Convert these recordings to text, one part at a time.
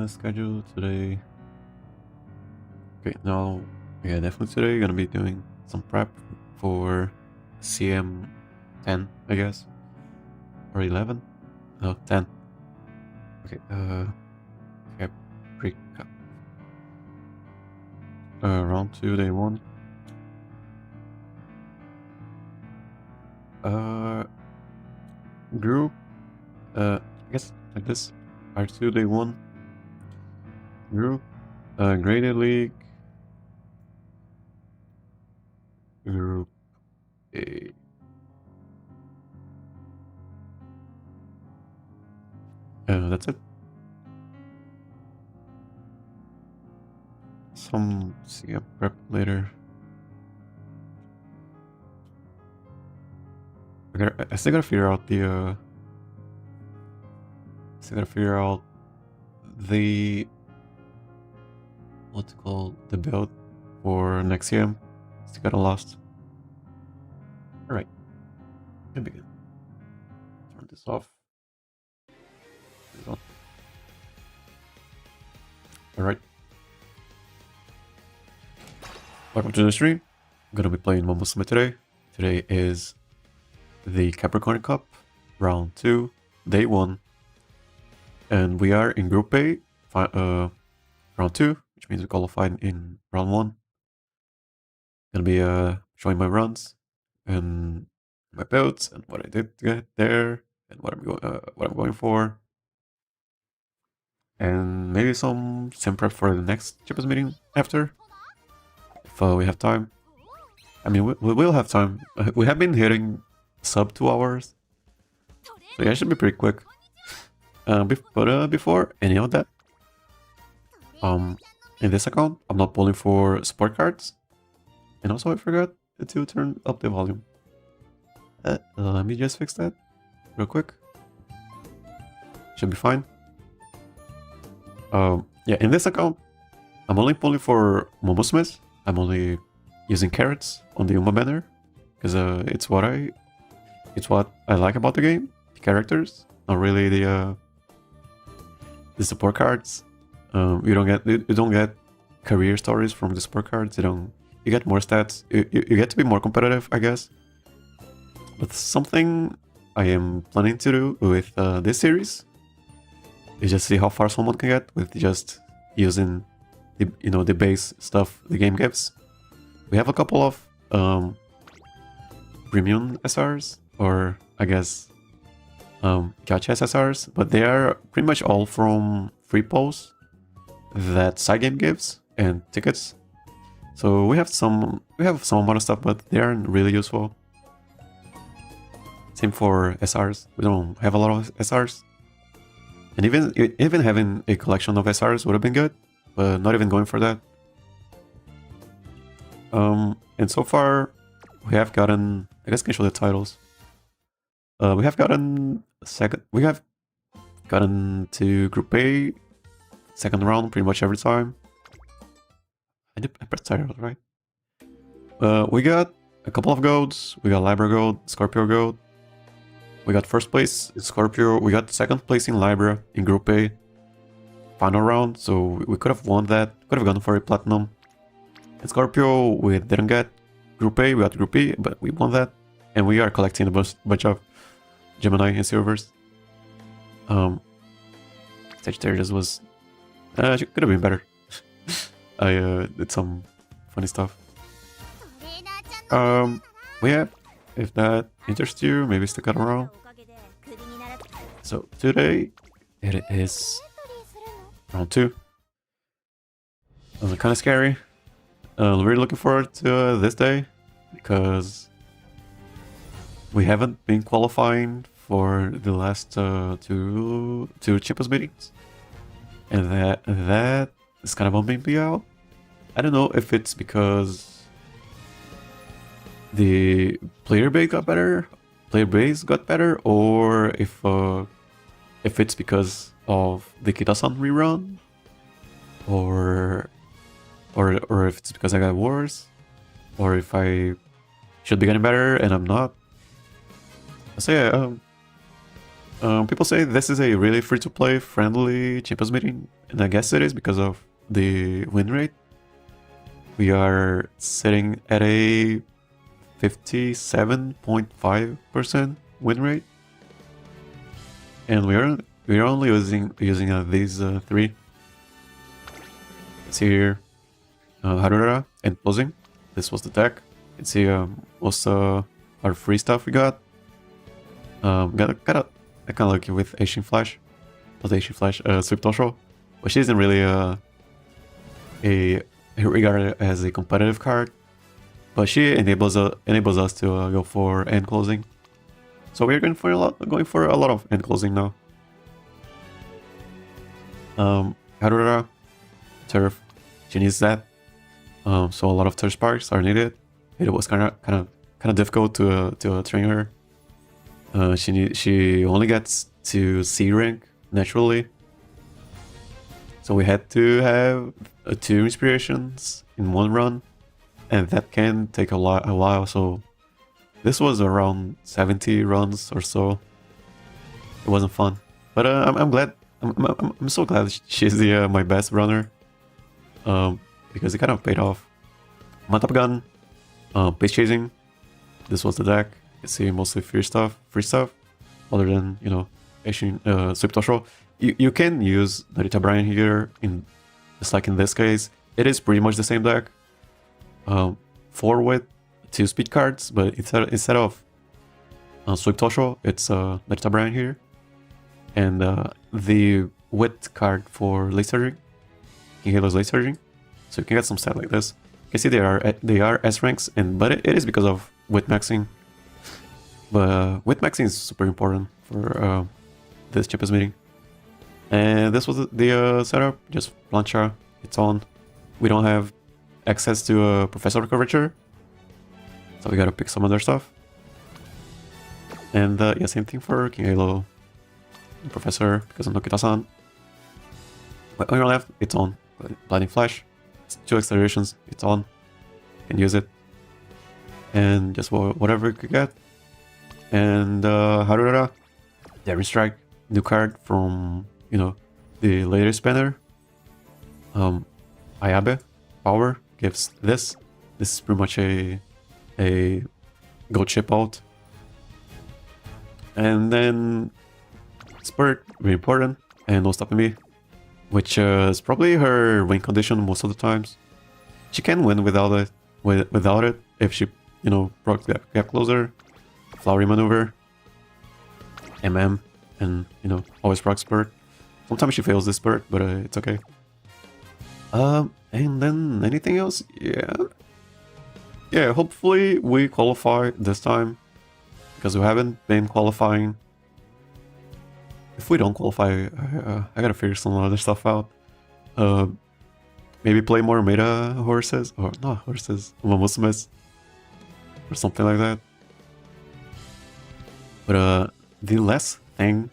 Schedule today. Okay, now, yeah, definitely today gonna be doing some prep for CM 10, I guess, or 11. No, 10. Okay, Capricorn. Round 2, day 1. Group, I guess like this. R2, day 1. Group, graded league. Group A. That's it. Some CM prep later. I still gotta figure out the what's it called, the build for next CM. Still got lost. All right, can begin. Turn this off. All right. Welcome to the stream. I'm gonna be playing Umamusume today. Today is the Capricorn Cup, round 2, day 1. And we are in Group A, round 2, which means we qualified in round 1. Gonna be showing my runs and my builds and what I did to get there and what I'm going for. And maybe some sim prep for the next Chippers meeting after, if we have time. I mean, we will have time. We have been hitting sub 2 hours, so yeah, it should be pretty quick. But before any of that, in this account, I'm not pulling for support cards, and also I forgot to turn up the volume. Let me just fix that real quick. Should be fine. Yeah, in this account, I'm only pulling for Umamusumes. I'm only using carats on the Uma banner because it's what I like about the game. The characters, not really the support cards. You don't get career stories from the support cards. You get more stats. You get to be more competitive, I guess. But something I am planning to do with this series is just see how far someone can get with just using the base stuff the game gives. We have a couple of premium SRs, or I guess gacha SSRs, but they are pretty much all from free pulls that side game gives and tickets. So we have some amount of stuff, but they aren't really useful. Same for SRs. We don't have a lot of SRs. And even having a collection of SRs would have been good, but not even going for that. And so far, we have gotten, I guess I can show the titles. We have gotten to Group A, second round pretty much every time. I pressed title, right? We got a couple of golds. We got Libra gold, Scorpio gold. We got first place in Scorpio. We got second place in Libra in Group A. Final round, so we could have won that. Could have gone for a platinum. In Scorpio, we didn't get Group A. We got Group B, but we won that. And we are collecting a bunch of Gemini and silvers. Sagittarius was could have been better. I did some funny stuff. Yeah, if that interests you, maybe stick around. So today it is round 2. Kind of scary. Really looking forward to this day because we haven't been qualifying for the last two Chippers meetings, and that is kind of bumming me out. I don't know if it's because the player base got better, or if it's because of the Kita-san rerun, or if it's because I got worse, or if I should be getting better and I'm not. So yeah, People say this is a really free-to-play, friendly Champions meeting, and I guess it is because of the win rate. We are sitting at a 57.5% win rate, and we're only using these three. Let's see here, Urara and closing. This was the deck. You can see most our free stuff we got. Got kind of lucky with Asian Flash, not Asian Flash, Swift Tosho, but she isn't really regarded as a competitive card, but she enables us to go for end closing. So we're going for a lot of end closing now. Harura, turf, she needs that. So a lot of turf sparks are needed. It was kind of difficult to train her. She only gets to C rank naturally, so we had to have 2 inspirations in one run, and that can take a while. So this was around 70 runs or so. It wasn't fun, but I'm glad. I'm so glad she's the my best runner, because it kind of paid off. Matap gun, base chasing. This was the deck. You see mostly free stuff, other than, you know, Asian Swift Tosho. You can use Narita Brian here, just like in this case. It is pretty much the same deck. 4 with 2 speed cards, but instead of Swift Tosho, it's Narita Brian here. And the wit card for late surging, King Halo's late surging. So you can get some stat like this. You can see they are S ranks, but it is because of wit maxing. But wit maxing is super important for this Champions meeting. And this was the setup, just plancha, it's on. We don't have access to Professor Curvature, so we gotta pick some other stuff. And yeah, same thing for King Halo Professor, because of Nokita-san. But on your left, it's on. Blinding Flash, it's 2 accelerations, it's on. You can use it. And just whatever you could get. And Harura, Daring Strike, new card from, you know, the latest banner. Ayabe, power, gives this. This is pretty much a gold chip out. And then Spurt, very important, and No Stopping Me, which is probably her win condition most of the times. She can win without it if she, you know, procs gap closer, flowery maneuver, MM, and, you know, always proc Spurt. Sometimes she fails this Spurt, but it's okay. And then anything else? Yeah, hopefully we qualify this time, because we haven't been qualifying. If we don't qualify, I gotta figure some other stuff out. Maybe play more meta horses, or not horses, Umamusumes, or something like that. But the last thing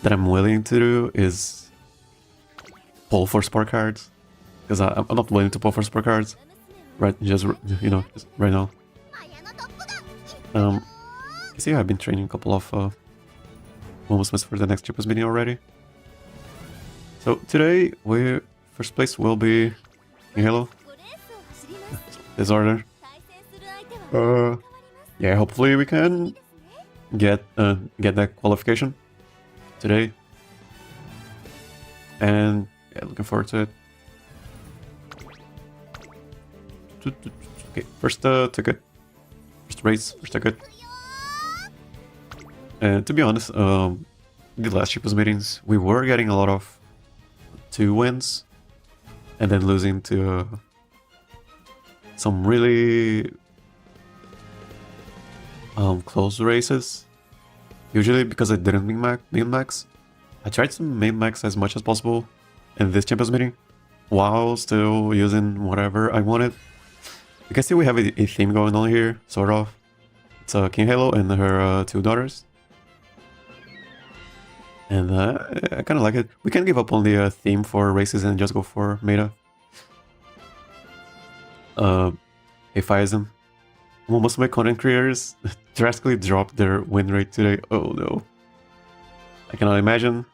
that I'm willing to do is pull for sport cards, because I'm not willing to pull for sport cards, right? Just, you know, just right now. You see, I've been training a couple of Umamusumes for the next Champions meeting already. So today, first place will be in Halo. This order. Yeah, hopefully we can get that qualification today. And yeah, looking forward to it. Okay, first ticket. First race, first ticket. And to be honest, the last Champions meetings, we were getting a lot of 2 wins, and then losing to some really close races. Usually because I didn't min max. I tried to min max as much as possible in this Champions meeting, while still using whatever I wanted. You can see we have a theme going on here, sort of. It's King Halo and her 2 daughters. And I kind of like it. We can give up on the theme for races and just go for meta. Aphiism. Most of my content creators drastically dropped their win rate today. Oh no. I cannot imagine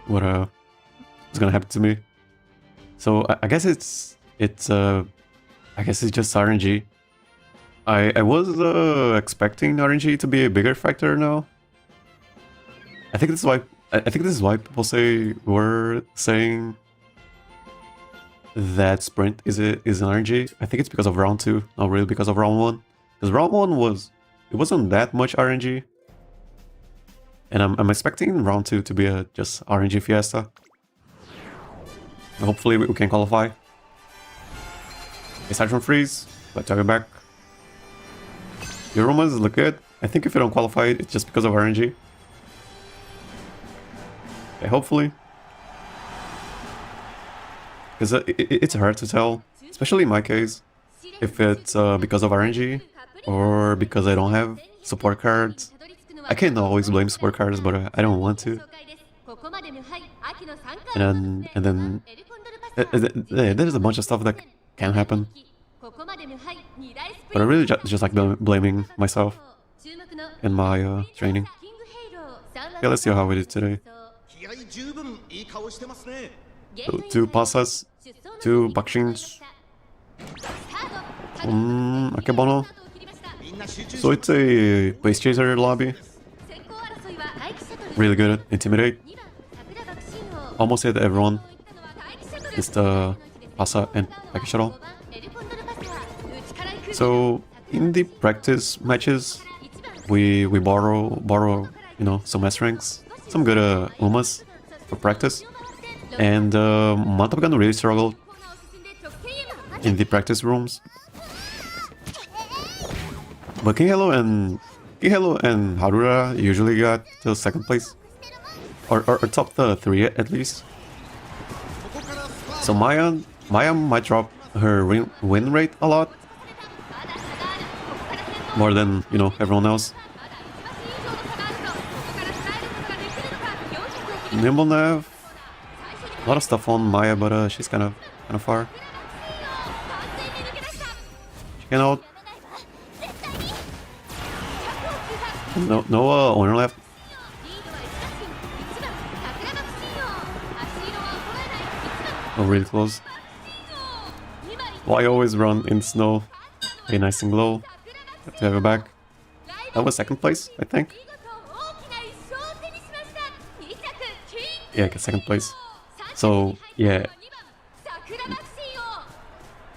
what what's gonna happen to me. So I guess it's I guess it's just RNG. I was expecting RNG to be a bigger factor now. I think this is why this is why people were saying that sprint is an RNG. I think it's because of round 2, not really because of round 1. Because round 1 wasn't that much RNG. And I'm expecting round 2 to be a just RNG fiesta. Hopefully we can qualify. Aside from freeze, let's have it back. Your Romans look good. I think if you don't qualify, it's just because of RNG. Okay, hopefully. Because it's hard to tell, especially in my case, if it's because of RNG or because I don't have support cards. I can always blame support cards, but I don't want to. And then there's a bunch of stuff that can happen. But I really just like blaming myself in my training. Okay, let's see how we did today. So 2 pasas, 2 bakshins, akebono. So it's a base chaser lobby. Really good at intimidate. Almost hit everyone. It's the pasa and package shuttle. So in the practice matches, we borrow you know, some S ranks, some good umas for practice. And Matapagan really struggled in the practice rooms. But King Hello and Harura usually got to 2nd place. Or top 3 at least. So Maya might drop her win rate a lot. More than, you know, everyone else. Nimble Nav. A lot of stuff on Maya, but she's kind of far. Chicken out. No owner left. Oh, really close. Well, I always run in snow. Okay, nice and glow. Have to have it back. That was 2nd place, I think. Yeah, I got 2nd place. So yeah,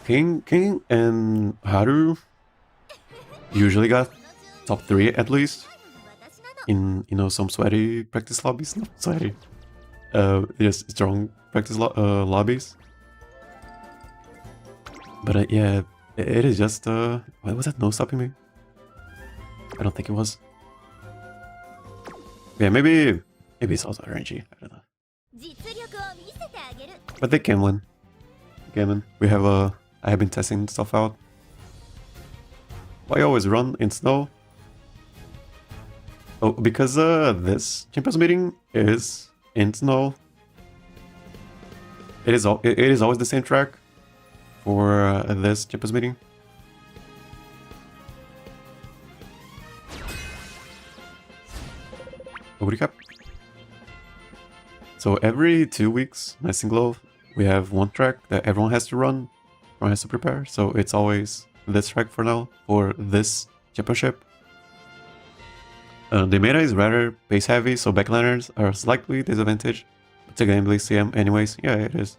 King and Haru usually got top 3 at least in, you know, some sweaty practice lobbies. Not sweaty, just strong practice lobbies. But yeah, it is just what was that? No stopping me? I don't think it was. Yeah, maybe it's also RNG. I don't know. But they can win. Again, we have I have been testing stuff out. Why always run in snow? Oh, because this Champions meeting is in snow. It is always the same track for this Champions meeting. Recap. So every 2 weeks, nice and glow, we have one track that everyone has to run, everyone has to prepare. So it's always this track for now, for this championship. The meta is rather pace heavy, so backliners are slightly disadvantaged. It's a gambling CM anyways, yeah, it is.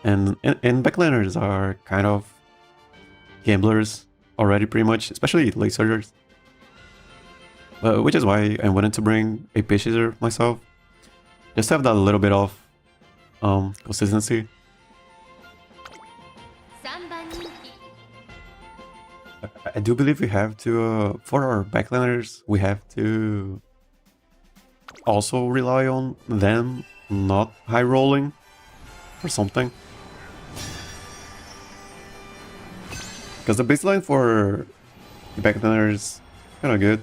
And backliners are kind of gamblers already pretty much, especially late surgers. Which is why I wanted to bring a pace chaser myself. Just have that little bit of consistency. I do believe we have to, for our backliners, we have to also rely on them not high rolling or something. Because the baseline for the backliners is kind of good.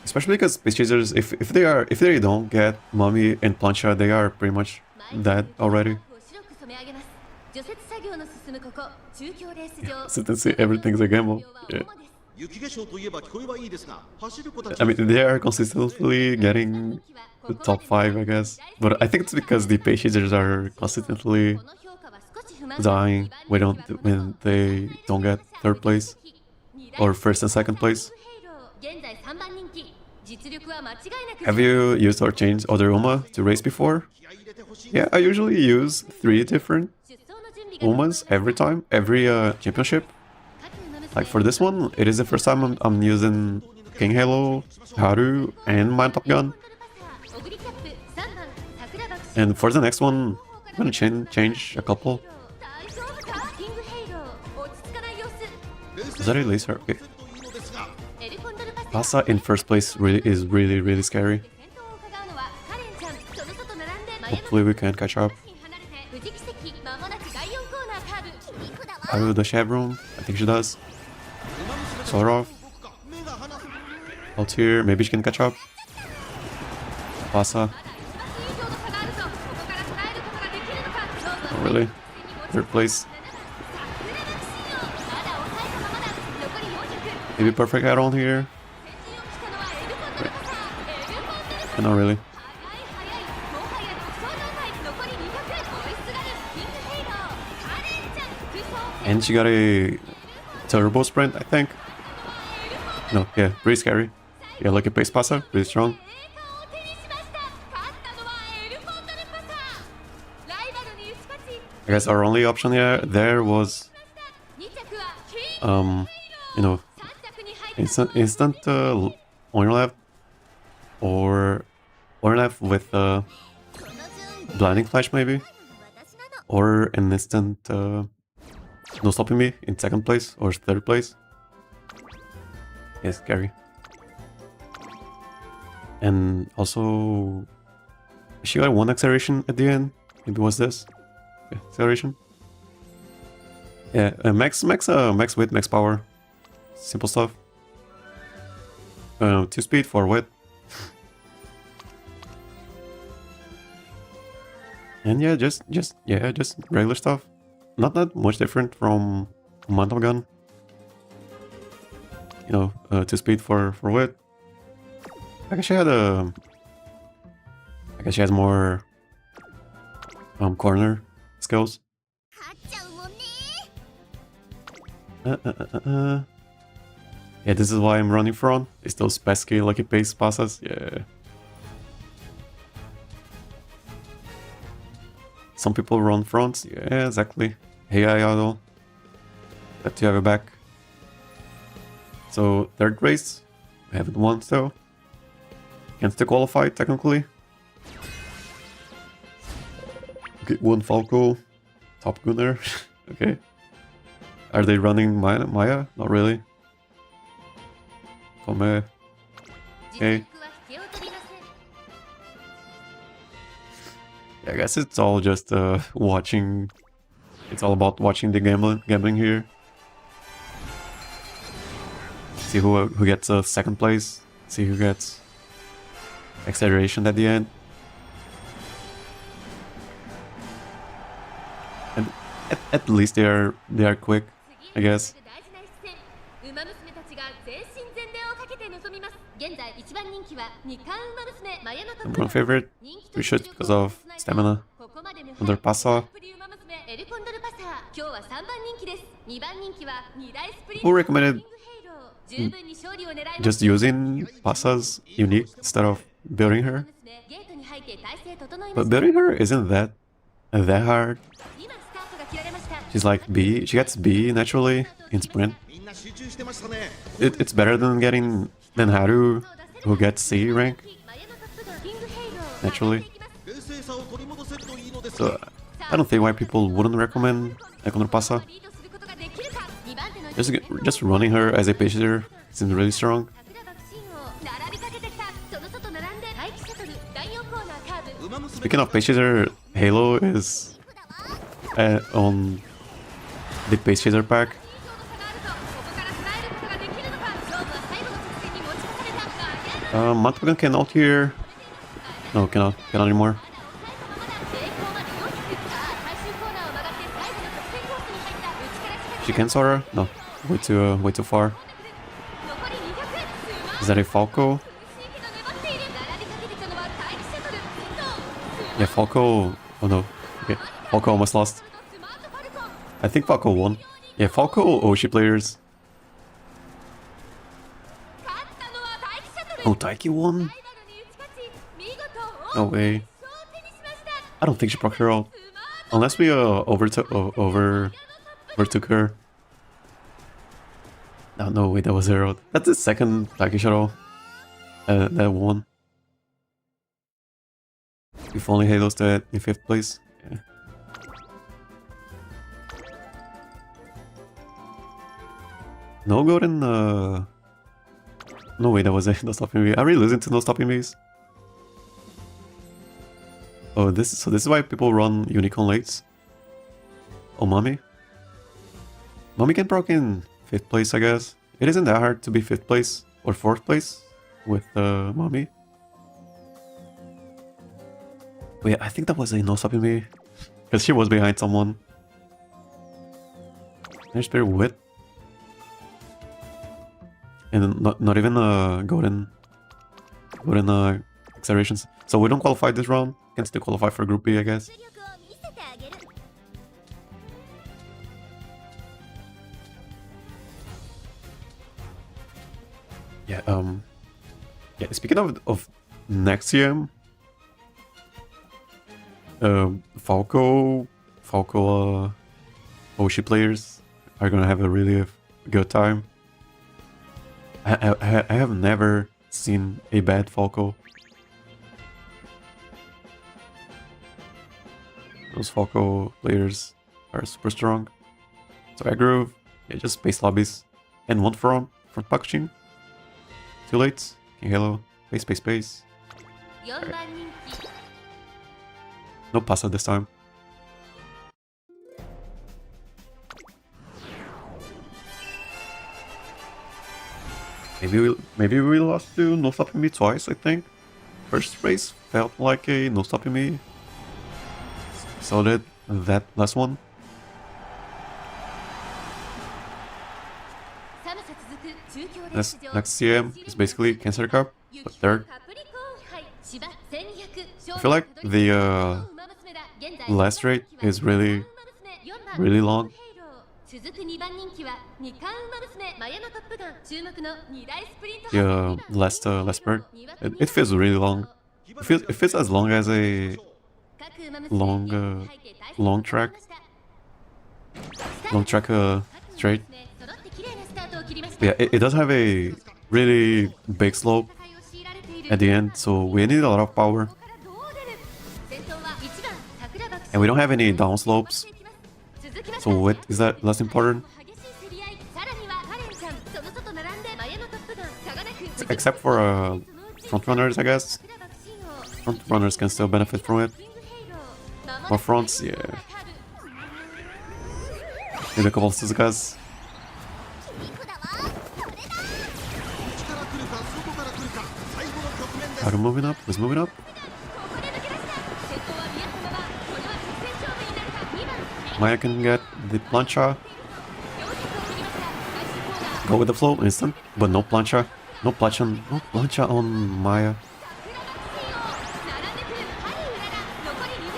Especially because space chasers, if they don't get Mummy and Plancha, they are pretty much dead already. Yeah, so everything's a gamble. Yeah. I mean, they are consistently getting the top 5, I guess. But I think it's because the page chasers are consistently dying when they don't get 3rd place or 1st and 2nd place. Have you used or changed other Uma to race before? Yeah, I usually use 3 different Umas every time, every championship. Like for this one, it is the first time I'm using King Halo, Haru, and my Top Gun. And for the next one, I'm gonna change a couple. Is that a laser? Okay. Pasa in 1st place is really scary. Hopefully we can catch up. Haru, does she have room? I think she does. Sort of. Out here, maybe she can catch up. Pasa. Not really. 3rd place. Maybe perfect add-on here. But not really. And she got a turbo sprint, I think. No, yeah, pretty scary. Yeah, like a pace passer, pretty strong. I guess our only option there was, you know, instant on your left, or on your left with blinding flash maybe, or an instant no stopping me in 2nd place or 3rd place. Yeah, scary. And also, she got 1 acceleration at the end. Maybe was this? Yeah, acceleration. Yeah, max width, max power. Simple stuff. 2 speed, 4 width. And yeah, just regular stuff. Not that much different from Mantle Gun. You know, 2 speed for width. I guess she had a. I guess she has more corner skills. Yeah, this is why I'm running front. It's those pesky lucky pace passes. Yeah. Some people run fronts. Yeah, exactly. Hey, Ayado. Glad to have you back. So, 3rd race. I haven't won, so. Can still qualify, technically. Okay, 1 Falco. Top Gunner. Okay. Are they running Maya? Not really. Tome. Okay. Yeah, I guess it's all just watching. It's all about watching the gambling here. See who gets 2nd place. See who gets acceleration at the end. And at least they are quick, I guess. Number 1 favorite, we should because of stamina. Under Pasa. Who recommended just using Pasa's unique instead of building her? But building her isn't that hard. She's like B. She gets B naturally in sprint. It's better than Haru, who gets C rank naturally. So I don't think why people wouldn't recommend Econor Pasa. Just running her as a pacer seems really strong. Speaking of pace chaser, Halo is on the pace chaser pack. Mantogan can ult here. No, cannot anymore. She can Sora? No, way too far. Is that a Falco? Yeah, Falco... Oh no. Okay. Falco almost lost. I think Falco won. Yeah, Falco Oshi players. Oh, Taiki won? No way. I don't think she proc her ult. Unless we overtook her. No, wait, that was her ult. That's the second Taiki shuttle that won. If only Halo's dead in 5th place. Yeah. No golden No way, that was a no stopping me. Are we losing to no stopping me's? Oh, this is why people run unicorn lates. Oh, Mommy can proc in 5th place, I guess. It isn't that hard to be 5th place or 4th place with Mommy. Wait, I think that was a no stopping me because she was behind someone. There's very wit. And not even golden accelerations. So we don't qualify this round. Can still qualify for Group B, I guess. Yeah. Yeah. Speaking of next year, Falco Oshi players are gonna have a really good time. I have never seen a bad Falco. Those Falco players are super strong. So aggro, yeah, just space lobbies. And one front packaging. Too late. King Halo. Space. Right. No pasta this time. Maybe we lost to no stopping me twice, I think. First race felt like a no stopping me. So did that last one. Next CM is basically Cancer Cup, but third. I feel like the last rate is really long. The last bird. It feels really long. It feels as long as a long track straight. Yeah, it does have a really big slope at the end, so we need a lot of power. And we don't have any down slopes. So what is that less important? Except for front runners, I guess. Front runners can still benefit from it. More fronts, yeah. Maybe a couple of Suzukas. Haru moving up, who's moving up? Maya can get the plancha. Go with the flow, instant, but no plancha. No plancha on Maya.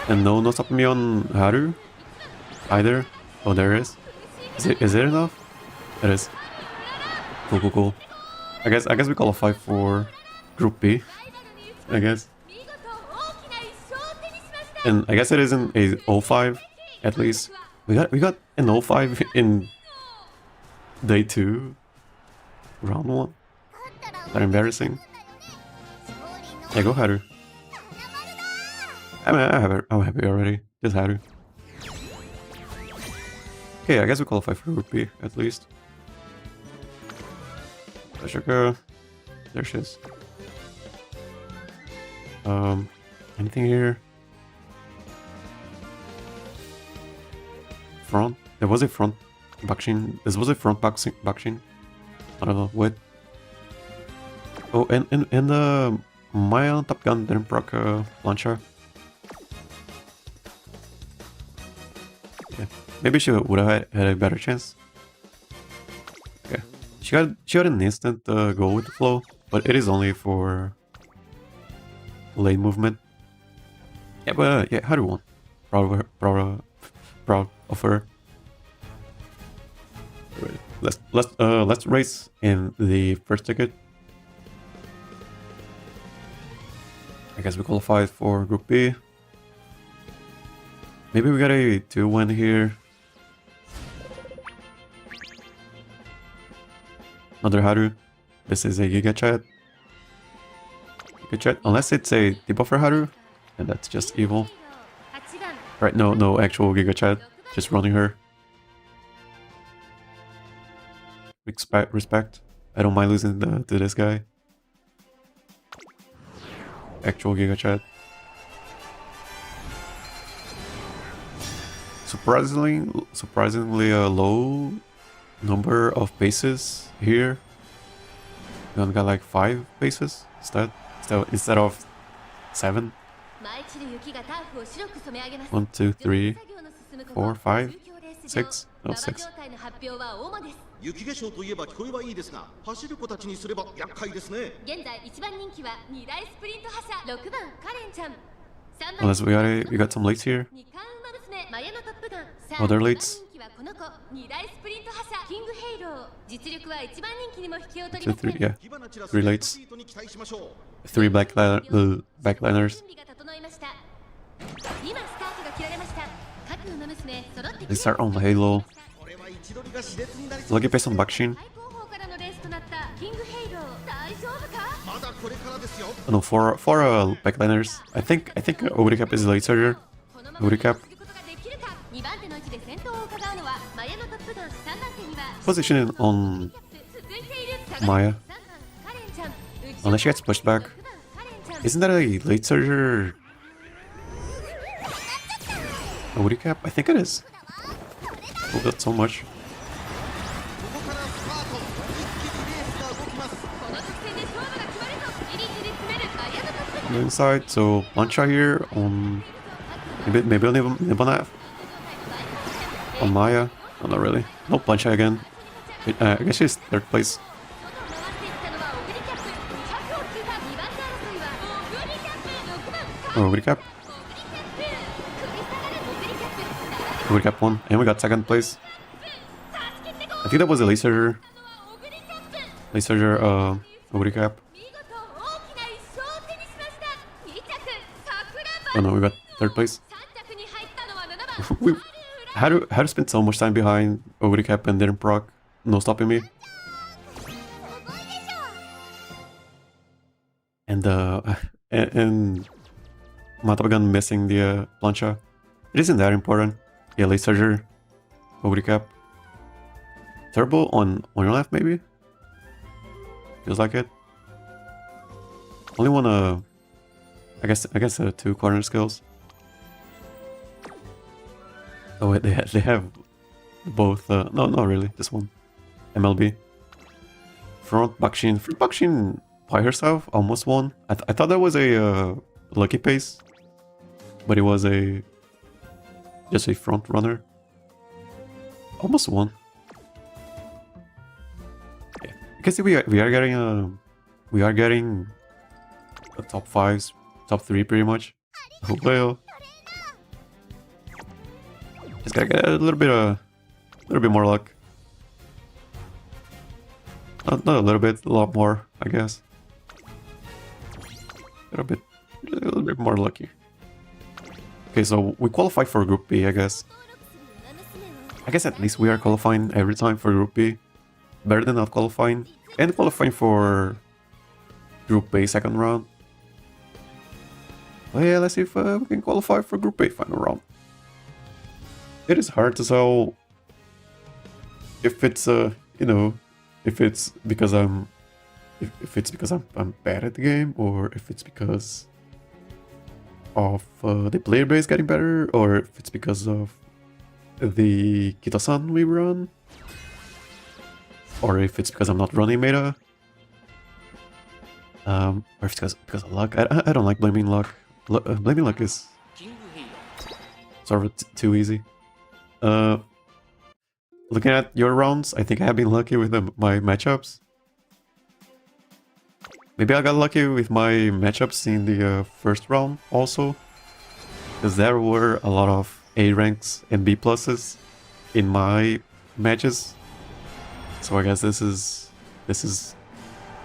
And no stopping me on Haru either. Oh, there is. Is it enough? It is. Cool. I guess we qualify for Group B. I guess. And I guess it isn't a 05 at least. We got an 05 in day 2, round 1. That embarrassing. Yeah, go Haru. I'm happy already. Just Haru. Okay, I guess we qualify for Group B at least. Sugar. There she is. Anything here? Front? There was a front backshin. This was a front backshin. I don't know what. Oh, and the Mayano Top Gun didn't proc launcher. Yeah, maybe she would have had a better chance. Okay, she got an instant go with the flow. but it is only for lane movement. Yeah, but yeah, Haru won. Proud of her. Let's race in the first ticket. I guess we qualified for Group B. Maybe we got a 2-win here. Another Haru. This is a Giga Chat. Giga Chat, unless it's a debuffer Haru, and that's just evil. Right, no actual Giga Chat, just running her. Respect. I don't mind losing to this guy. Actual Giga Chat. Surprisingly a low number of bases here. We only got like 5 bases instead of 7. 1, 2, 3, 4, 5, 6. No, 6. 雪化粧といえば聞こえはいいですが、走る子たちにすれば厄介ですね。現在1番人気は2大スプリント覇者6番カレンちゃん。Unless we got some lates here. Other lates. 2, 3, yeah. 3 lates. 3 backliners. They start on Halo. Lucky face on Bakshin. Oh, no, for backliners. I think Uricap is late surger. Uricap. Positioning on Maya. Unless she gets pushed back. Isn't that a late surger? Uricap? I think it is. Oh, that's so much. Inside, so plancha here on maybe on Nibanav. On Maya. Oh, not really. No plancha again. I guess she's 3rd place. Oh, recap. Recap won, and we got 2nd place. I think that was a laser recap. Oh no, we got 3rd place. Haru spent so much time behind recap and didn't proc, no stopping me. And Matabagan missing the plancha. It isn't that important. Yeah, late surger, recap. Turbo on your left, maybe? Feels like it. Only one I guess 2 corner skills. Oh wait, they have both. No, not really. Just one. MLB. Front Bakshin by herself almost won. I thought that was a lucky pace, but it was just a front runner. Almost won. Yeah, I guess we are getting a top 5s, top 3 pretty much. Oh well. Just gotta get a little bit more luck. Not a little bit, a lot more, I guess. A little bit more lucky. Okay, so we qualify for Group B, I guess. I guess at least we are qualifying every time for Group B. Better than not qualifying. And qualifying for Group A 2nd round. But yeah, let's see if we can qualify for Group A final round. It is hard to tell if it's if it's because I'm bad at the game, or if it's because of the player base getting better, or if it's because of the Kito-san we run, or if it's because I'm not running meta, or if it's because of luck. I don't like blaming luck. Blaming luck is sort of too easy. Looking at your rounds, I think I have been lucky with my matchups. Maybe I got lucky with my matchups in the first round also, because there were a lot of A ranks and B pluses in my matches. So I guess this is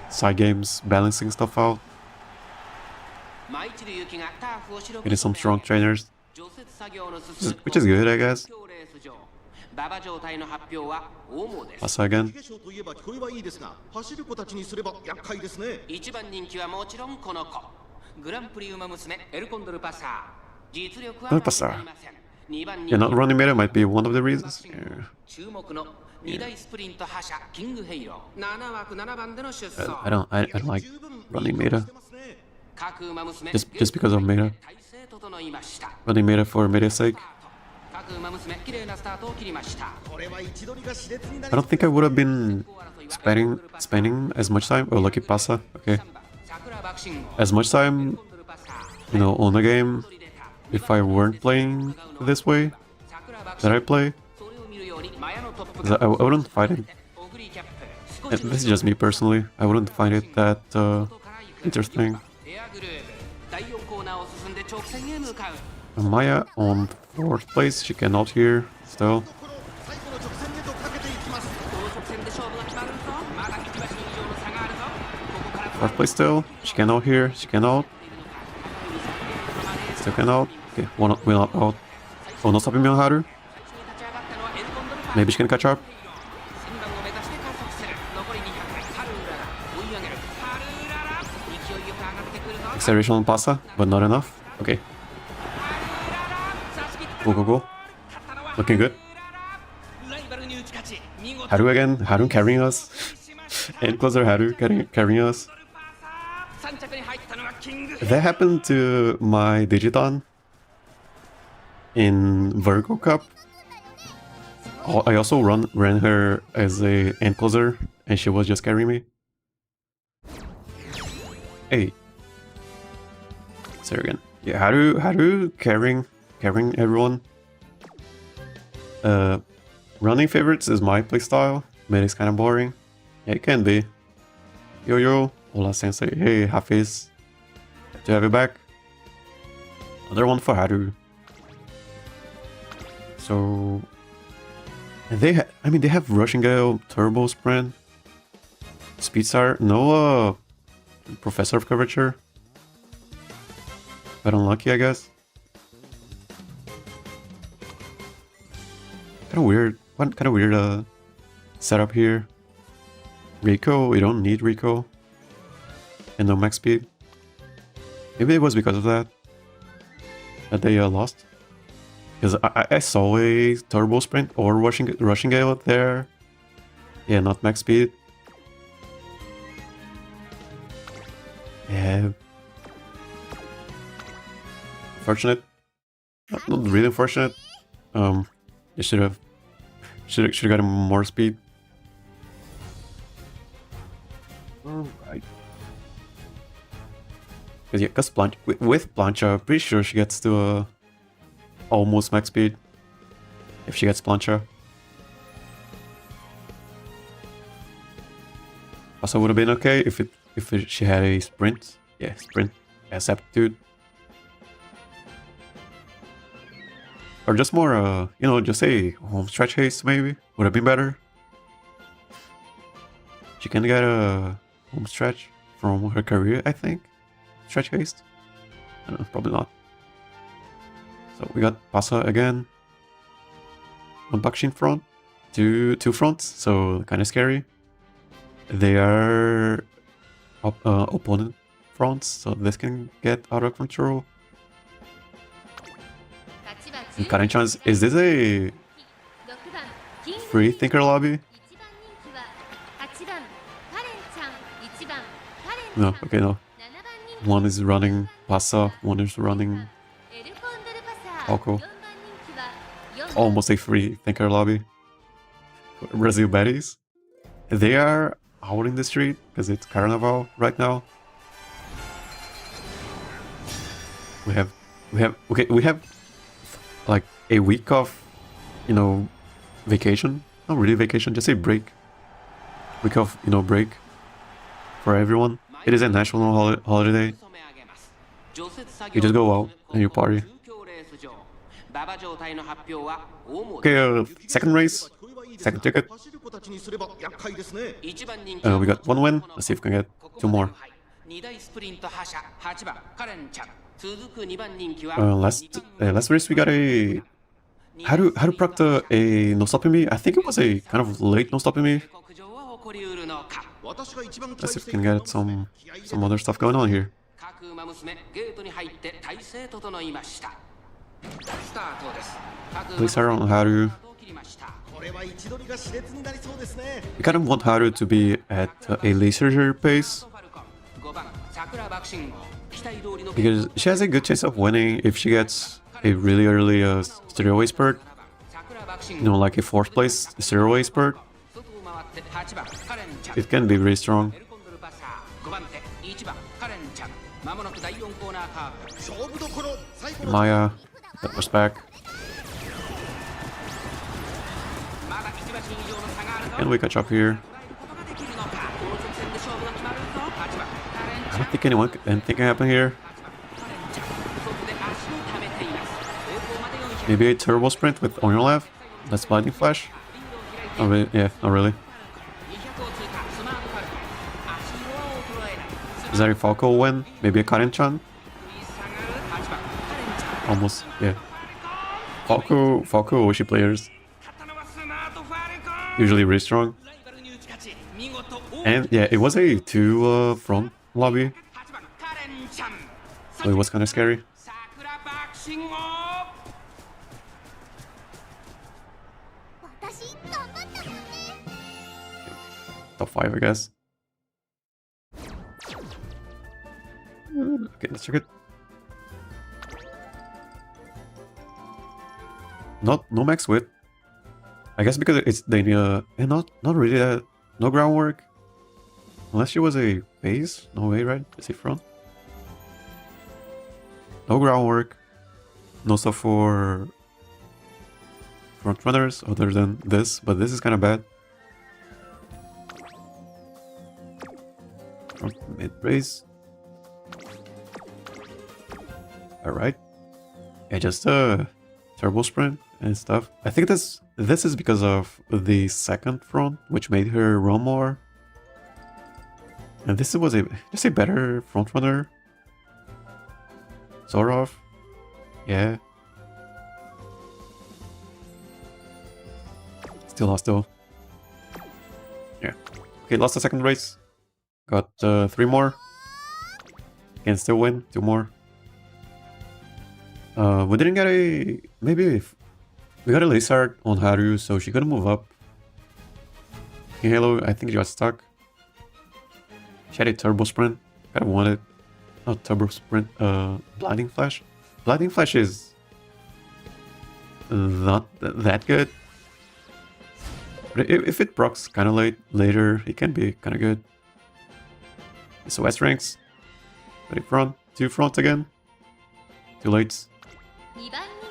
side games balancing stuff out. Getting some strong trainers, which is good, I guess. Pasa again. Don't pasa. Yeah, not running meta might be one of the reasons. Yeah. I don't like running meta. Just because of meta. Running meta for meta's sake. I don't think I would have been spending as much time. Oh, lucky pasa. Okay. As much time, you know, on the game if I weren't playing this way that I play. I wouldn't find it. And this is just me personally. I wouldn't find it that interesting. Maya on 4th place. She cannot hear still. 4th place still. She cannot hear. She cannot. Still cannot. Okay, we're not out. Oh, no stopping me on Haru. Maybe she can catch up. Acceleration on Pasa, but not enough. Okay. Go. Looking good. Haru again. Haru carrying us. And closer Haru carrying us. That happened to my Digiton in Virgo Cup. I also ran her as a end closer, and she was just carrying me. Hey. There again. Yeah, Haru carrying everyone. Running favorites is my playstyle. Mid is kind of boring. Yeah, it can be. Yo, hola sensei. Hey, Hafiz. Good to have you back. Another one for Haru. So they have Rushing Gale, Turbo Sprint, Speedstar, no Professor of Curvature. But unlucky, I guess. Kind of weird setup here. Rico, we don't need Rico. And no max speed. Maybe it was because of that they lost. Because I saw a Turbo Sprint or Rushing Gale there. Yeah, not max speed. Yeah. Unfortunate. Not really unfortunate. You should have gotten more speed. Alright. Because with Plancha, pretty sure she gets to almost max speed if she gets Plancha. Also would have been okay if she had a sprint. Yeah, sprint as aptitude. Or just more, you know, just a home stretch haste maybe would have been better. She can get a home stretch from her career, I think. Stretch haste? I don't know, probably not. So we got Pasa again. One Bakshi in front. Two fronts, so kind of scary. They are opponent fronts, so this can get out of control. And Karenchan's, is this a free thinker lobby? No, okay, no. One is running Pasa, one is running Oko. Almost a free thinker lobby. Brazil baddies. They are out in the street because it's Carnival right now. We have like a week of, you know, vacation. Not really vacation, just a break. Week of, you know, break for everyone. it is a national holiday. You just go out and you party. Okay, second race, second ticket. We got one win. Let's see if we can get two more. Last race we got a Haru procced a no stopping me. I think it was a kind of late no stopping me. Let's see if we can get some other stuff going on here. Place Haru on Haru. We kind of want Haru to be at a laser pace, because she has a good chance of winning if she gets a really early steeraway spurt. You know, like a 4th place steeraway spurt. It can be really strong. Maya, that was back. Can we catch up here? I don't think anything can happen here. Maybe a turbo sprint with on your left. That's blinding flash. Oh, really? Yeah, not really. Is that a Falco win? Maybe a Karen-chan? Almost, yeah. Falco Oshi players. Usually really strong. And yeah, it was a 2 front lobby. So it was kind of scary. Top 5, I guess. Okay, let's check it. No max width. I guess because it's the and not really that, no groundwork. Unless she was a base, no way, right? Is it front? No groundwork. No stuff for front runners other than this, but this is kind of bad. Front mid race. Alright. Yeah, just turbo sprint and stuff. I think this is because of the second front, which made her run more. And this was just a better front runner. Sort of. Yeah. Still lost though. Yeah. Okay, lost the second race. Got 3 more. Can still win. 2 more. We didn't get a... Maybe we got a laser on Haru, so she couldn't move up. In Halo, I think she got stuck. She had a turbo sprint. I wanted... Not turbo sprint, blinding flash. Blinding flash is... not that good. But if it procs kind of later, it can be kind of good. So S ranks. Ready front. 2 front again. 2 lates.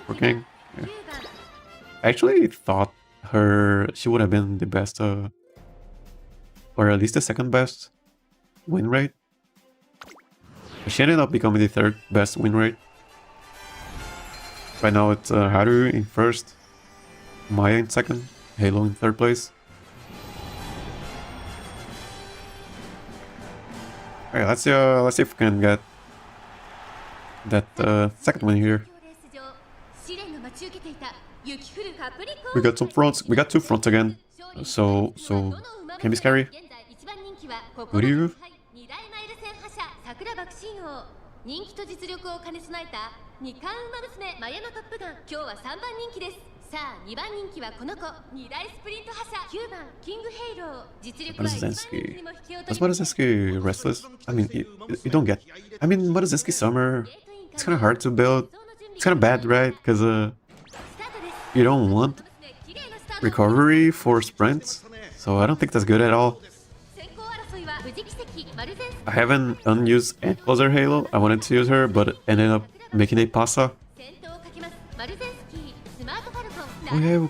Working. Yeah. I actually thought she would have been the best, or at least the second best win rate. But she ended up becoming the 3rd best win rate. Right now it's Haru in 1st, Maya in 2nd, Halo in 3rd place. Okay, let's see if we can get that second win here. We got some fronts. We got 2 fronts again. So can be scary. Urara? 人気と実力を兼ね備えた二冠馬娘マヤのトップガン、今日は3番人気です。さあ2番人気はこの子、2大スプリント覇者9番キングヘイロー、実力は1番人気にも引き落とし。 Was Maruzeski restless? I mean, you don't get... I mean, Maruzeski Summer, it's kind of hard to build. It's kind of bad, right? Because you don't want recovery for sprints. So I don't think that's good at all. I haven't unused Ant Closer Halo. I wanted to use her, but ended up making a Pasa. Oh yeah,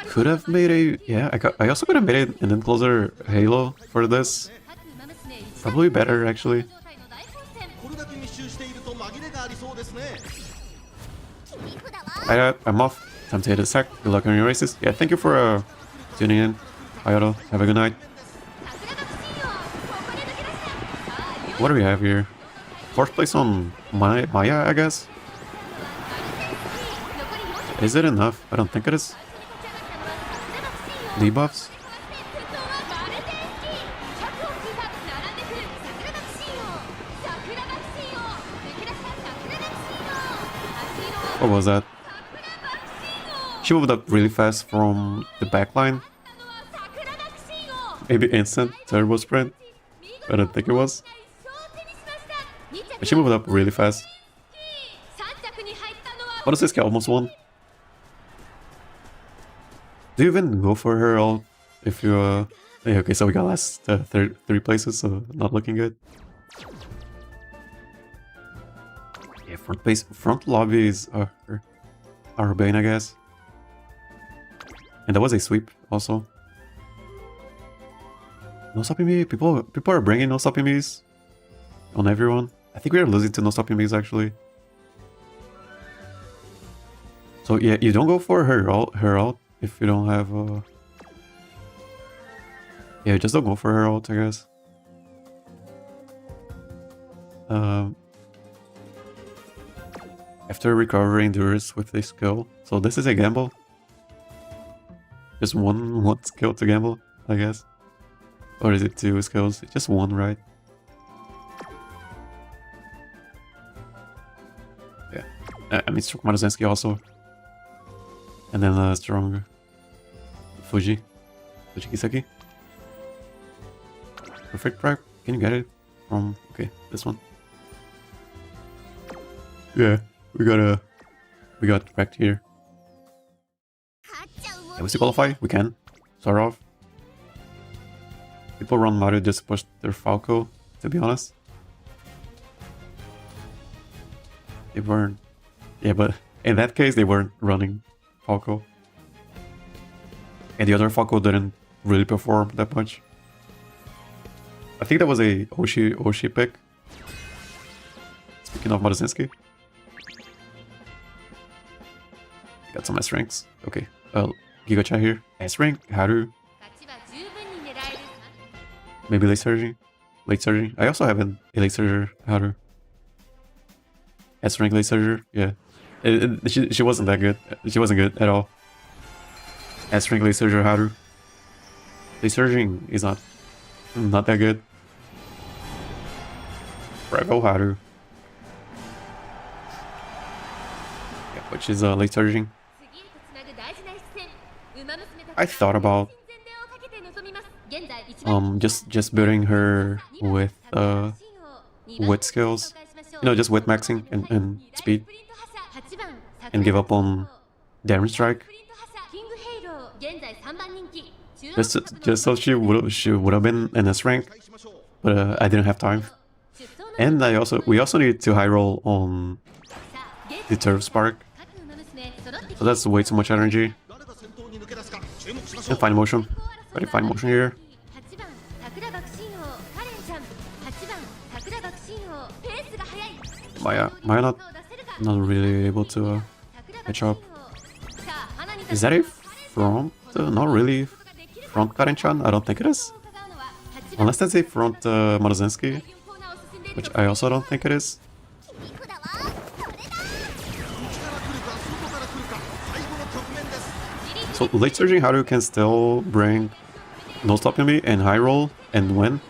could have made a... Yeah, I also could have made an Ant Closer Halo for this. Probably better, actually. これだけ密集していると紛れがありそうですね。 I'm off. Time to hit a sack. Good luck on your races. Yeah, thank you for tuning in. Mayano, have a good night. What do we have here? Fourth place on Maya, I guess? Is it enough? I don't think it is. Debuffs? What was that? She moved up really fast from the backline. Maybe instant turbo sprint. I don't think it was. But she moved up really fast. What does this guy almost won? Do you even go for her ult if you yeah, okay, so we got last three places, so not looking good. Yeah, front lobby is our bane, I guess. And that was a sweep also. No stopping me. People are bringing no stopping me's on everyone. I think we are losing to no stopping me's actually. So yeah, you don't go for her ult if you don't have yeah, just don't go for her ult, I guess. After recovering Taurus with a skill. So this is a gamble. Just one skill to gamble, I guess. Or is it two skills? Just one, right? Yeah. I mean, strong Marzensky also. And then strong Fuji Kiseki. Perfect prep. Can you get it from okay, this one? Yeah, we got wrecked here. Can we still qualify? We can. Start off. People run Mario just to push their Falco, to be honest. They weren't. Yeah, but in that case, they weren't running Falco. And the other Falco didn't really perform that much. I think that was a Oshi pick. Speaking of Marzinski. Got some S ranks. Okay. Giga Chat here. S rank, Haru. Maybe late surging. I also have a late surger Haru. S rank late surger. Yeah. She wasn't that good. She wasn't good at all. S rank late surger Haru. Late surging is not that good. Virgo Haru. Yeah, which is late surging. I thought about just building her with wit skills, you know, just wit maxing and speed, and give up on damage strike. Just so she would have been in S rank, but I didn't have time. And we also need to high roll on the turf spark, so that's way too much energy. And fine motion, very fine motion here. Maya not really able to catch up. Is that a front? Not really front Karen-chan? I don't think it is. Unless that's a front Marzinski, which I also don't think it is. So late surging Haru can still bring no stopping me and high roll and win.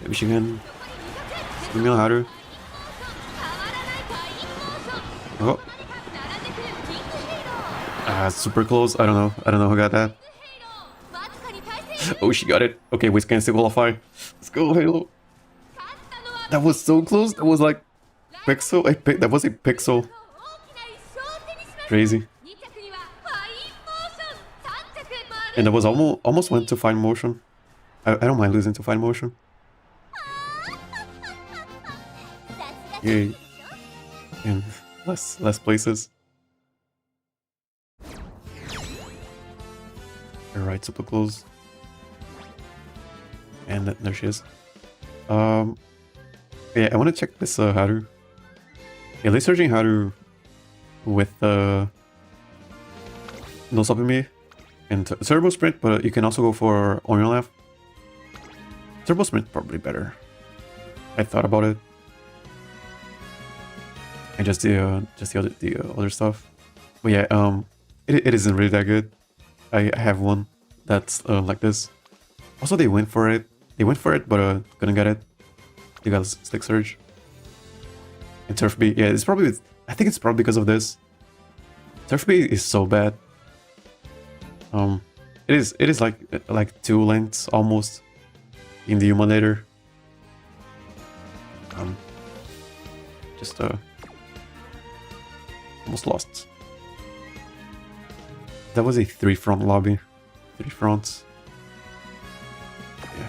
Maybe she can swing on Haru. Oh. Super close. I don't know who got that. Oh, she got it. Okay, we can still qualify. Let's go, Halo. That was so close. That was like pixel. That was a pixel. Crazy. And that was almost went to fine motion. I don't mind losing to fine motion. Yay. In less places. Alright, super close. And there she is. Yeah, I want to check this Haru. Yeah, they're searching Haru with no stopping me and turbo sprint, but you can also go for on your left. Turbo sprint probably better. I thought about it. And just the other stuff. But yeah, it isn't really that good. I have one that's like this. Also, they went for it. They went for it, but couldn't get it. They got Stick Surge. And Turf B, yeah, it's probably. I think it's probably because of this. Turf B is so bad. It is like 2 lengths almost in the Humanator. Just almost lost. That was a 3-front lobby. 3 fronts. Yeah.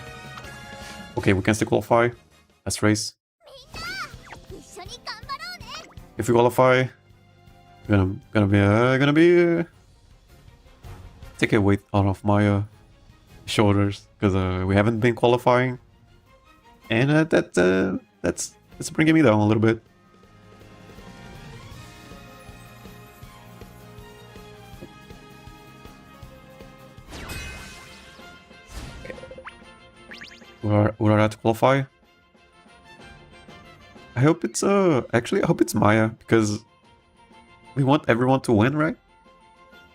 Okay, we can still qualify. Let's race. If we qualify, gonna be take a weight out of my shoulders because we haven't been qualifying, and that's bringing me down a little bit. Urara to qualify. I hope it's actually I hope it's Maya because we want everyone to win, right?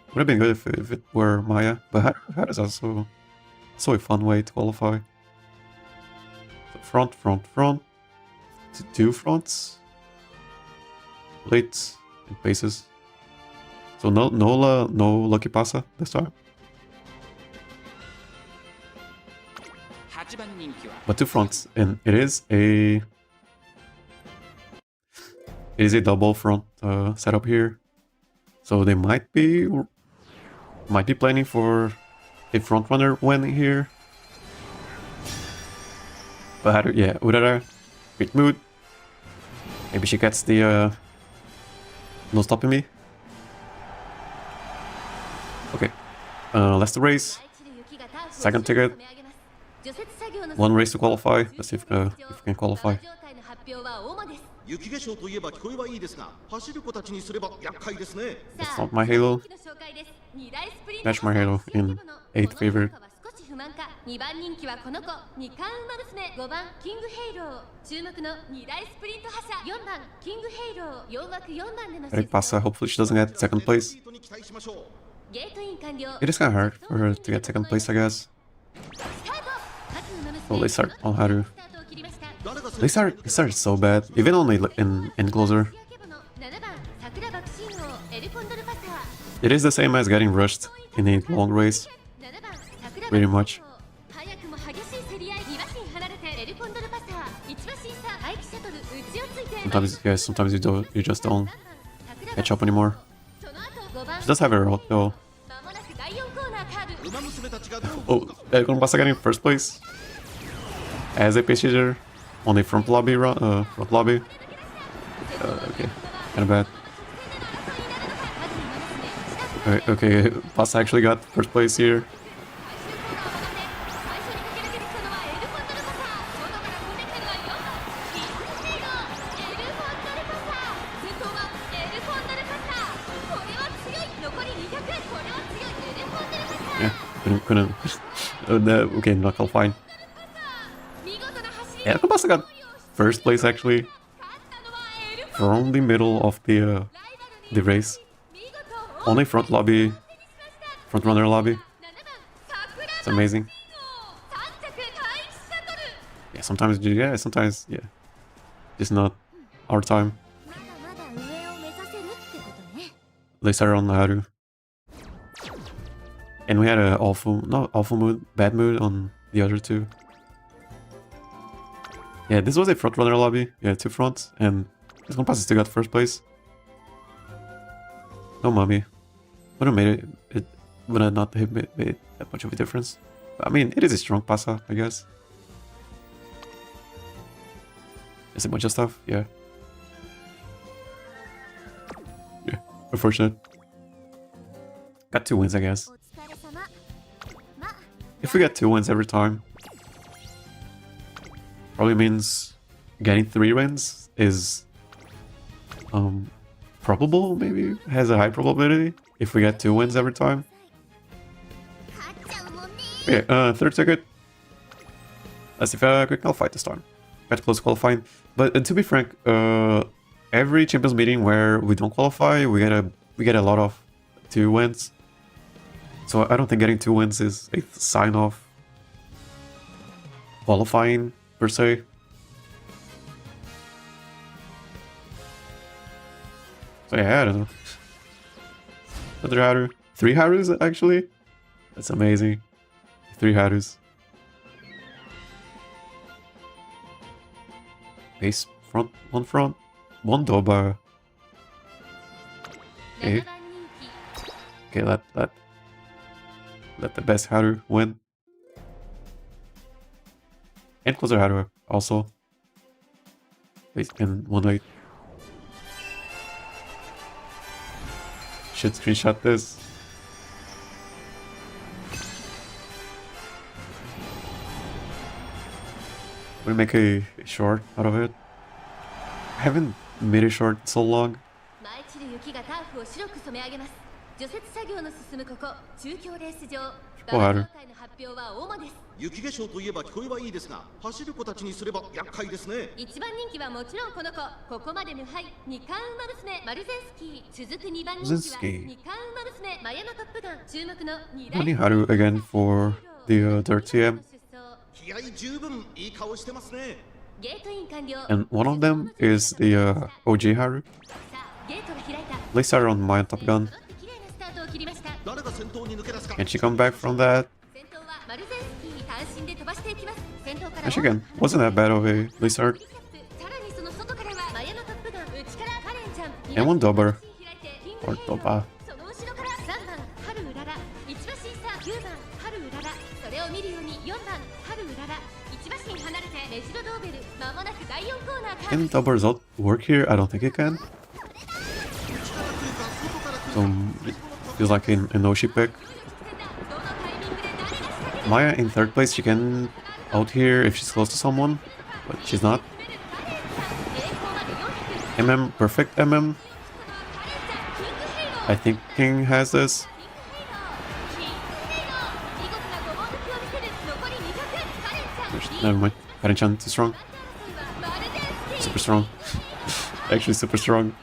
Would have been good if it were Maya, but Haru is also a fun way to qualify. So front, to 2 fronts, late and paces. So no lucky passa this time. But 2 fronts, and it is a double front setup here, so they might be planning for a front runner win here. But Haru, yeah, Urara, great mood. Maybe she gets the no stopping me. Okay, last race, second ticket. 1 race to qualify. Let's see if we can qualify. 雪化粧といえば聞こえはいいですが、走る子たちにすれば厄介ですね。 That's not my halo. Match my halo in 8th favorite. 2番人気はこの子、二冠馬娘、5番キングヘイロー、注目の2大スプリント覇者、4番キングヘイロー、4枠4番での Great passa. Hopefully she doesn't get second place. ゲートイン完了。 It is kind of hard for her to get second place, I guess. So they start on Haru. They start so bad, even only in closer. It is the same as getting rushed in a long race, pretty much. Sometimes you just don't catch up anymore. She does have a route though. Oh, Capricorn Passa getting first place as a pace chaser on a front lobby front lobby. Okay, kind of bad. Okay, Passa actually got first place here. Yeah, couldn't. Okay, not qualifying. Yeah, Passa got first place actually from the middle of the race. Only front lobby, front runner lobby. It's amazing. Yeah, sometimes yeah. Just not our time. They started on Haru. And we had a awful mood, bad mood on the other 2. Yeah, this was a front runner lobby. Yeah, 2 fronts, and this one Passa still got first place. No mommy. Would have made it would have not made that much of a difference. But, I mean, it is a strong Passa, I guess. There's a bunch of stuff, yeah. Unfortunate. Got 2 wins, I guess. If we get 2 wins every time, probably means getting 3 wins is probable, maybe? Has a high probability if we get 2 wins every time. Okay, third ticket. Let's see if I can qualify this time. Got close qualifying. But to be frank, every Champions meeting where we don't qualify, we get a lot of 2 wins. So I don't think getting 2 wins is a sign of qualifying per se. So yeah, I don't know. Another Haru. 3 Harus actually? That's amazing. 3 Harus. Base front, 1 Doba. Okay. Okay, let the best Haru win. And closer Haru also. Base in 1-8. Should screenshot this. We'll make a short out of it. I haven't made a short so long. Oh, Haru. 雪化粧といえば聞こえはいいですが、走る子たちにすれば厄介ですね。一番人気はもちろんこの子。ここまで無敗。二冠馬娘マルゼンスキー。続く2番人気は二冠馬娘マヤノトップガン。注目の2代。Only Haru again for the third TM. 気合十分いい顔してますね。 And one of them is the OG Haru. Place her on my Top Gun. Can she come back from that? And she can. Wasn't that bad of a Blizzard. And 1 Dober. Or Doba. Can double result work here? I don't think it can. So it feels like an Oshi pick. Maya in 3rd place, she can out here if she's close to someone, but she's not. Perfect MM. I think King has this. Never mind. Karen-chan too strong. Super strong. Actually super strong.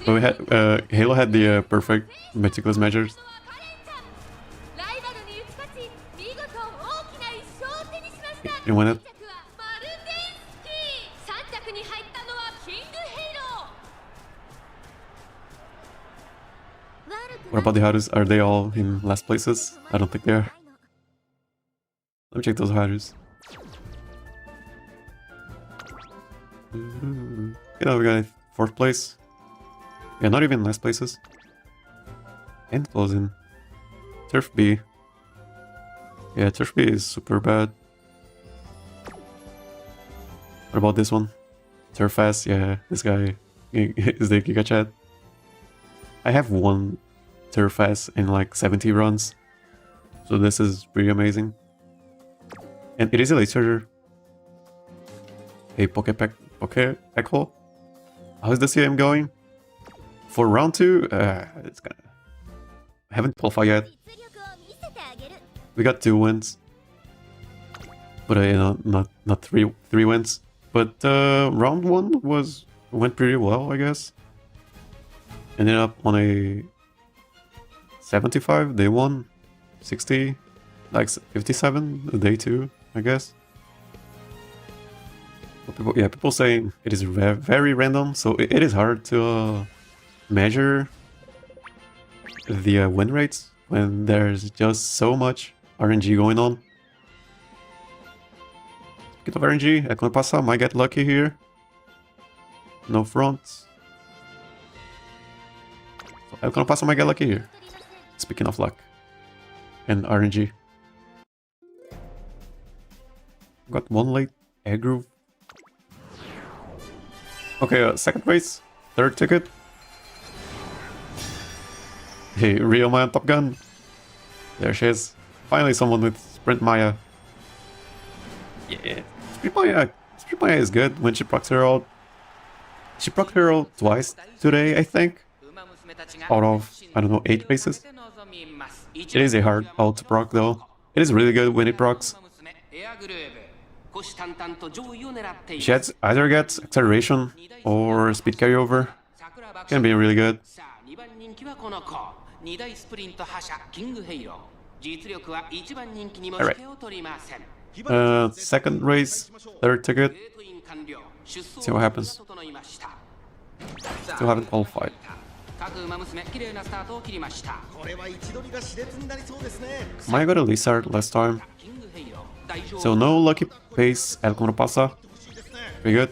But we had Halo had the perfect meticulous measures. You win it. What about the Harus? Are they all in last places? I don't think they are. Let me check those Harus. You know, we got 4th place. Yeah, not even last places. And closing. Turf B. Yeah, Turf B is super bad. What about this one? Turf S, yeah, this guy is the Giga Chat. I have 1 Turf S in like 70 runs. So this is pretty amazing. And it is a later. Hey, Echo. How's the CM going? For round 2, it's gonna. I haven't qualified yet. We got 2 wins, but you know, not three wins. But round 1 went pretty well, I guess. Ended up on a 75 day 1, 60, like 57 day 2, I guess. But people saying it is very random, so it is hard to measure the win rates when there's just so much RNG going on. Bit of RNG, Ekonopasa might get lucky here. No fronts. So Ekonopasa might get lucky here. Speaking of luck and RNG. Got 1 late air groove. Okay, 2nd race, 3rd ticket. Hey, Rio Man Top Gun. There she is. Finally someone with Sprint Maya. Yeah. Sprint Maya is good when she procs her ult. She procced her ult twice today, I think. Out of, I don't know, 8 bases. It is a hard ult to proc though. It is really good when it procs. She either gets acceleration or speed carryover. Can be really good. Alright. Second race, third ticket. See what happens. Still haven't qualified. Maya got a Lizard last time. So no lucky pace at Pasa. Pretty good.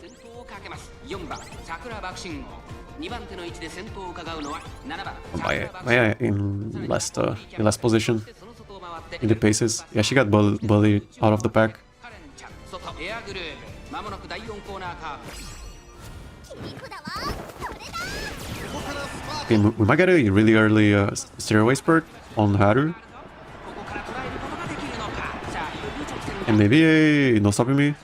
Maya in last position in the paces. Yeah, she got bullied out of the pack. Okay, we might get a really early stairway spurt on Haru. And maybe a no stopping me.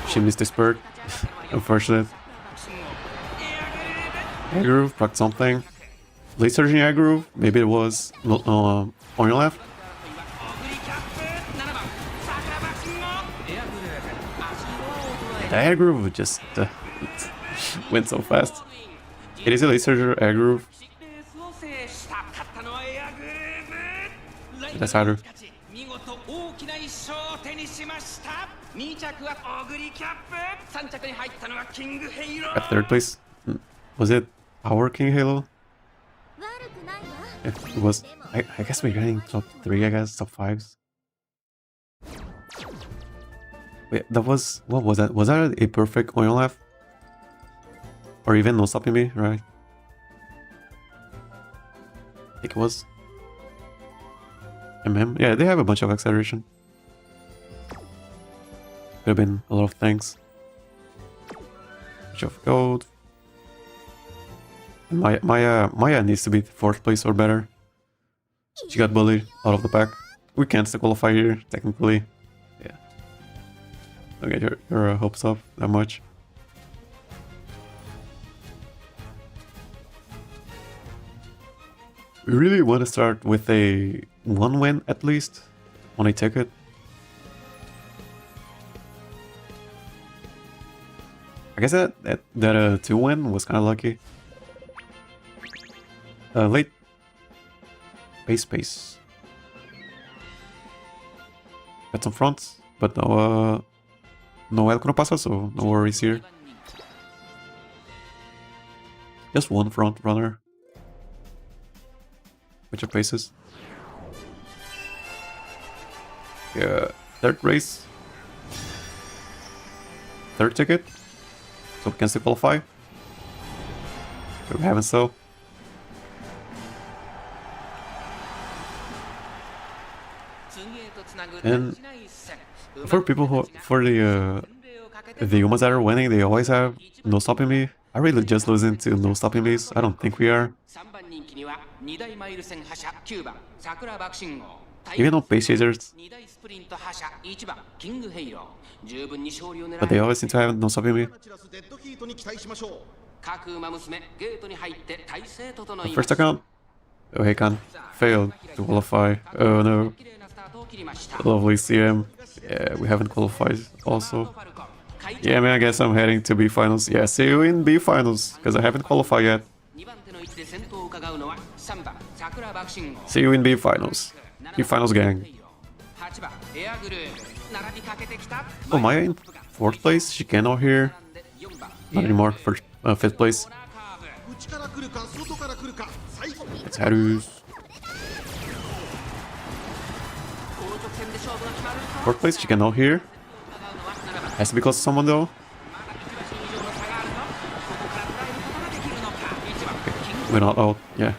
She missed the spurt. Unfortunate. Air groove, proc something. Late surging air groove. Maybe it was on your left. The air groove just went so fast. It is a late surger air groove. That's harder. At third place. Was it our King Halo? It was. I guess we're getting top 3, I guess, top 5s. Wait, that was. What was that? Was that a perfect oil left? Or even no stopping me, right? I think it was. Yeah, they have a bunch of acceleration. Could have been a lot of things. Bunch of gold. And Maya needs to be 4th place or better. She got bullied out of the pack. We can't still qualify here, technically. Yeah. Don't get your hopes up that much. We really want to start with a 1 win at least on a ticket. I guess that 2 win was kind of lucky. Late pace. Got some fronts, but no El Pasa, so no worries here. Just one front runner. Which are paces. Yeah, third race. Third ticket. So we can still qualify. But we haven't so. And for people who, for the Umas that are winning, they always have no stopping me. Are we just losing to no stopping me's? I don't think we are. Even on pace chasers. But they always seem to have no stopping me. The first account. Oh, Heikan failed to qualify. Oh no. Lovely CM. Yeah, we haven't qualified also. Yeah, man, I guess I'm heading to B finals. Yeah, see you in B finals, because I haven't qualified yet. See you in B finals. B finals gang. Oh, Maya in 4th place? She cannot here. Not anymore. 5th place. It's Haru. 4th place, she cannot hear. Has to be close to someone though. Okay. We're not out, yeah.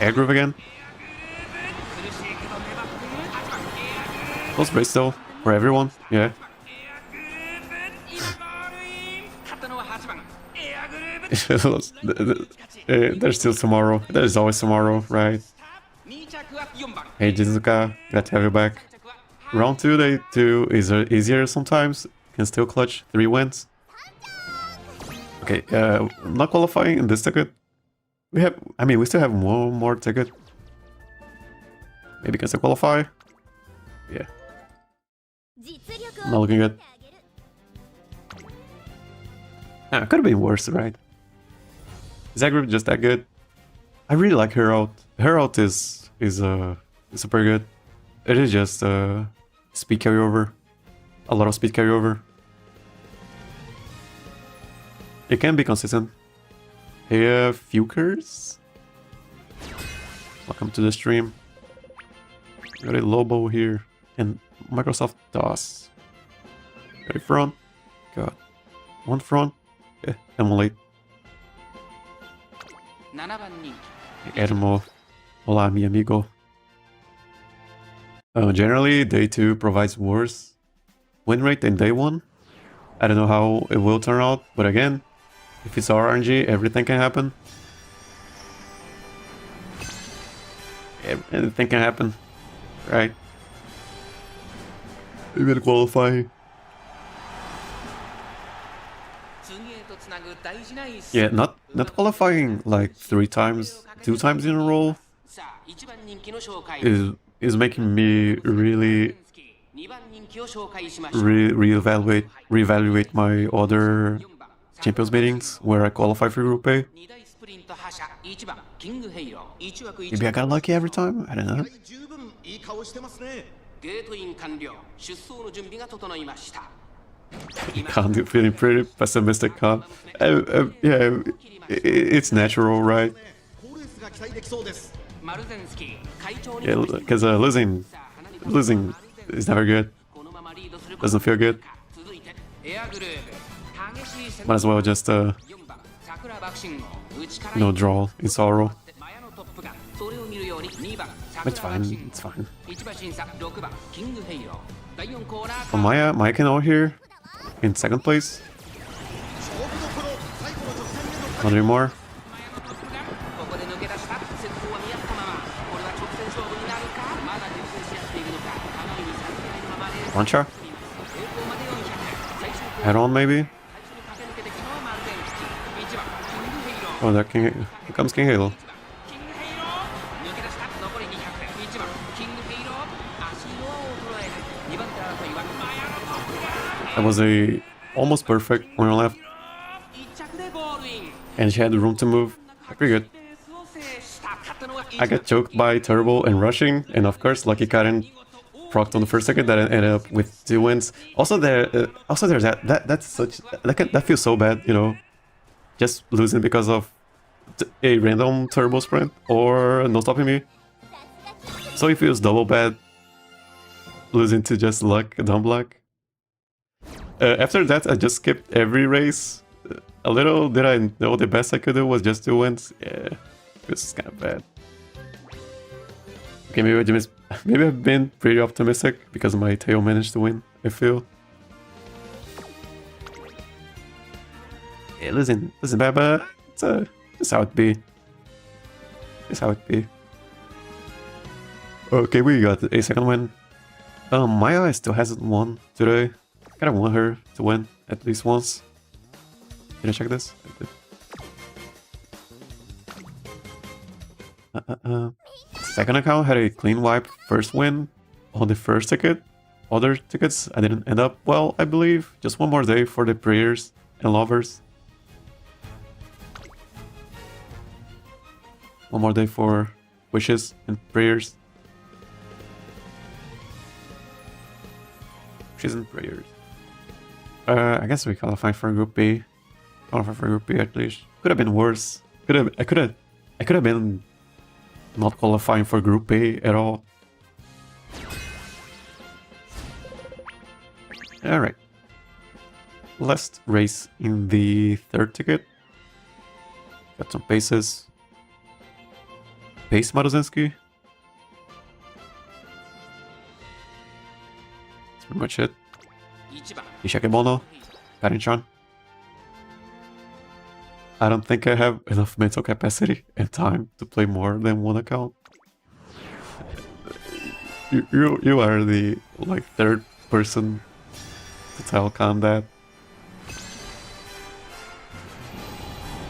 Air groove again. Close race though, for everyone, yeah. There's still tomorrow. There's always tomorrow, right? Hey Jizuka, glad to have you back. Round 2, day 2 is easier sometimes. Can still clutch 3 wins. Okay, not qualifying in this ticket. We still have one more ticket. Maybe can still qualify. Yeah. Not looking good. Could have been worse, right? Is that group just that good? I really like her out. Her out is super good. It is just speed carryover. A lot of speed carryover. It can be consistent. Hey, Fukers. Welcome to the stream. Got a Lobo here. And Microsoft DOS. Got a front. Got one front. Yeah, and one late. Ermo. Hola, mi amigo. Generally, day 2 provides worse win rate than day 1. I don't know how it will turn out, but again, if it's RNG, everything can happen. Anything can happen, right? Even qualifying. Yeah, not qualifying like 3 times, 2 times in a row is making me really reevaluate my other Champions meetings where I qualify for Group A. Maybe I got lucky every time? I don't know. Khan feeling pretty pessimistic, Khan. Yeah, it's natural, right? Yeah, because losing is never good. Doesn't feel good. Might as well just draw in sorrow. It's fine. It's fine. For Maya can out here in 2nd place. Not anymore. Launcher? Head on, maybe? Oh, there comes King Halo. That was a almost perfect corner left. And she had the room to move. Pretty good. I got choked by Turbo and rushing, and of course Lucky Karen procced on the first second that ended up with 2 wins. Also there's that feels so bad, you know, just losing because of a random turbo sprint or no stopping me. So it feels double bad losing to just luck, dumb luck. After that, I just skipped every race. A little did I know the best I could do was just 2 wins. Yeah, this is kind of bad. Okay, maybe I've been pretty optimistic because my tail managed to win, I feel. Yeah, losing bad, but it's just how it be. Just how it be. Okay, we got a 2nd win. Maya still hasn't won today. I kinda want her to win at least once. Did I check this? Second account had a clean wipe first win on the first ticket. Other tickets I didn't end up well, I believe. Just one more day for the prayers and lovers. One more day for wishes and prayers. Wishes and prayers. I guess we qualify for Group B. Qualify for Group B at least. Could have been worse. I could have been not qualifying for Group A at all. Alright. Last race in the 3rd ticket. Got some paces. Pace Maruzenski. pretty much it. Ishakemono, Karinchan. I don't think I have enough mental capacity and time to play more than one account. You are the like third person to tell Khan that.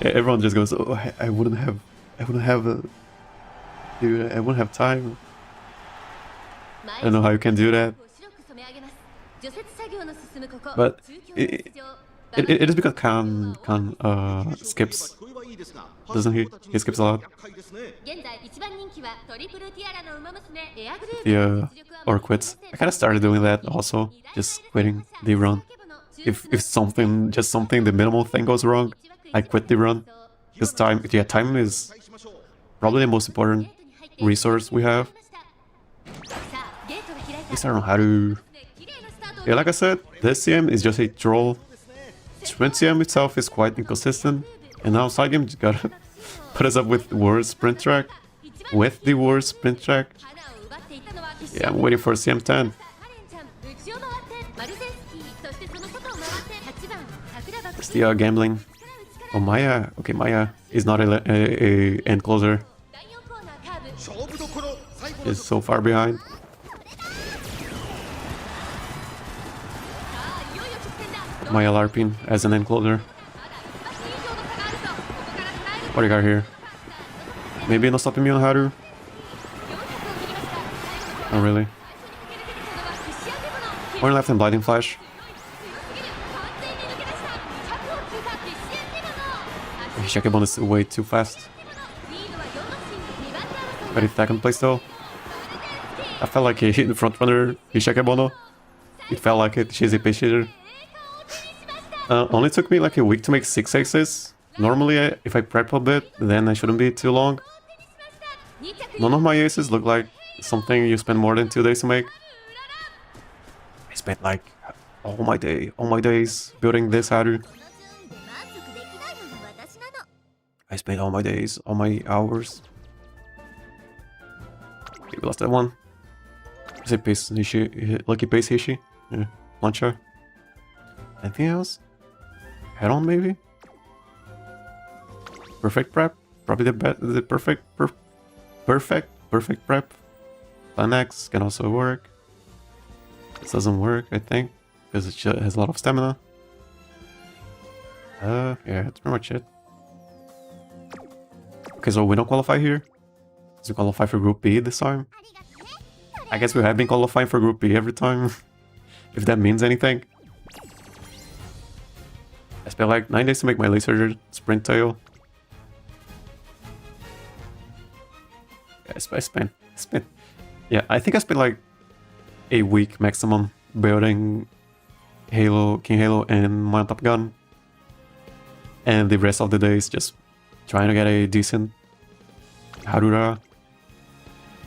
Everyone just goes, "Oh, I wouldn't have, dude, I wouldn't have time." I don't know how you can do that, but it is because Khan skips, doesn't he? He skips a lot. Yeah, or quits. I kind of started doing that also, just quitting the run. If something, the minimal thing goes wrong, I quit the run. Because time is probably the most important resource we have. At least I don't know how to... Yeah, like I said, this CM is just a troll. Sprint CM itself is quite inconsistent, and now side game just gotta put us up with the worst sprint track. Yeah, I'm waiting for CM10. Where's the gambling? Oh, Maya. Okay, Maya is not a end closer. Is so far behind. Maya LARPing as an end closer. What do you got here? Maybe no stopping me on Haru? Not really. One left and Blinding Flash. Shakebon is way too fast. Very second place though. I felt like he hit the front runner, Shakebono. It felt like it, she's a patient. Only took me like a week to make 6 aces. Normally, if I prep a bit, then I shouldn't be too long. None of my aces look like something you spend more than 2 days to make. I spent like all my days building this Haru. I spent all my days, all my hours. Okay, we lost that one. Is it Pace Hishi? Lucky Pace Hishi? Yeah, Launcher. Anything else? Head on maybe? Perfect prep? Probably the perfect prep. Plan X can also work. This doesn't work, I think, because it has a lot of stamina. Yeah, that's pretty much it. Okay, so we don't qualify here. So we qualify for Group B this time. I guess we have been qualifying for Group B every time, if that means anything. I spent like 9 days to make my laser sprint tail. I spent. Yeah, I think I spent like a week maximum building Halo, King Halo, and my Top Gun, and the rest of the days just trying to get a decent Urara.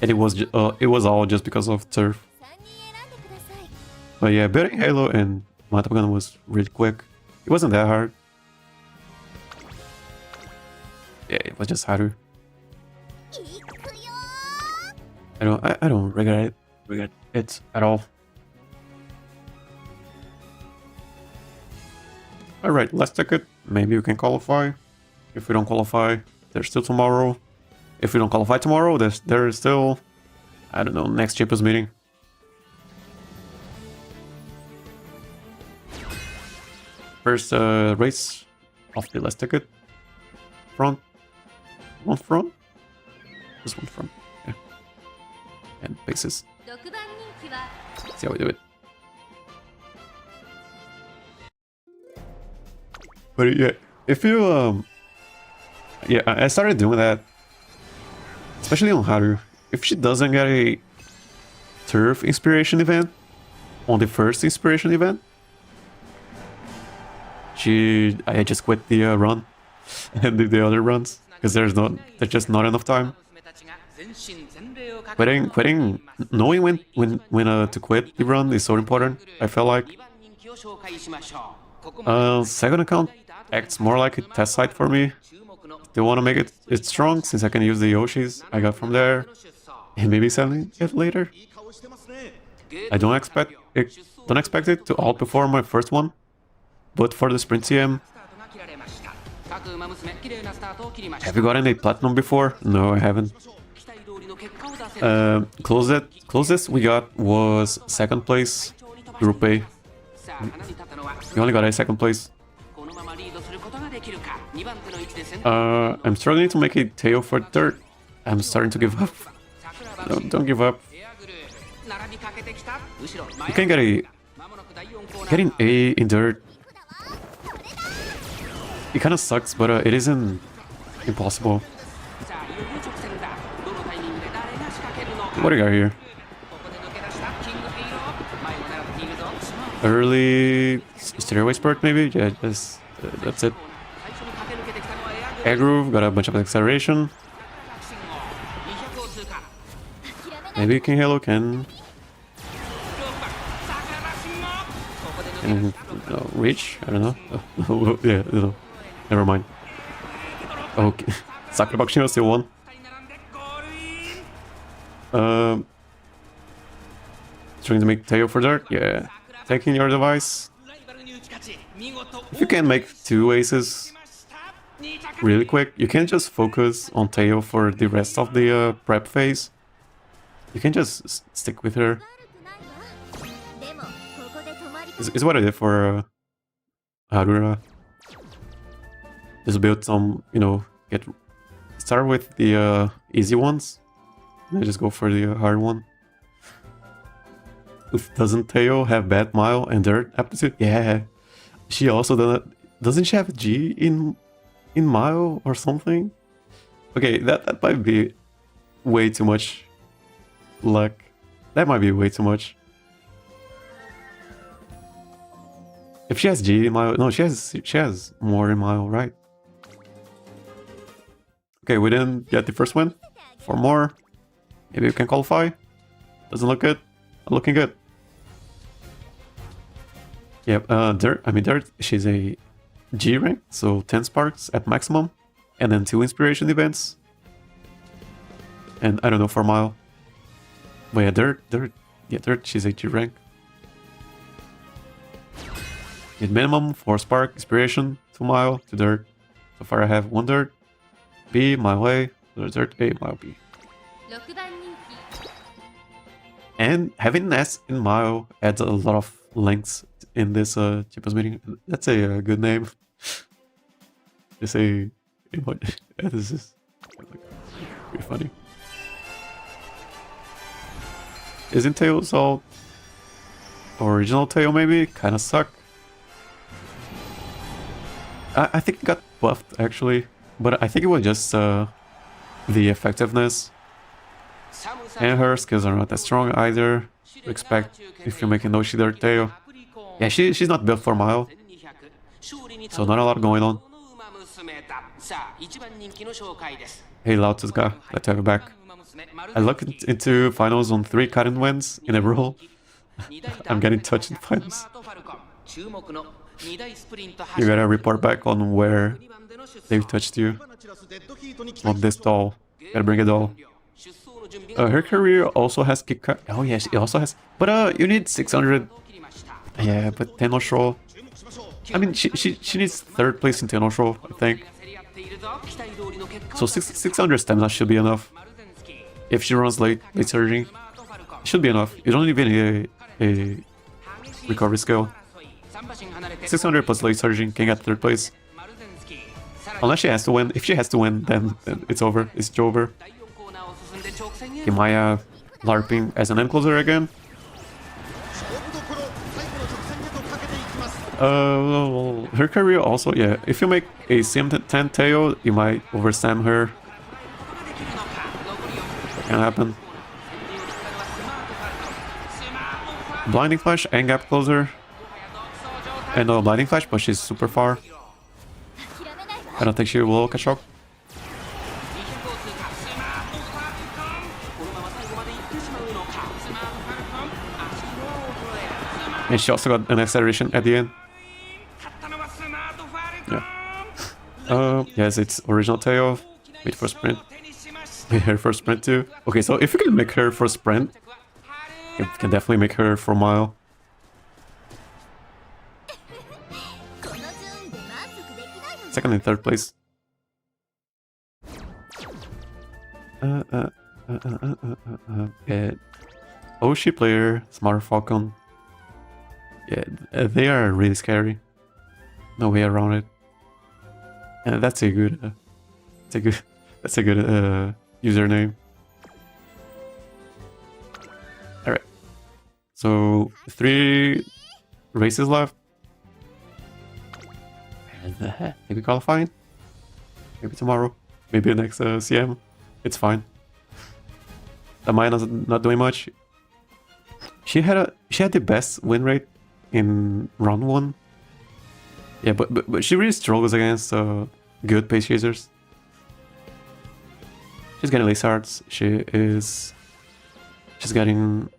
And it was all just because of turf. But yeah, building Halo and my Top Gun was really quick. It wasn't that hard. Yeah, it was just Haru. I don't regret it at all. Alright, let's check it. Maybe we can qualify. If we don't qualify, there's still tomorrow. If we don't qualify tomorrow, there is still, I don't know, next Champions meeting. First race of the last ticket. Front. One front? Just one front. Yeah. And bases. Let's see how we do it. But yeah, if you yeah, I started doing that, especially on Haru. If she doesn't get a turf inspiration event on the first inspiration event, I just quit the run and do the other runs because there's just not enough time. Quitting, knowing when to quit the run is so important. I felt like second account acts more like a test site for me. They want to make it strong since I can use the Yoshis I got from there and maybe selling it later. I don't expect it to outperform my first one, but for the sprint TM, have you gotten a platinum before? No, I haven't. Closest we got was second place, Group A. You only got a second place. I'm struggling to make a tail for third. I'm starting to give up. No, don't give up. You can getting A in dirt. It kind of sucks, but it isn't impossible. What do you got here? Early stairway spurt, maybe? Yeah, that's it. Air groove, got a bunch of acceleration. Maybe King Halo can reach? I don't know. Yeah, no. Never mind. Okay. Sakura Bakushino still won. Trying to make Teo for dirt? Yeah. Taking your device. If you can make 2 aces really quick, you can just focus on Teo for the rest of the prep phase. You can just stick with her. Is what I did for Haru. Just build some, start with the easy ones, and then just go for the hard one. Doesn't Teo have bad mile and dirt aptitude? Yeah, she also doesn't she have G in mile or something? Okay, that might be way too much luck. That might be way too much. If she has G in mile, no, she has more in mile, right? Okay, we didn't get the first win. 4 more. Maybe we can qualify. Doesn't look good. Not looking good. Yep, Dirt, she's a G rank, so 10 sparks at maximum, and then 2 inspiration events. And I don't know, for mile. But yeah, Dirt, she's a G rank. Need minimum 4 spark, inspiration, 2 mile, to dirt. So far I have 1 dirt, B, mile A, dirt A, mile B. And having an S in mile adds a lot of lengths in this Chippos meeting. That's a good name. It's a... What? This is pretty funny. Isn't Tails all original tail maybe? Kinda suck. I think it got buffed actually, but I think it was just the effectiveness. And her skills are not that strong either. To expect if you're making Noshi Dirt tail. Yeah, she's not built for mile, so not a lot going on. Hey Lociu, glad to have you back. I looked into finals on 3 current wins in a row. I'm getting touched in finals. You gotta report back on where they've touched you. On this doll. Gotta bring a doll. Her career also has kick. Oh yeah, she also has. But you need 600. Yeah, but Tenno. I mean, she needs 3rd place in Tenno, I think. So 600 stamina should be enough. If she runs late surging, it should be enough. You don't even need a recovery skill. 600 plus late surging can get 3rd place. Unless she has to win. If she has to win, then it's over. It's over. Maya LARPing as an end closer again. Her career also, yeah. If you make a CM10 tail, you might overstam her. That can happen. Blinding Flash and Gap Closer. And no Blinding Flash, but she's super far. I don't think she will catch up. And she also got an acceleration at the end. Yeah. Yes, it's original tail. Wait for sprint. Wait her for sprint too. Okay, so if you can make her for sprint, It can definitely make her for a mile. この順位で満足できないのよ Second and third place. Yeah. Oshi player, Smart Falcon. Yeah, they are really scary. No way around it. And that's a good, that's a good username. All right. So 3 races left. And maybe qualifying. Maybe tomorrow. Maybe the next CM. It's fine. The Mayano's not doing much. She had the best win rate in round 1. Yeah, but she really struggles against good pace chasers. She's getting Lizards. She's getting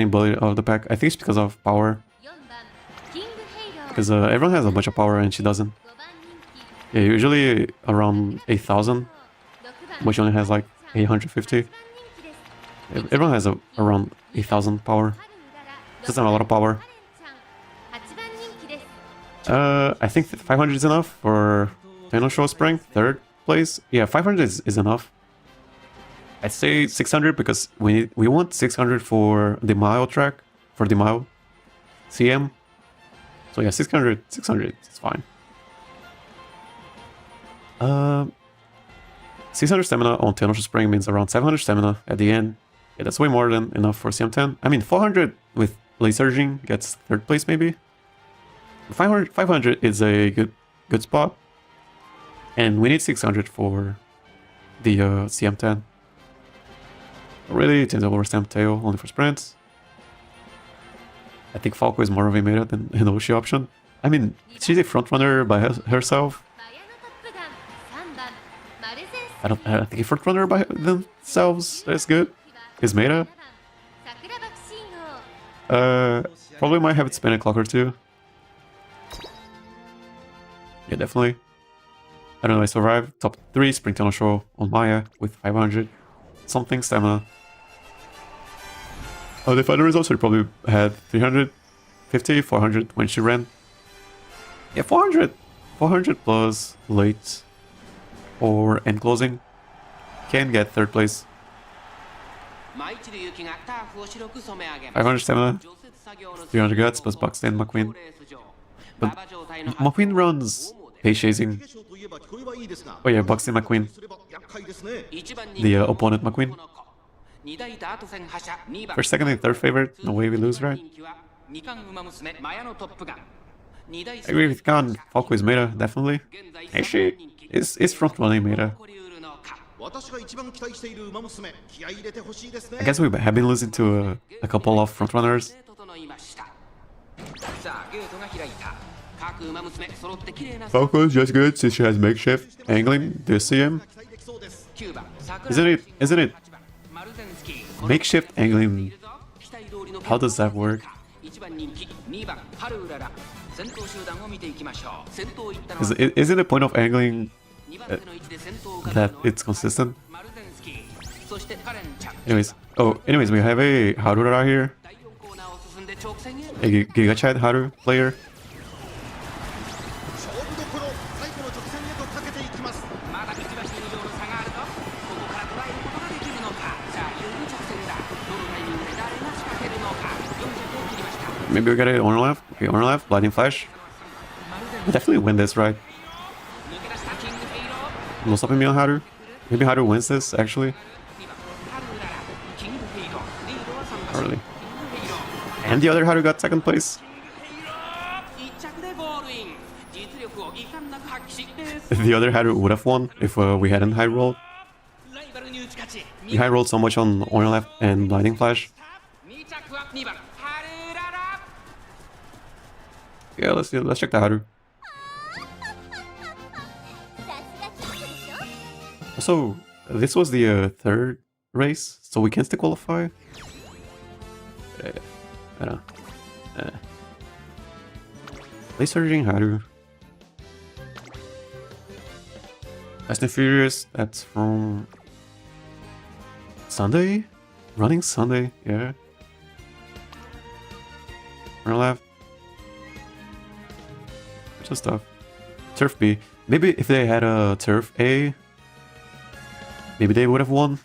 bullied out of the pack. I think it's because of power. 4番キングヘイロー Because everyone has a bunch of power and she doesn't. 5番人気 Yeah, usually around 8,000, 6番 but she only has like 850. 8番人気です Everyone has around 8,000 power. 春うらら Just not a lot of power. カレンちゃん8番人気です I think 500 is enough for Final Show Spring, 3rd place. Yeah, 500 is enough. I'd say 600 because we want 600 for the mile track, for the mile CM. So yeah, 600 is fine. 600 stamina on Final Show Spring means around 700 stamina at the end. Yeah, that's way more than enough for CM10. I mean, 400 with Lay Surging gets 3rd place maybe. 500 is a good spot. And we need 600 for the CM10. Really, it ends up over Stamp Tail only for sprints. I think Falco is more of a meta than an Oshi option. I mean, she's a frontrunner by herself. マヤノトップガン3番マルゼンス I don't think a frontrunner by themselves is good. Is meta. 桜爆信号 Probably might have it spin a clock or 2. Yeah, definitely. I don't know, I survived top 3 Spring Tunnel Show on Maya with 500 something stamina. The final results, she probably had 350, 400 when she ran. Yeah, 400 plus late or end closing can get 3rd place. 500 stamina, 300 guts plus Buxton and McQueen. But McQueen runs pace chasing. 化粧といえば聞こえはいいですが Oh yeah, Buxton McQueen, すれば厄介ですね the opponent McQueen. For second and third favorite, no way we lose, right? I agree with Khan. Falco is meta, definitely. Actually, is front running meta. 私が一番期待している馬娘気合い入れてほしいですね I guess we have been losing to a couple of front runners. Falco is just good since she has makeshift angling this CM. 期待できそうです Isn't it? Makeshift angling. How does that work? Isn't the point of angling that it's consistent? Anyways, we have a Haru Urara here. A Giga Chat Haru player. 勝負どころ最後の直線へとかけていきます Maybe we got it on left. Okay, on left. Lightning Flash. We'll definitely win this, right? No stopping me on Haru. Maybe Haru wins this, actually. Not really. And the other Haru got 2nd place. The other Haru would have won if we hadn't high rolled. We high rolled so much on left and Lightning Flash. Yeah, let's check the Haru. さすがキングでしょ Also, this was the 3rd race, so we can still qualify. I don't know. They surging Haru. Fast and Furious, that's from Sunday? Running Sunday, yeah. On your left. Bunch of stuff. Turf B. Maybe if they had a Turf A, maybe they would have won.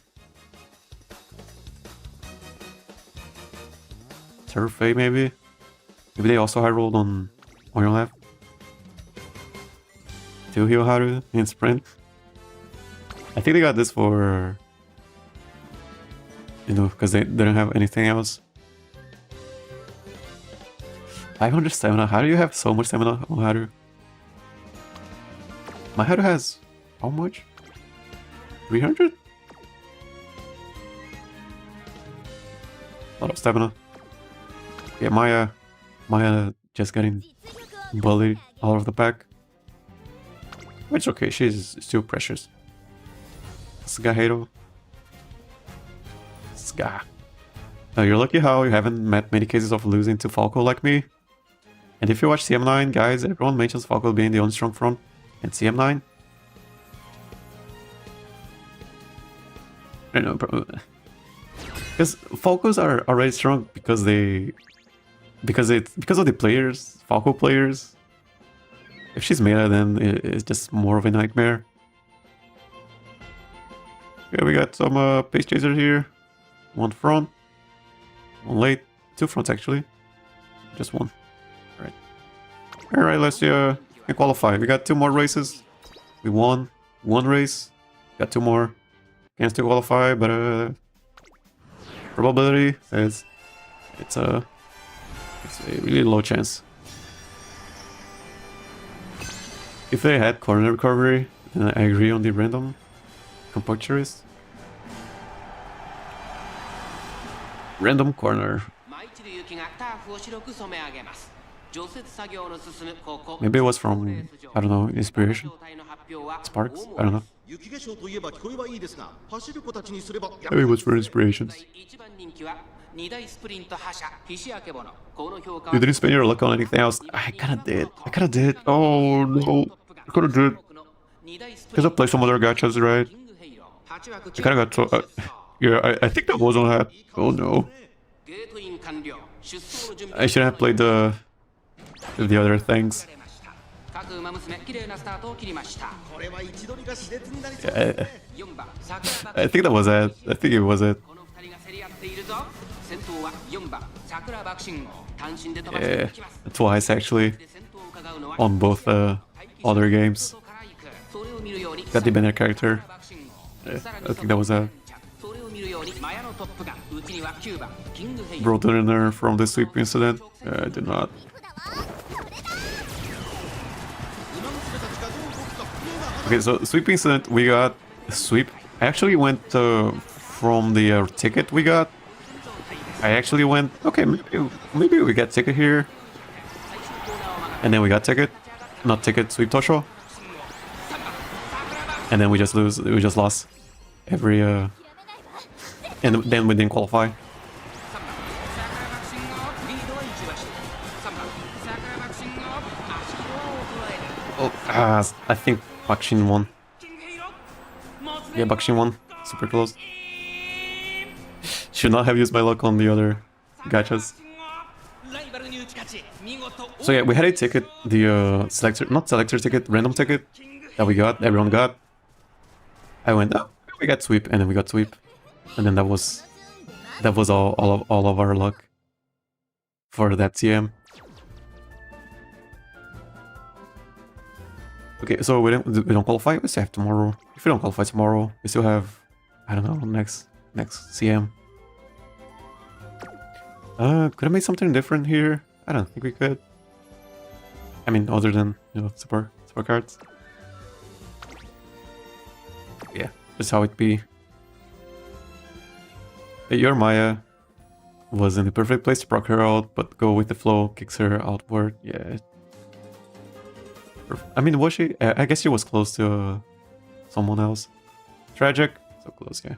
Turf A, maybe. Maybe they also had rolled on your left. 2 heal Haru in sprint. I think they got this for, you know, because they didn't have anything else. 500 stamina. How do you have so much stamina on Haru? My Haru has how much? 300? A lot of stamina. Yeah, Maya just getting bullied out of the pack. It's okay, she's still precious. Haru. Ska. You're lucky how you haven't met many cases of losing to Falco like me. And if you watch CM9, guys, everyone mentions Falco being the only strong front in CM9. I don't know, because Falcos are already strong because of the players, Falco players. If she's meta, then it's just more of a nightmare. Okay, we got some pace chasers here. One front, one late, 2 fronts actually, just one. All right, let's qualify. We got 2 more races. We won 1 race. Got 2 more. Can still qualify, but probability says it's a really low chance. If they had corner recovery, then I agree on the random compuncturist. Random corner. Maybe it was from, I don't know, inspiration? Sparks? I don't know. Maybe it was for inspirations. You didn't spend your luck on anything else. I kinda did. Oh no. I could've did. Because I played some other gachas, right? I kinda got so... yeah, I think that was on that. Oh no. I shouldn't have played the other things. Yeah, I think that was it. I think it was it. Yeah, twice actually. On both other games. Got the banner character. Yeah, I think that was a Roadrunner from the sweep incident. I did not. Okay, so sweep incident, we got a sweep. I actually went from the ticket we got. I actually went, okay, maybe we get ticket here. And then we got ticket. Not ticket, sweep Tosho. And then we just lost every and then we didn't qualify. Oh, I think Bakshin won. Yeah, Bakshin won. Super close. Should not have used my luck on the other gachas. So yeah, we had a ticket, the not selector ticket, random ticket that we got, everyone got. I went, oh, we got sweep, and then we got sweep. And then that was all of our luck for that TM. Okay, so we don't qualify. We still have tomorrow. If we don't qualify tomorrow, we still have, I don't know, next CM. Could I make something different here? I don't think we could. I mean, other than, you know, super cards. Yeah, that's how it be. Your Maya was in the perfect place to proc her out, but go with the flow, kicks her outward. Yeah. I mean, was she? I guess she was close to someone else. Tragic. So close, yeah.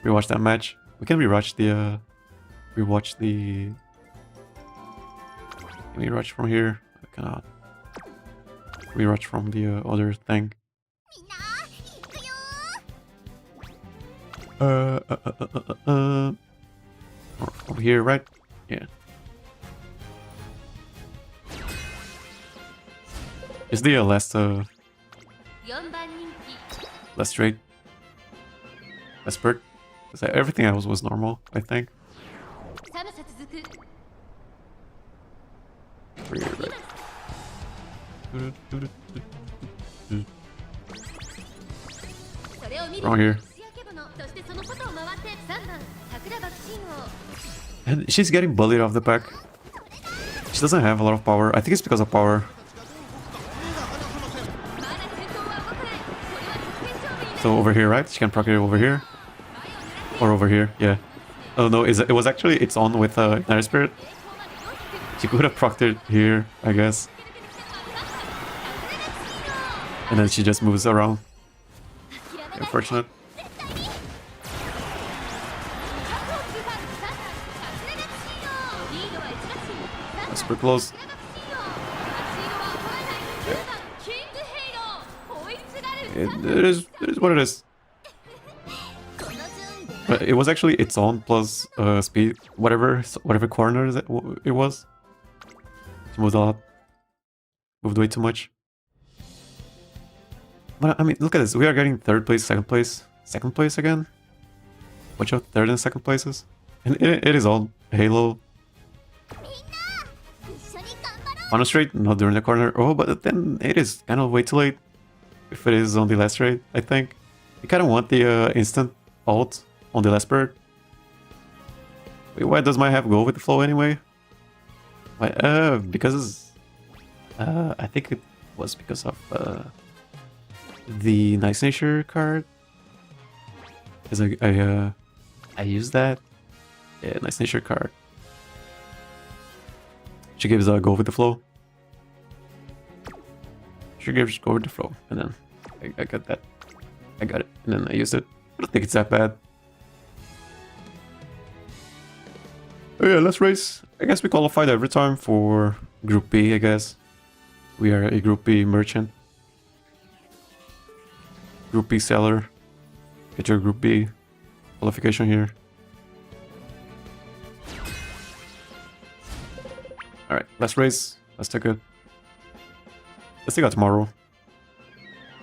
Rewatch that match. We can rewatch the... Can we rewatch from here? I cannot. Rewatch from the other thing. Over here, right? Yeah. Is the last 4番人気 last straight last bird? Everything else was normal, I think. 寒さ続く Over here, right. それを見る Wrong here. 年明け物そしてその外を回って3番桜爆心王 And she's getting bullied off the pack. She doesn't have a lot of power. I think it's because of power. まだ戦闘は動かないこれは直線勝負になる So over here, right? She can proc it over here. Or over here, yeah. Oh no, it was actually, it's on with Igniter Spirit. She could have procced it here, I guess. And then she just moves around. Unfortunate. Super close. It is what it is. But it was actually its own plus speed, whatever corner it was. She moved a lot. Moved way too much. But I mean, look at this. We are getting third place, second place again. Watch out, third and second places. And it is all Halo. On a straight, not during the corner. Oh, but then it is kind of way too late. If it is on the last straight, I think. You kind of want the instant ult on the last bird. Wait, why does my have go with the flow anyway? Why? Because I think it was because of the Nice Nature card. Because I used that. Yeah, Nice Nature card. She gives a go with the flow. She gives go with the flow, and then I got that. I got it, and then I used it. I don't think it's that bad. Oh yeah, let's race. I guess we qualified every time for Group B, I guess. We are a Group B merchant. Group B seller. Get your Group B qualification here. Alright, let's race. Let's take it. Let's take out tomorrow.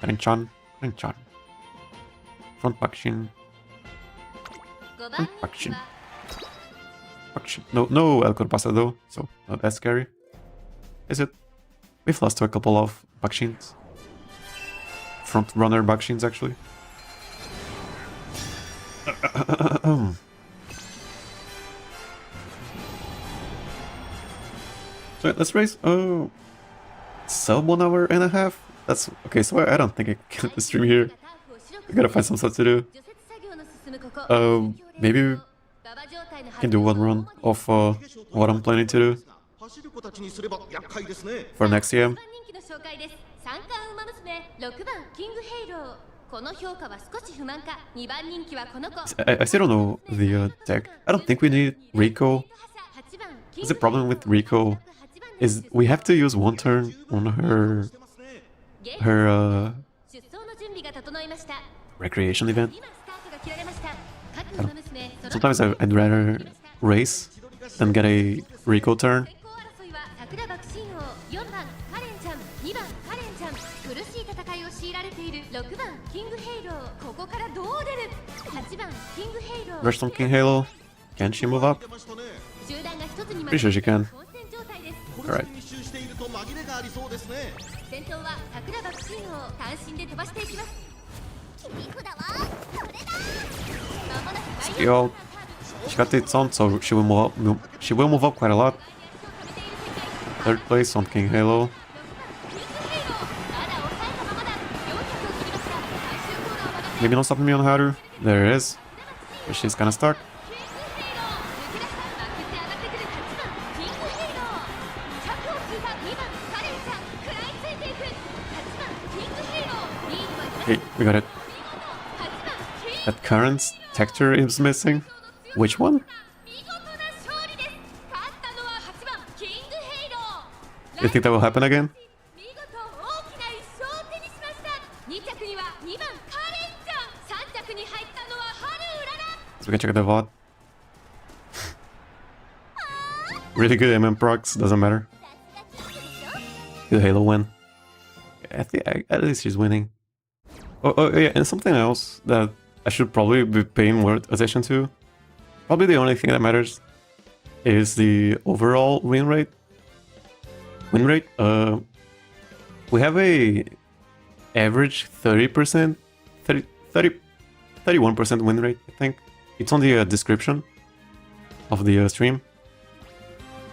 Rin-chan. Front Bakshin. 5番人気は Bakshin. No El Corpasa though, so not that scary. Is it? We've lost to a couple of Bakshins. Front runner Bakshins actually. So let's race. Oh, sub 1 hour and a half. That's okay. So I don't think I can get the stream here. I gotta find some stuff to do. Maybe we can do one run of what I'm planning to do 走る子たちにすれば厄介ですね for next TM. 3番人気の紹介です三冠ウマ娘6番キングヘイローこの評価は少し不満か2番人気はこの子 I still don't know the deck. I don't think we need Rico. 8番 The problem with Rico is we have to use one turn on her 出走の準備が整いました recreation event. 今スタートが切られました各ウマ娘その Sometimes I'd rather race than get a Rico turn. 先行争いは桜爆心王4番カレンちゃん2番カレンちゃん苦しい戦いを強いられている6番キングヘイローここからどう出る8番キングヘイロー Rush on King Halo. Can she move up? 集団が一つに Pretty sure she can. 混戦状態です Alright. 密集していると紛れがありそうですね先頭は桜爆心王単身で飛ばしていきます切り札はこれだまもなく第 Yo, she got its on, so she will move up. She will move up quite a lot. Third place on King Halo. Maybe not stopping me on Haru. There it is. But she's kinda stuck. Okay, we got it. That current texture is missing. Which one? You think that will happen again? 見事大きな一勝を手にしました2着には2番カレンちゃん3着に入ったのはハルウララ So we can check the VOD. Really good MM procs, doesn't matter. Good Halo win. I think at least she's winning. Oh yeah, and something else that I should probably be paying more attention to. Probably the only thing that matters is the overall win rate. We have a average 30%, 31% win rate, I think. It's on the description of the stream.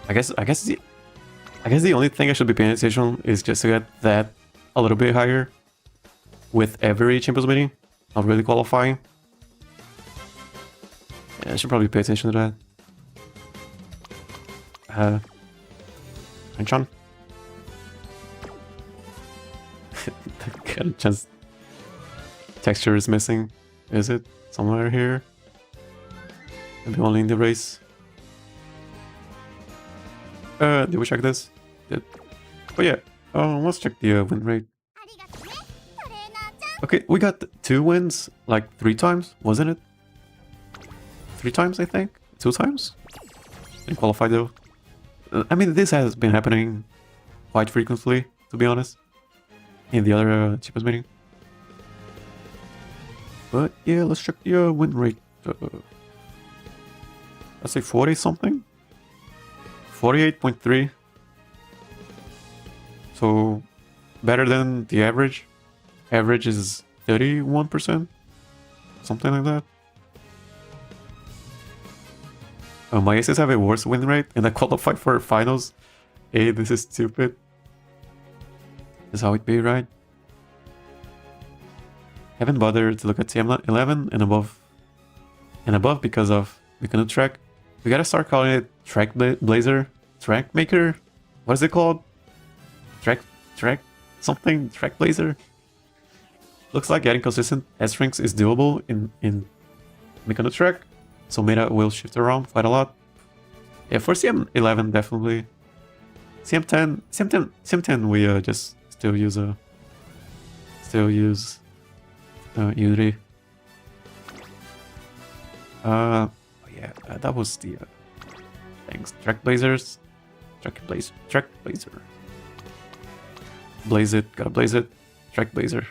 I guess the only thing I should be paying attention is just to get that a little bit higher with every Champions meeting, not really qualifying. Yeah, I should probably pay attention to that. Anchan. The chance texture is missing. Is it somewhere here? Maybe only in the race. Did we check this? Did. Oh yeah. Let's check the win rate. Okay, we got 2 wins like 3 times, wasn't it? 3 times, I think. 2 times. Didn't qualify though. I mean, this has been happening quite frequently, to be honest, in the other cheapest meeting. But yeah, let's check the win rate. Let's say 40 something. 48.3. So better than the average. Average is 31%. Something like that. My aces have a worse win rate and I qualified for finals. Hey, this is stupid. This is how it be, right? Haven't bothered to look at TM11 and above because of Mayano track. We gotta start calling it track blazer, track maker. What is it called? Track blazer. Looks like getting consistent S ranks is doable in Mayano track. So meta will shift around quite a lot. Yeah, for CM11 definitely. CM10 we just still use Unity. Yeah, that was the thanks. Track blazer. Blaze it, gotta blaze it. Track blazer.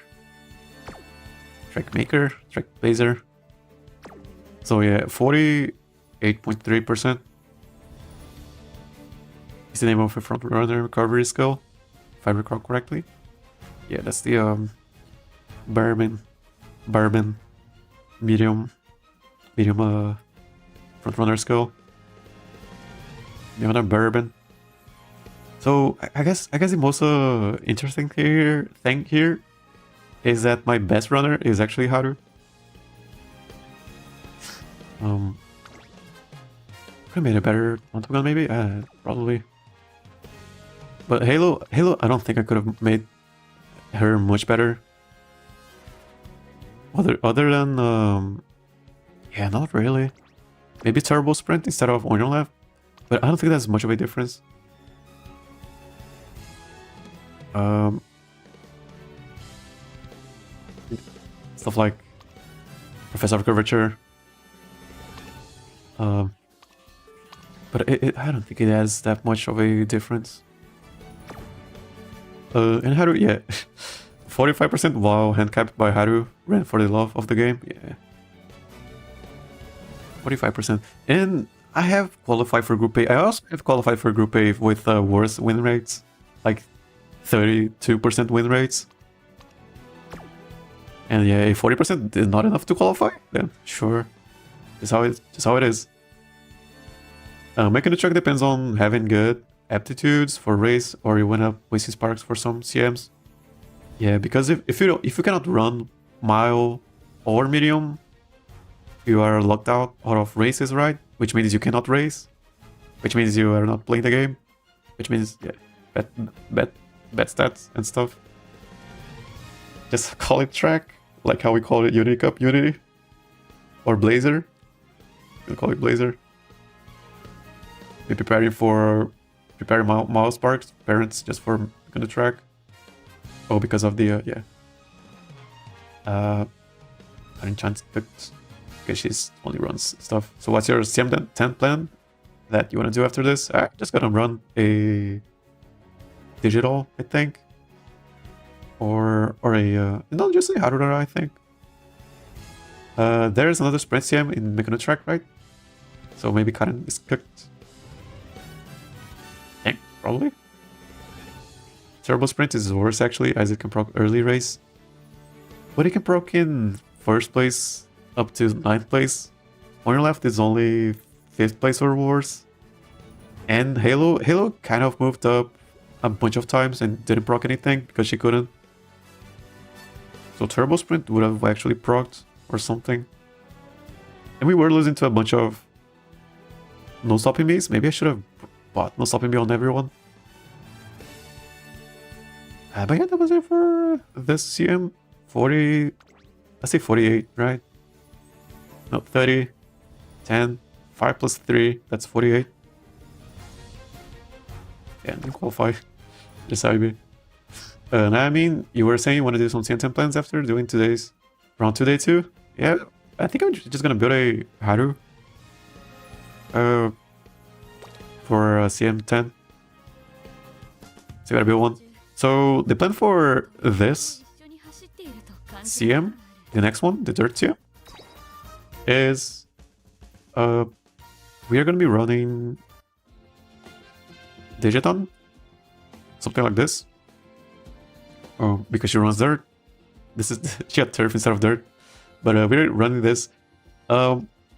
Track maker, track blazer. So yeah, 48.3% is the name of a front runner recovery skill, if I recall correctly. Yeah, that's the bourbon, medium front runner skill. The other bourbon. So I guess the most interesting thing here is that my best runner is actually Haru. Could have made a better one-to-gun maybe? Probably. But Halo, I don't think I could have made her much better. Other than, yeah, not really. Maybe Turbo Sprint instead of Onion Left, but I don't think that's much of a difference. Stuff like Professor of Curvature. But I don't think it has that much of a difference. And Haru, yeah. 45% while handcapped by Haru ran for the love of the game. Yeah. 45%. And I have qualified for Group A. I also have qualified for Group A with worse win rates. Like 32% win rates. And yeah, 40% is not enough to qualify. Then sure. Just how it is. Making the track depends on having good aptitudes for race, or you went up wasting sparks for some CMs. Yeah, because if you cannot run mile or medium, you are locked out of races, right? Which means you cannot race, which means you are not playing the game, which means yeah, bad stats and stuff. Just call it track, like how we call it Unity Cup Unity, or Blazer. We'll call it Blazer. Be preparing mile sparks, parents just for the track. Oh, because of the yeah. Unchance picked because she's only runs stuff. So what's your CM10 plan that you want to do after this? I'm just gonna run a digital, I think. or a no, just a Haru, I think. There's another sprint CM in Mechanic Track, right? So maybe Karen is cooked. Yeah, probably. Turbo Sprint is worse actually, as it can proc early race. But it can proc in 1st place up to 9th place. On your left is only 5th place or worse. And Halo kind of moved up a bunch of times and didn't proc anything because she couldn't. So Turbo Sprint would have actually procced or something. And we were losing to a bunch of no stopping me's. Maybe I should have bought no stopping me on everyone. But yeah, that was it for this CM. 40, let's say 48, right? No, 30, 10, 5 plus 3, that's 48. Yeah, didn't qualify. Just how you be. I mean, you were saying you want to do some CM10 plans after doing today's round 2 day 2? Yeah, I think I'm just gonna build a Haru for CM10. So you gotta build one. So the plan for this CM, the next one, the third CM, is we are gonna be running Digiton, something like this. Because she runs dirt. This is she had turf instead of dirt, but we're running this.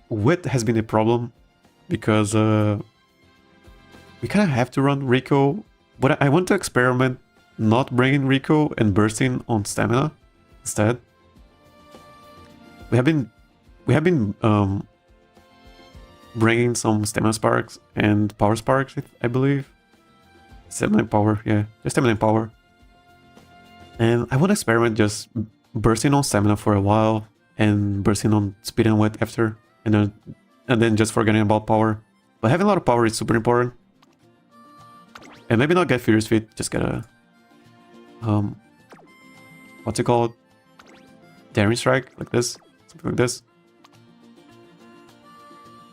Width has been a problem because we kind of have to run Rico, but I want to experiment not bringing Rico and bursting on stamina instead. We have been bringing some stamina sparks and power sparks, I believe. Stamina and power, yeah, just stamina and power. And I want to experiment just bursting on stamina for a while and bursting on speed and width after, and then just forgetting about power. But having a lot of power is super important. And maybe not get Furious Feet, just get a what's it called? Daring Strike, like this, something like this.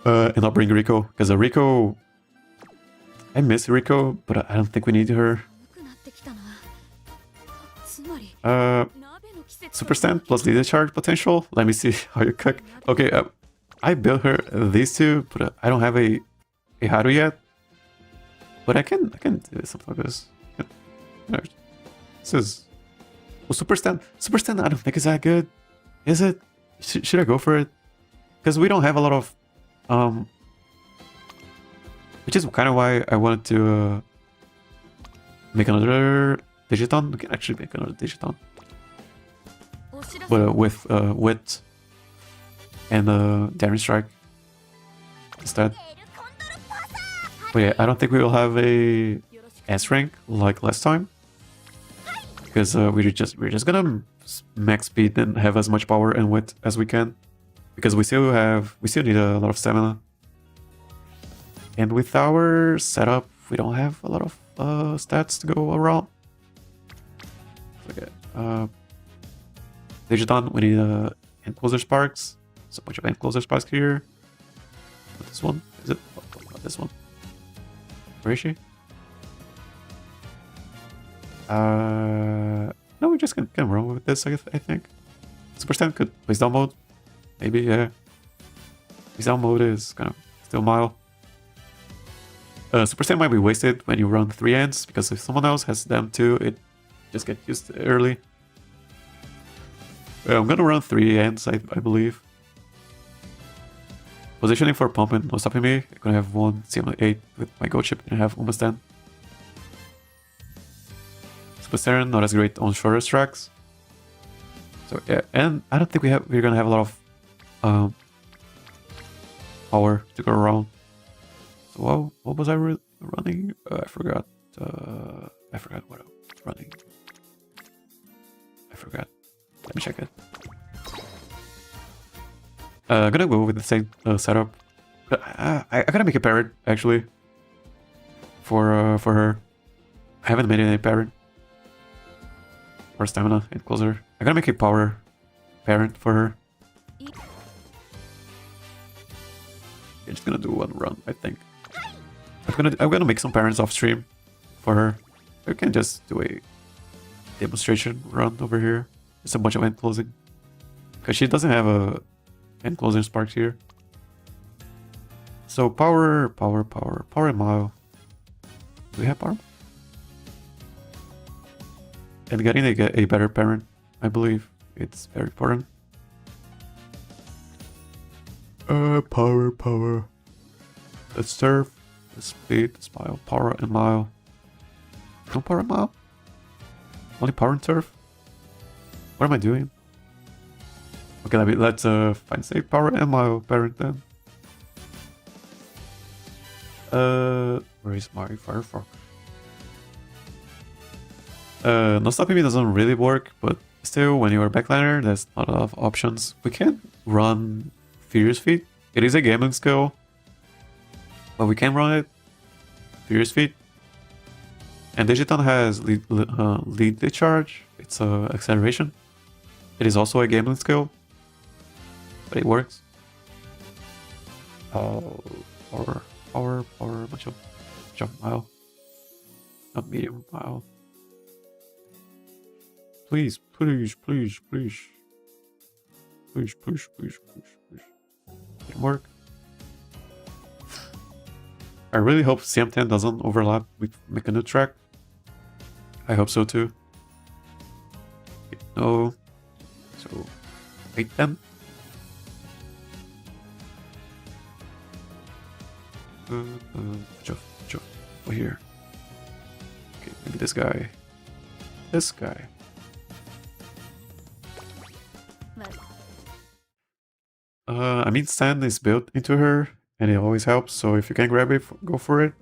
And not bring Rico, because Rico, I miss Rico, but I don't think we need her. Super stand plus leader charge potential. Let me see how you cook. Okay, I built her these two, but I don't have a Haru yet. But I can do something like this. This is Super stand. Super stand I don't think is that good. Is it? Should I go for it? Because we don't have a lot of which is kind of why I wanted to make another Digiton. We can actually make another Digiton, but with width and Daring Strike instead. But yeah, I don't think we will have a S rank like last time, because we're just gonna max speed and have as much power and width as we can, because we still need a lot of stamina. And with our setup, we don't have a lot of stats to go around. Okay. Digiton, we need enclosure sparks. So a bunch of enclosure sparks here. This one, is it? Oh, not this one. Where is she? No, we just can run with this, I think. Super stand could place down mode. Maybe, yeah. Place down mode is kind of still mild. Super stand might be wasted when you run 3 ends, because if someone else has them too, it just gets used early. I'm gonna run 3 ends, I believe. Positioning for pump and no stopping me. I'm gonna have one CM8 with my gold chip and have almost 10. Super stand not as great on shorter tracks. So yeah, and I don't think we're gonna have a lot of power to go around. So what was I running? I forgot what I was running. I forgot. Let me check it. I'm gonna go with the same setup. But I gotta make a parrot actually for her. I haven't made any parrot or stamina and closer. I gotta make a power parent for her. I'm just gonna do one run, I think. I'm gonna make some parents off stream for her. I can just do demonstration run over here. It's a bunch of end closing. Because she doesn't have a end closing sparks here. So power and mile. Do we have power? And getting a better parent, I believe. It's very important. Power. Let's surf. Let's speed, let's mile. Power and mile. No power and mile? Only power and surf? What am I doing? Okay, let's find safe power and mile parent then. Where is my Firefox? No stopping me doesn't really work, but still, when you are backliner, there's not a lot of options. We can run Furious Feet. It is a gambling skill, but we can run it. Furious Feet. And Digiton has lead the charge. It's acceleration. It is also a gambling skill, but it works. Power, much of mile. Not medium mile. Please. Didn't work. I really hope CM10 doesn't overlap with make a new track. I hope so too. No. So 8-10. Over here. Okay, maybe this guy. This guy. I mean, stand is built into her, and it always helps, so if you can grab it, go for it.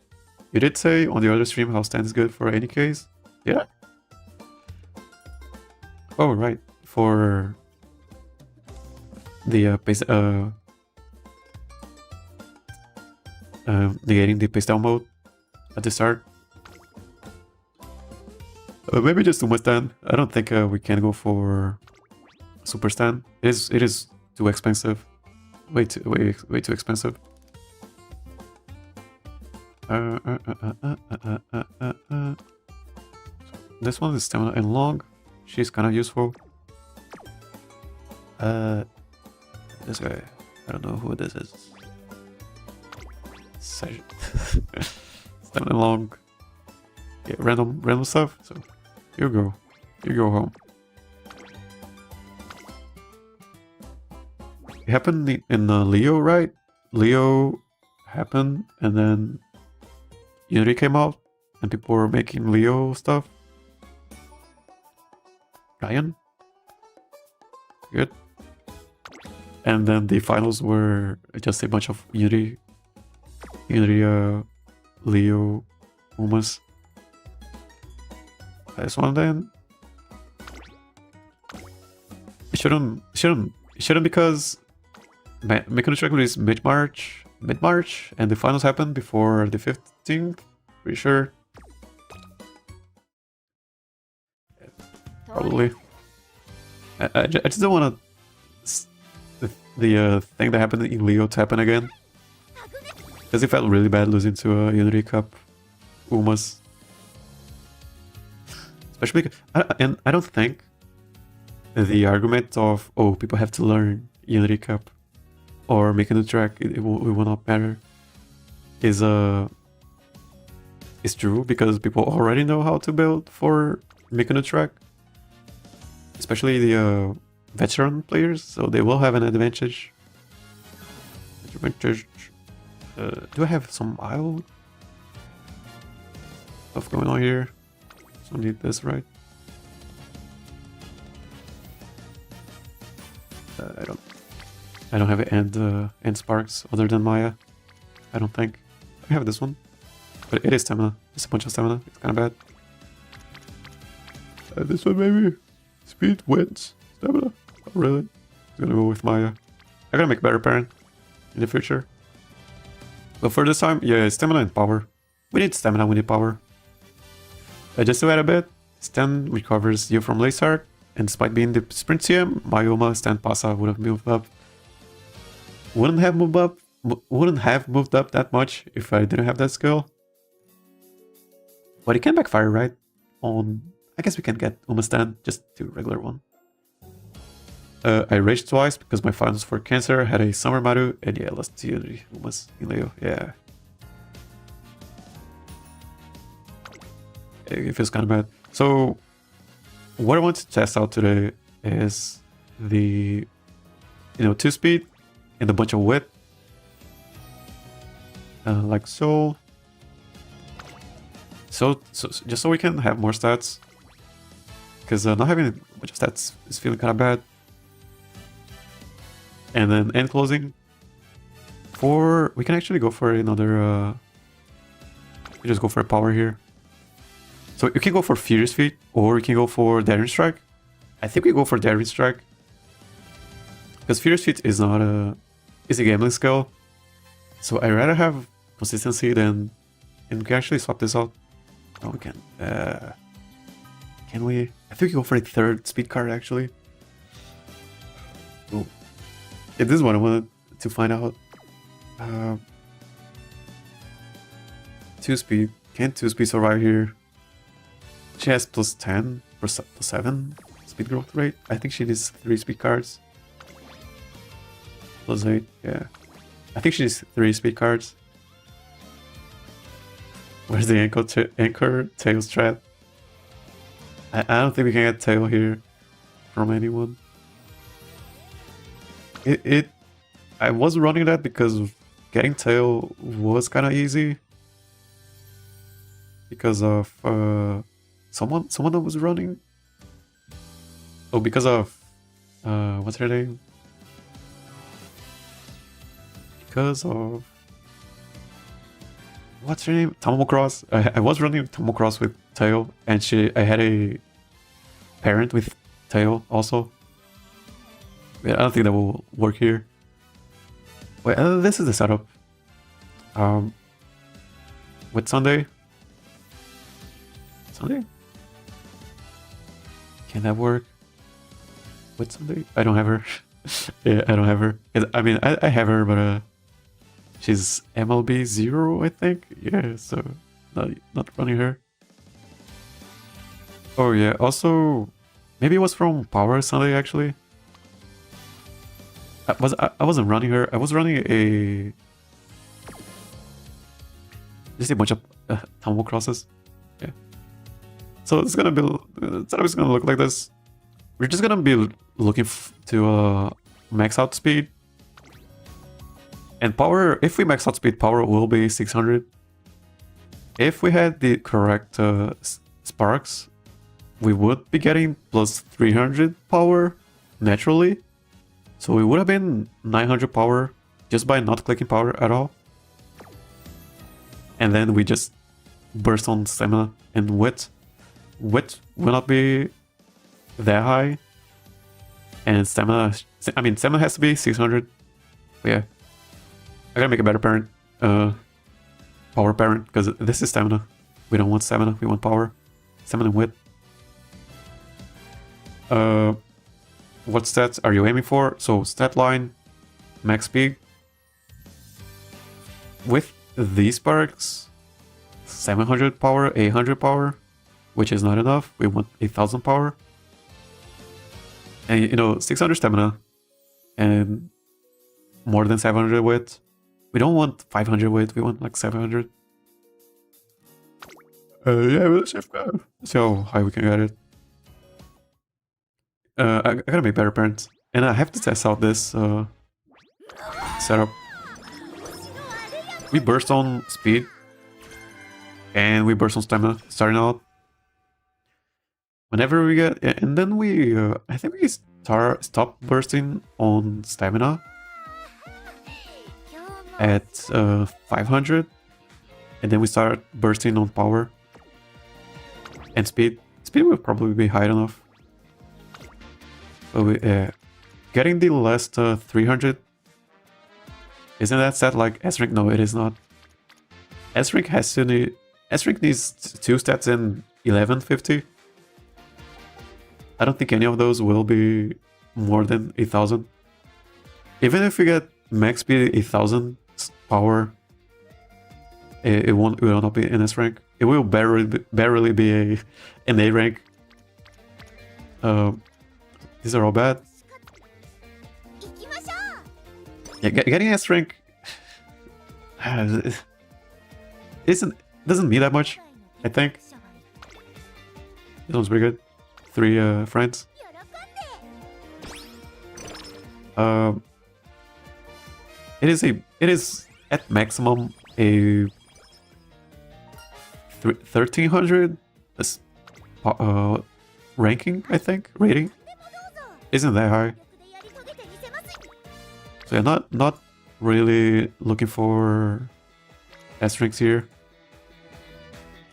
You did say on the other stream how stand is good for any case. Yeah. Oh, right. For the negating the pastel mode at the start. Maybe just Uma stand. I don't think we can go for super stand. It is too expensive. Way too expensive. This one is stamina and long. She's kind of useful. This guy. I don't know who this is. Stamina and long. Yeah, random stuff. So you go home. It happened in Leo, right? Leo happened, and then Unity came out, and people were making Leo stuff. Ryan? Good. And then the finals were just a bunch of Unity, Leo, Umas. This one then. It shouldn't because Mechanic Track released mid-March, and the finals happened before the 15th, pretty sure. Probably. I just don't want the thing that happened in Leo to happen again. Because it felt really bad losing to a Unity Cup Umas. Especially because, and I don't think the argument of, oh, people have to learn Unity Cup or make a new track, it will not matter, is true, because people already know how to build for make a new track. Especially the veteran players, so they will have an advantage. Do I have some mile stuff going on here? So I need this, right? I don't have end sparks other than Maya. I don't think. I have this one, but it is stamina. It's a bunch of stamina. It's kind of bad. This one maybe. Speed wins. Stamina. Oh, really? I'm gonna go with Maya. I'm gonna make a better parent in the future. But for this time, yeah, stamina and power. We need stamina, we need power. Just to add a bit, Stan recovers you from late start, and despite being the sprint CM, Mayoma, Stan Pasa would have moved up. Wouldn't have moved up that much if I didn't have that skill. But it can backfire, right? On I guess we can get Umastand, just do regular one. I raged twice because my finals for Cancer had a Summer Maru, and yeah, lost to Umas in Leo, yeah. It feels kind of bad. So, what I want to test out today is the, 2-speed and a bunch of wit. Like so. So just so we can have more stats. Because not having a bunch of stats is feeling kind of bad. And then end closing. We can actually go for another... we just go for a power here. So you can go for Furious Feet, or you can go for Daring Strike. I think we go for Daring Strike. Because Furious Feet is not a... It's a gambling skill. So I'd rather have consistency than... And we can actually swap this out. Oh, we can. Can we? I think we go for a 3rd speed card, actually. Oh. Yeah, this is what I wanted to find out. 2-speed. Can 2-speed survive here? She has plus 10, plus 7 speed growth rate. I think she needs 3 speed cards. Plus 8, yeah. I think she needs 3 speed cards. Where's the anchor tail strat? I don't think we can get tail here from anyone. I was running that because getting tail was kind of easy. Because of someone that was running. Oh, because of what's her name? Because of what's her name? Tamokross. I was running Tamokross with tail, and I had a parent with tail also. Yeah, I don't think that will work here. Wait, this is the setup. With Sunday. Can that work? With Sunday? I don't have her. Yeah, I don't have her. I mean, I have her, but she's MLB 0, I think. Yeah, so not running her. Oh yeah, also maybe it was from Power Sunday actually. I wasn't running her. I was running just a bunch of Tumble Crosses. Yeah. So it's gonna look like this. We're just gonna be looking to max out speed. And power, if we max out speed, power will be 600. If we had the correct sparks, we would be getting plus 300 power naturally. So we would have been 900 power just by not clicking power at all. And then we just burst on stamina and wit. Wit will not be that high. And stamina, I mean, stamina has to be 600. But yeah. I gotta make a better parent. Power parent, because this is stamina. We don't want stamina, we want power. Stamina and wit. What stats are you aiming for? So stat line, max speed. With these perks, 700 power, 800 power, which is not enough. We want 1000 power. And 600 stamina and more than 700 wit. We don't want 500 wit, we want like 700. Yeah, let's see how high we can get it. I gotta make better parents. And I have to test out this setup. We burst on speed. And we burst on stamina, starting out. Whenever we get... And then we... I think we stop bursting on stamina. At 500. And then we start bursting on power. And speed. Speed will probably be high enough. So getting the last 300. Isn't that set like S-Rank? No, it is not. S-Rank has to need... S-Rank needs 2 stats in 1150. I don't think any of those will be more than 1000. Even if we get max speed 1000 power, it will not be in S rank. It will barely be an A rank These are all bad. Yeah, getting S rank doesn't mean that much, I think. This one's pretty good. 3 friends. It is at maximum a 1300 ranking, I think, rating. Isn't that high. So yeah, not really looking for S ranks here.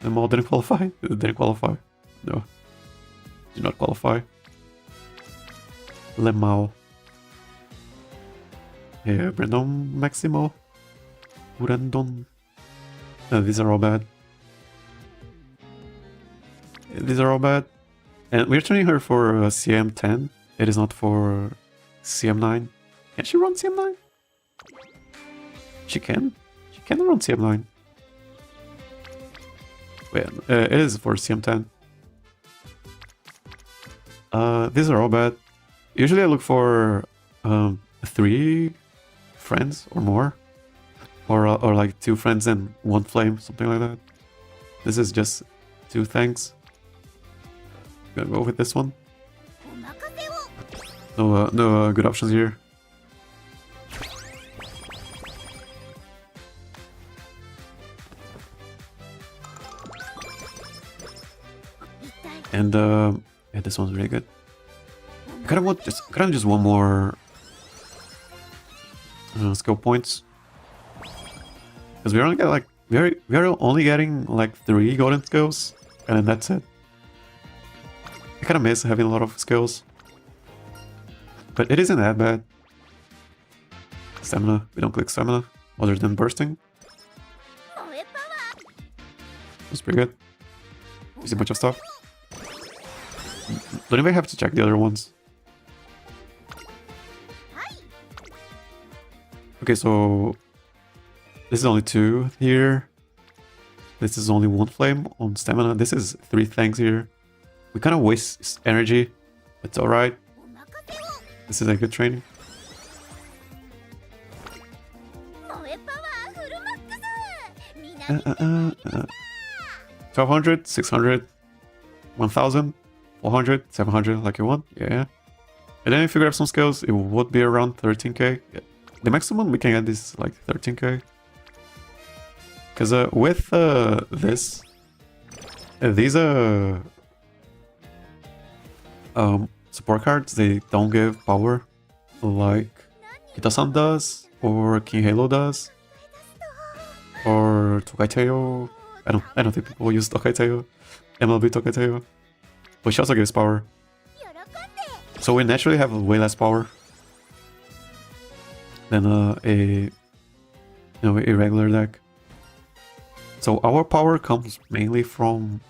Them all didn't qualify. Didn't qualify. No, did not qualify. Lemao. Yeah, Brandon Maximo. Urandon. These are all bad. These are all bad. And we're training her for CM10. It is not for CM9. Can she run CM9? She can. She can run CM9. Wait, it is for CM10. These are all bad. Usually I look for 3 friends or more. Or like 2 friends and 1 flame, something like that. This is just 2 things. Gonna go with this one. No good options here. And yeah, this one's really good. I kind of want just one more skill points, because we only get like we're only getting like 3 golden skills, and then that's it. I kind of miss having a lot of skills, but it isn't that bad. Stamina, we don't click stamina other than bursting. That's pretty good. We see a bunch of stuff. Don't even have to check the other ones. Okay, so this is only 2 here. This is only 1 flame on stamina. This is 3 things here. We kind of waste energy. It's alright. This is a good training. 1200, 600, 1000, 400, 700, like you want. Yeah. And then if you grab some skills, it would be around 13k. Yeah. The maximum we can get is like 13k. Because with this, these support cards, they don't give power like Kita-san does, or King Halo does, or Tokaiteo. I don't think people use Tokaiteo, MLB Tokaiteo, but she also gives power. So we naturally have way less power than a regular deck. So our power comes mainly from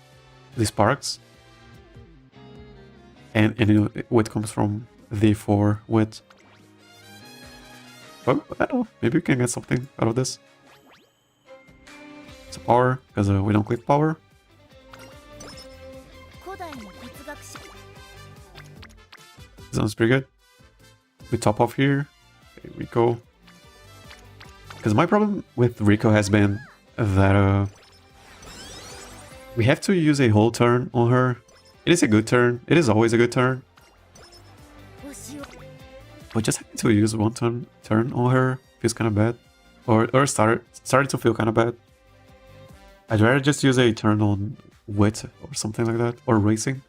the sparks, and it comes from the 4 wit. But I don't know, maybe we can get something out of this. It's power, because we don't click power. This sounds pretty good. We top off here. Okay, Rico. Because my problem with Rico has been that we have to use a whole turn on her. It is a good turn. It is always a good turn. But just having to use 1 turn on her feels kind of bad. Or started to feel kind of bad. I'd rather just use a turn on wit or something like that. Or racing.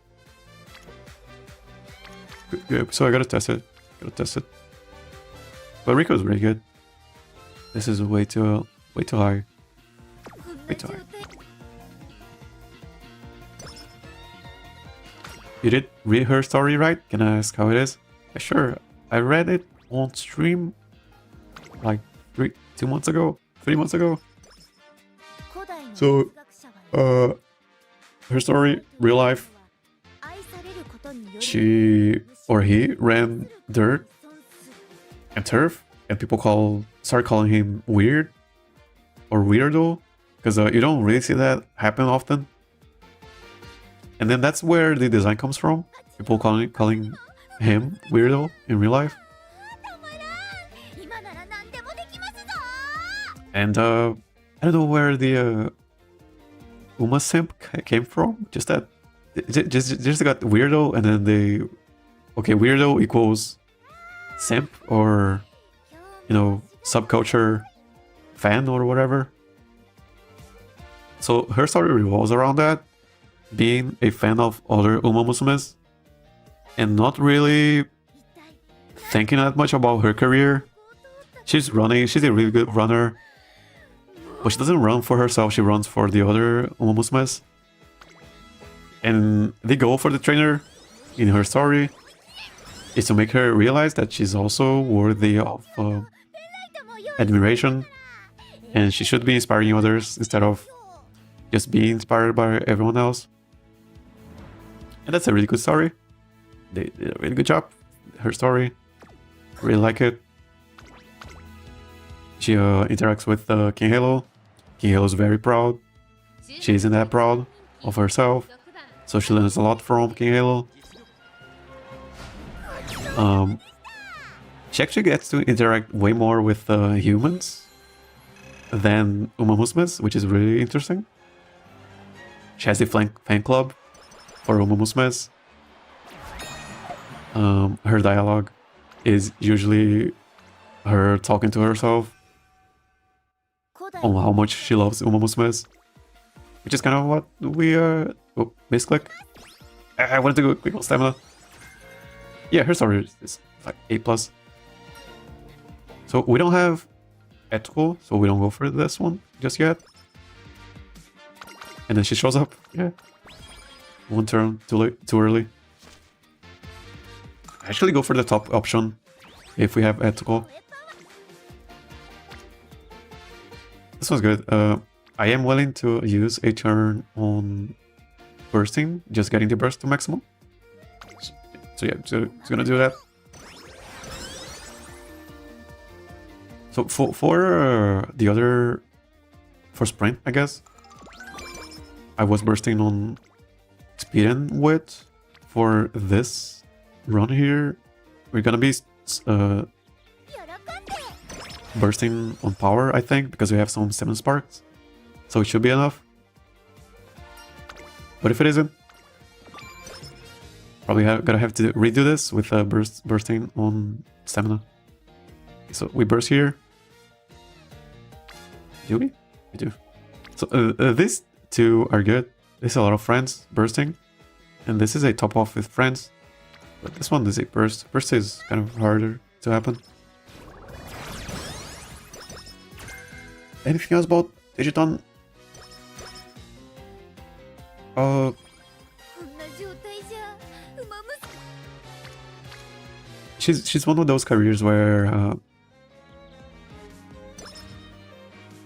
Yeah, so I gotta test it. But Rico's really good. This is way too high. Way too high. You did read her story, right? Can I ask how it is? Yeah, sure. I read it on stream like 3 months ago. So, her story, real life. She or he ran dirt and turf, and people start calling him weird or weirdo, because you don't really see that happen often. And then that's where the design comes from. people calling him weirdo in real life. And I don't know where the Uma simp came from. Just that, just got weirdo, and then they, okay, weirdo equals simp, or you know, subculture fan or whatever. So her story revolves around that, being a fan of other Umamusumes and not really thinking that much about her career. She's running, she's a really good runner, but she doesn't run for herself, she runs for the other Umamusumes. And the goal for the trainer in her story is to make her realize that she's also worthy of admiration, and she should be inspiring others instead of just being inspired by everyone else. And that's a really good story. They did a really good job. Her story, I really like it. She interacts with King Halo. King Halo is very proud. She isn't that proud of herself, so she learns a lot from King Halo. She actually gets to interact way more with humans than Umamusumes, which is really interesting. She has a fan club for Umamusumes. Her dialogue is usually her talking to herself on how much she loves Umamusumes, which is kind of what we oh, misclick. I wanted to go quick on stamina. Yeah, her story is like A+. So we don't have ethical, so we don't go for this one just yet. And then she shows up. Yeah, one turn too late, too early. I actually go for the top option if we have ethical. This one's good. I am willing to use a turn on bursting, just getting the burst to maximum. So yeah, so it's gonna do that. So for the other, for sprint, I guess, I was bursting on speed and width. For this run here, we're gonna be bursting on power, I think, because we have some 7 sparks. So it should be enough. But if it isn't, probably gonna have to redo this with bursting on stamina. Okay, so we burst here. Do we? We do. So these two are good. There's a lot of friends bursting. And this is a top off with friends. But this one is a burst. Burst is kind of harder to happen. Anything else about Digiton? She's one of those careers where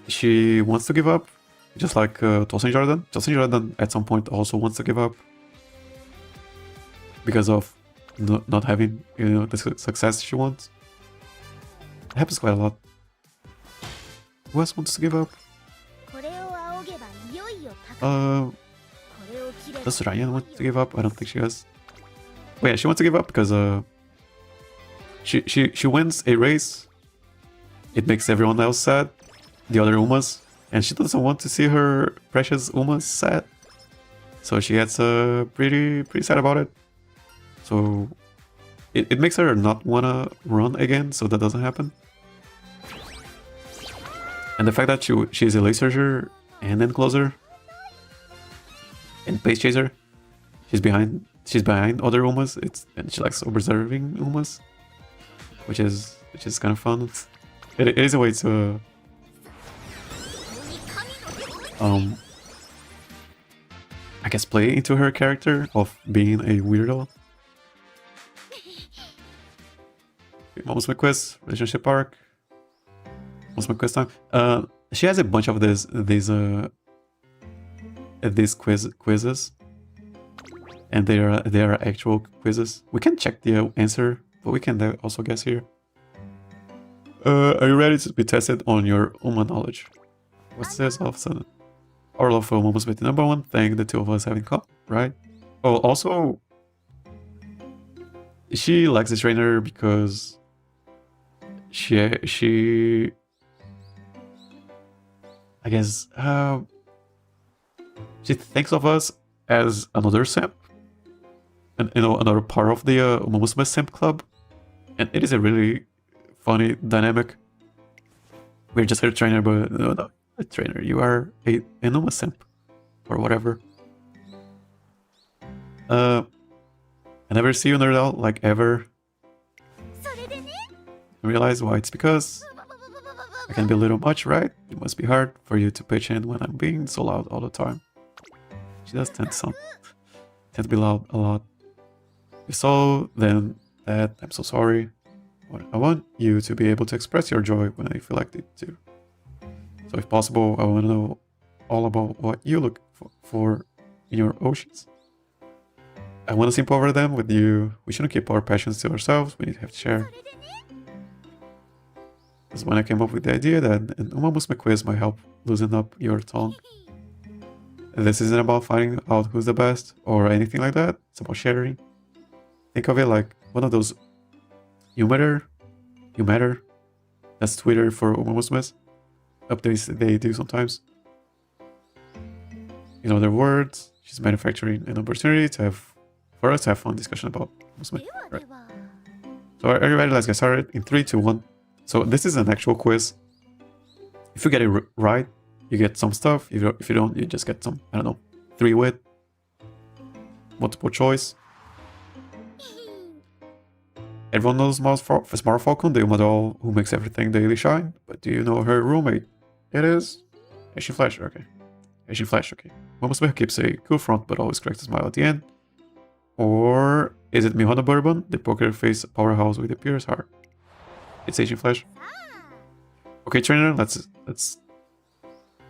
she wants to give up, just like Tosin Jordan. Tosin Jordan at some point also wants to give up because of not having, you know, the success she wants. It happens quite a lot. Who else wants to give up? Does Ryan want to give up? I don't think she does. Oh yeah, she wants to give up because she wins a race. It makes everyone else sad, the other Umas, and she doesn't want to see her precious Umas sad. So she gets pretty sad about it. So it makes her not wanna run again, so that doesn't happen. And the fact that she's a laser searcher and encloser and pace chaser, she's behind other Umas. And she likes observing Umas, which is kind of fun. It is a way to I guess play into her character of being a weirdo. Almost my quiz, relationship arc. What's my quiz time? She has a bunch of these quizzes, and they are actual quizzes. We can check the answer, but we can also guess here. Are you ready to be tested on your Uma knowledge? What's this all of a sudden? Our love for Uma must be the #1 thing the two of us have in common, right? Oh, also, she likes the trainer because she I guess she thinks of us as another simp, and another part of the Umamusume simp club, and it is a really funny dynamic. We're just her trainer, but no, a trainer. You are a Uma simp or whatever. I never see you nerd out like ever. I realize why. It's because I can be a little much, right? It must be hard for you to pitch in when I'm being so loud all the time. She does tend to be loud a lot. If so, then I'm so sorry. I want you to be able to express your joy when I feel like it too. So if possible, I want to know all about what you look for in your oceans. I want to simp over them with you. We shouldn't keep our passions to ourselves. We need to have to share. That's when I came up with the idea that an Umamusume quiz might help loosen up your tongue. And this isn't about finding out who's the best or anything like that. It's about sharing. Think of it like one of those You matter. That's Twitter for Umamusumes. Updates that they do sometimes. In other words, she's manufacturing an opportunity for us to have fun discussion about Umamusume. Right. So are you ready? Let's get started in 3, 2, 1. So this is an actual quiz. If you get it right, you get some stuff. If you don't, you just get some, I don't know, 3 wit, multiple choice. Everyone knows Smart Falcon, the Uma doll who makes everything daily shine. But do you know her roommate? It is Asian Flash. Okay, Asian Flash. Okay. Umamusume keeps a cool front, but always cracks a smile at the end. Or is it Mihana Bourbon, the poker face powerhouse with a pierced heart? It's Asian Flash. Okay, trainer, let's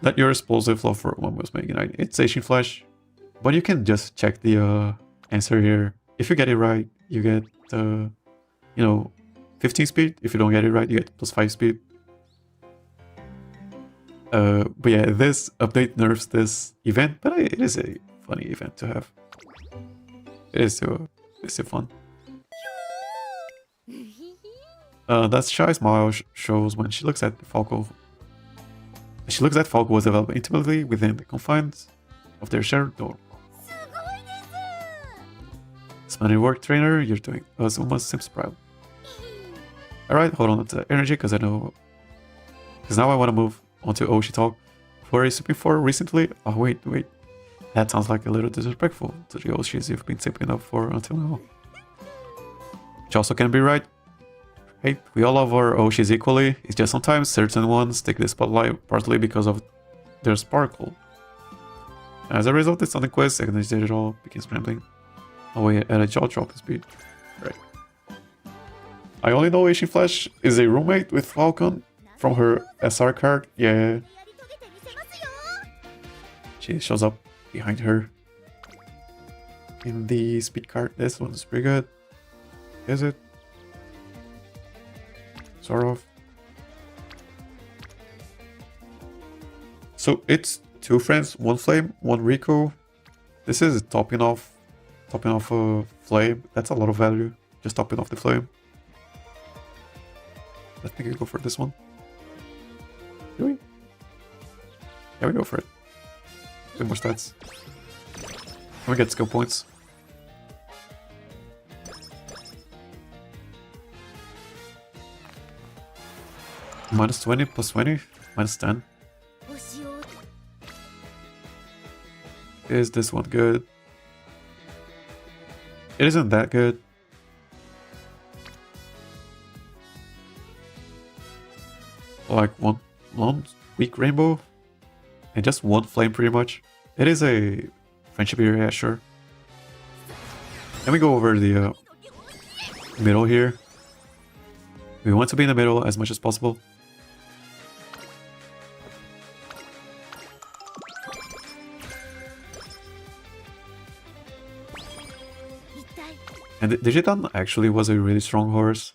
let your explosive love for Umamusume unite. It's Asian Flash, but you can just check the answer here. If you get it right, you get 15 speed. If you don't get it right, you get +5 speed. But yeah, this update nerfs this event, but it is a funny event to have. It's still fun. That shy smile shows when she looks at Falco. Falco was developed intimately within the confines of their shared door. Smarty work, trainer. You're doing us Uma's Sims proud. Alright, hold on to the energy because now I want to move on to Oshi talk. Who are you sipping for recently? Oh wait. That sounds like a little disrespectful to the Oshis you've been sipping up for until now. Which also can be right. Hey, we all love our Oshis equally. It's just sometimes certain ones take the spotlight partly because of their sparkle. As a result, it's on the quest, acknowledge it all, begin scrambling. Oh wait, at a jaw drop speed. Right. I only know Asian Flash is a roommate with Falcon from her SR card. Yeah. She shows up behind her in the speed card. This one's pretty good. Is it? Sort of. So it's 2 friends, 1 flame, 1 Rico. This is topping off a flame. That's a lot of value. Just topping off the flame. I think we go for this one. Do we? Yeah, we go for it. Good more stats. And we get skill points. -20 +20 -10. Is this one good? It isn't that good. Like one weak rainbow and just 1 flame pretty much. It is a friendship here, yeah, sure. Let me go over the middle here. We want to be in the middle as much as possible. And Digitan actually was a really strong horse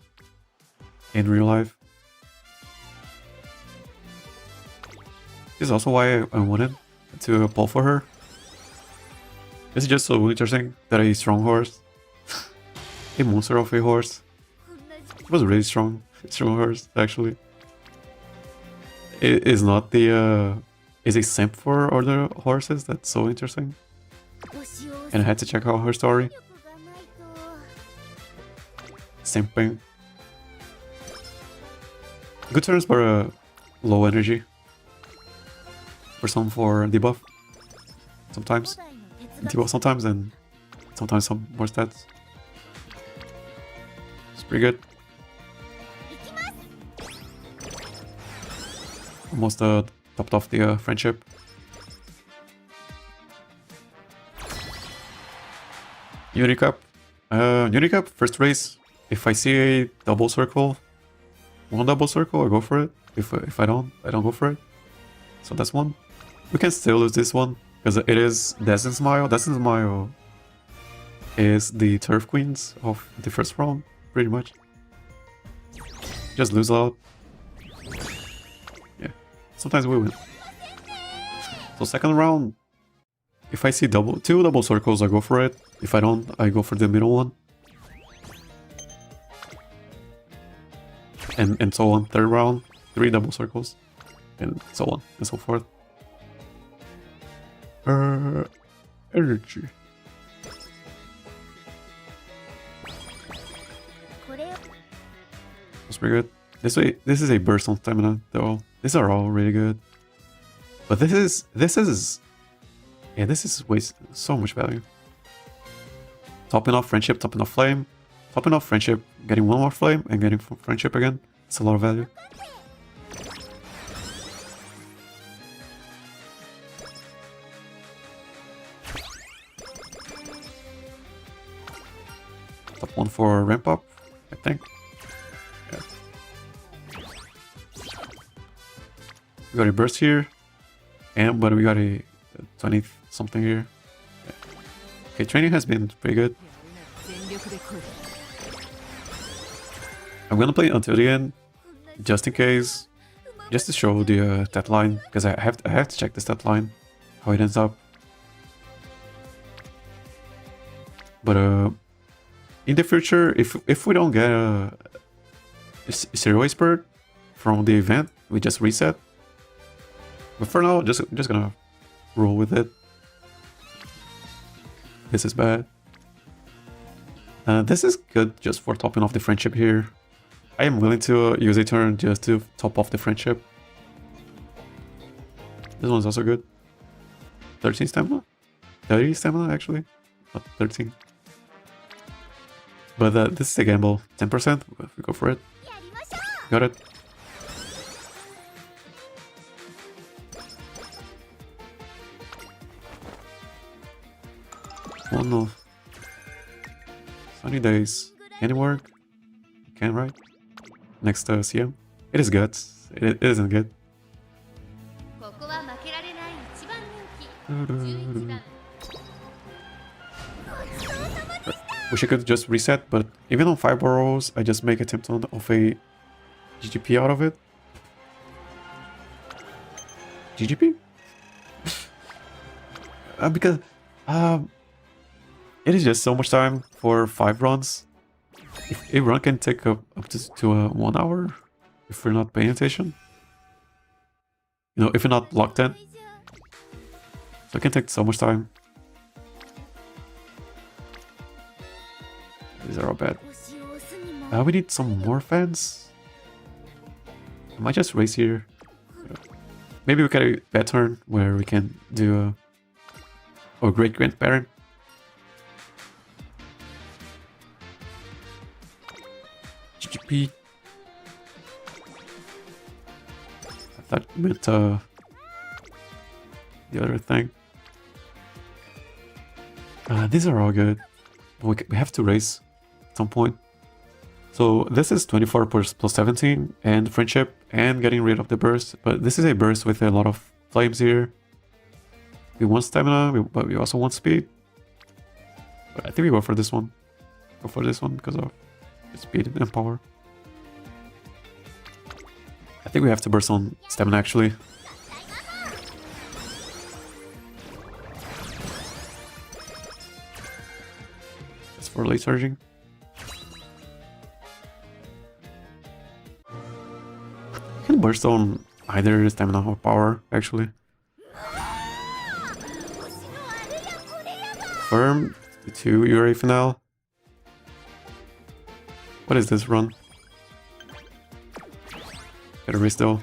in real life. This is also why I wanted to pull for her. It's just so interesting that a strong horse a monster of a horse. It was really strong. Strong horse, actually. It is not the is a simp for other horses. That's so interesting. And I had to check out her story. Simping. Good turns, but low energy. For some for debuff. Sometimes. Debuff sometimes, and sometimes some more stats. It's pretty good. Almost topped off the friendship. Unicap. Unicap, first race. If I see a double circle, one double circle, I go for it. If I don't go for it. So that's one. We can still lose this one, because it is Destin's Smile. Destin's Smile is the Turf Queens of the first round, pretty much. Just lose a lot. Yeah, sometimes we win. So second round, if I see two double circles, I go for it. If I don't, I go for the middle one. And so on. Third round, 3 double circles. And so on and so forth. Energy. That's pretty good. This is a burst on stamina though. These are all really good. But this is waste so much value. Topping off friendship, topping off flame, topping off friendship, getting one more flame, and getting friendship again. It's a lot of value. Top 1 for ramp up, I think. Yeah. We got a burst here, but we got a 20 something here. Yeah. Okay, training has been pretty good. I'm gonna play until the end, just in case, just to show the stat line, because I have to check the stat line, how it ends up. But in the future, if we don't get a zero expert from the event, we just reset. But for now, just gonna roll with it. This is bad. This is good just for topping off the friendship here. I am willing to use a turn just to top off the friendship. This one's also good. 13 stamina? 30 stamina actually, not 13. But this is a gamble. 10%, we go for it. Got it. Oh no. Sunny days. Can it work? You can, right? Next CM. It is good. It isn't good. Wish I could just reset, but even on 5 burrows, I just make a tempton of a GGP out of it. GGP? Because it is just so much time for 5 runs. If a run can take up to 1 hour if we're not paying attention. You know, if you're not locked in. So it can take so much time. These are all bad. We need some more fans. I might just race here. Maybe we get a bad turn where we can do a great grandparent. GGP. I thought you meant the other thing. These are all good. We have to race at some point. So this is 24 plus 17 and friendship and getting rid of the burst. But this is a burst with a lot of flames here. We want stamina, but we also want speed. But I think we go for this one. Go for this one because of speed and power. I think we have to burst on stamina actually. That's for late surging. burst on either stamina or power, actually. Firm, 2 Urara Finale. What is this run? Gotta race though.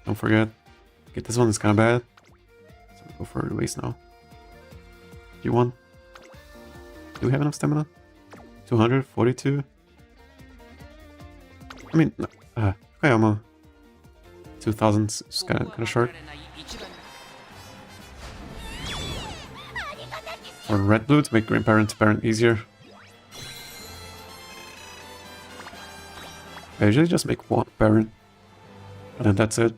Don't forget. Okay, this one is kinda bad. So go for the race now. Q1. Do we have enough stamina? 242. I mean, Kayama. 2000 is kinda short. Or red blue to make grandparent to parent easier. I usually just make one parent, and then that's it.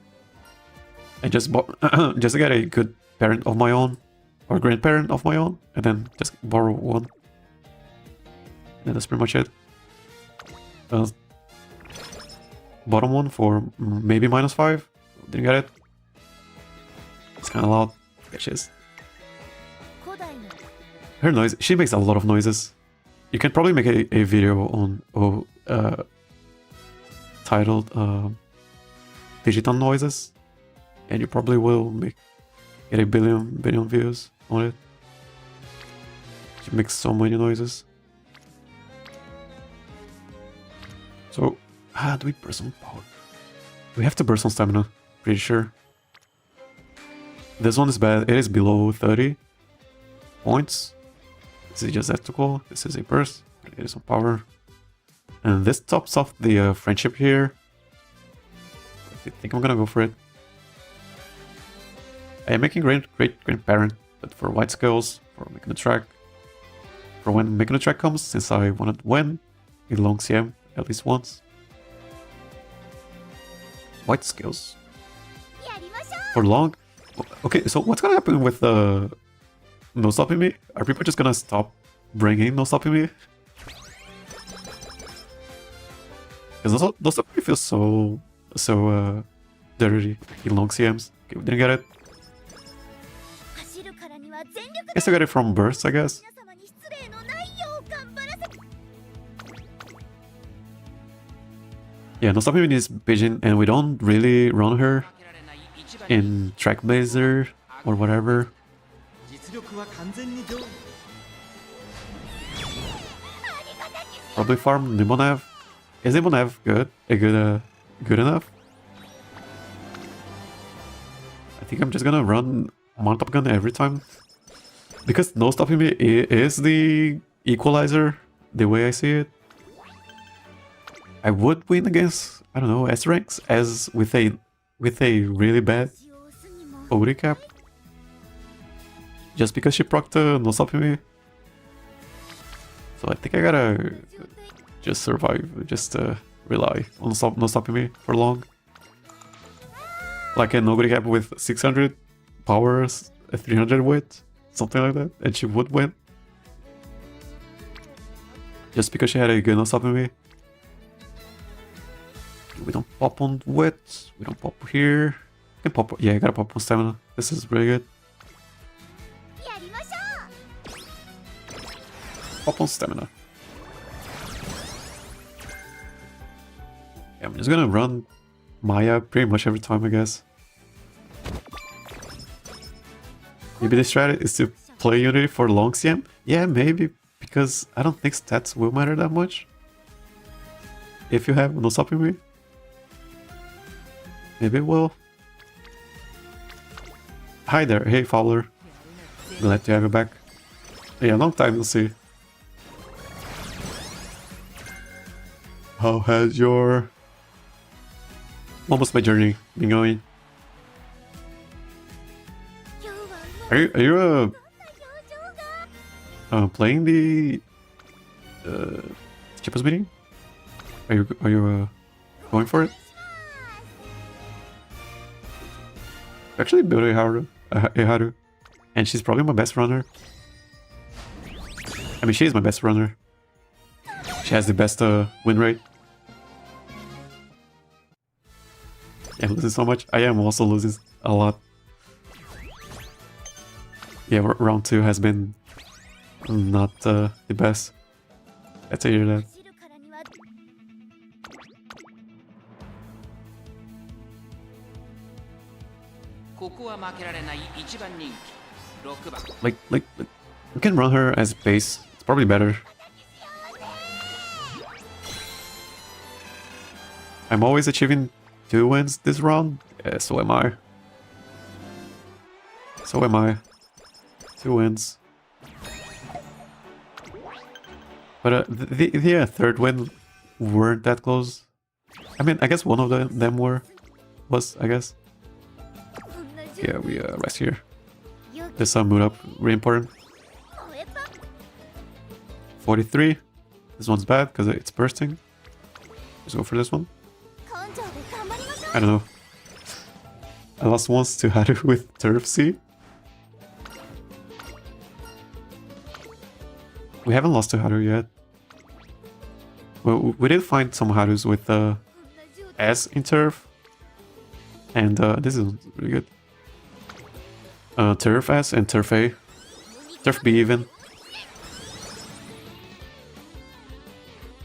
I just bought just to get a good parent of my own, or grandparent of my own, and then just borrow one. And that's pretty much it. Bottom one for maybe -5. Didn't get it. It's kind of loud. There she is. Her noise. She makes a lot of noises. You can probably make a video on titled Digital Noises, and you probably will get a billion views on it. She makes so many noises. So, do we burst on power? We have to burst on stamina, pretty sure. This one is bad. It is below 30 points. This is just tactical. This is a burst. It is on power. And this tops off the friendship here. I think I'm gonna go for it. I am making great grandparent, but for white skills, for making the track. For when making the track comes, since I wanted to win a long CM at least once. White skills. For long. Okay, so what's gonna happen with no stopping me? Are people just gonna stop bringing no stopping me? Because those stopping me feel so dirty in long CMs. Okay, we didn't get it. I still got it from bursts, I guess. Yeah, no stopping me is pigeon, and we don't really run her in track blazer or whatever. Probably farm Nimonev. Is Nimonev good? Good enough? I think I'm just gonna run Mount Top Gun every time. Because no stopping me is the equalizer, the way I see it. I would win against, I don't know, S ranks as with a really bad OD cap. Just because she procced no stopping me. So I think I gotta just survive, just rely on no stopping me for long. Like a nobody cap with 600 powers, a 300 wit, something like that, and she would win. Just because she had a good no stopping me. We don't pop on wit, we don't pop here. We can pop, yeah, I gotta pop on stamina. This is really good. Pop on stamina. Yeah, I'm just gonna run Maya pretty much every time, I guess. Maybe the strategy is to play Unity for long CM? Yeah, maybe, because I don't think stats will matter that much. If you have no stopping me. Maybe it will. Hi there, hey Fowler. Glad to have you back. Yeah, long time, we'll see. How has your Umamusume journey been going? Are you playing the Chippos meeting? Are you going for it? Actually built a Haru, and she's probably my best runner. I mean, she is my best runner. She has the best win rate. Yeah, I'm losing so much. I am also losing a lot. Yeah, round 2 has been not the best. Let's hear that. Like, we can run her as base. It's probably better. I'm always achieving 2 wins this round. Yeah, so am I. So am I. 2 wins. But the third win weren't that close. I mean, I guess one of them was, I guess. Yeah, we rest here. This mood up, really important. 43. This one's bad because it's bursting. Let's go for this one. I don't know. I lost once to Haru with Turf C. We haven't lost to Haru yet. Well, we did find some Harus with S in Turf. And this is really good. Turf S and Turf A. Turf B even.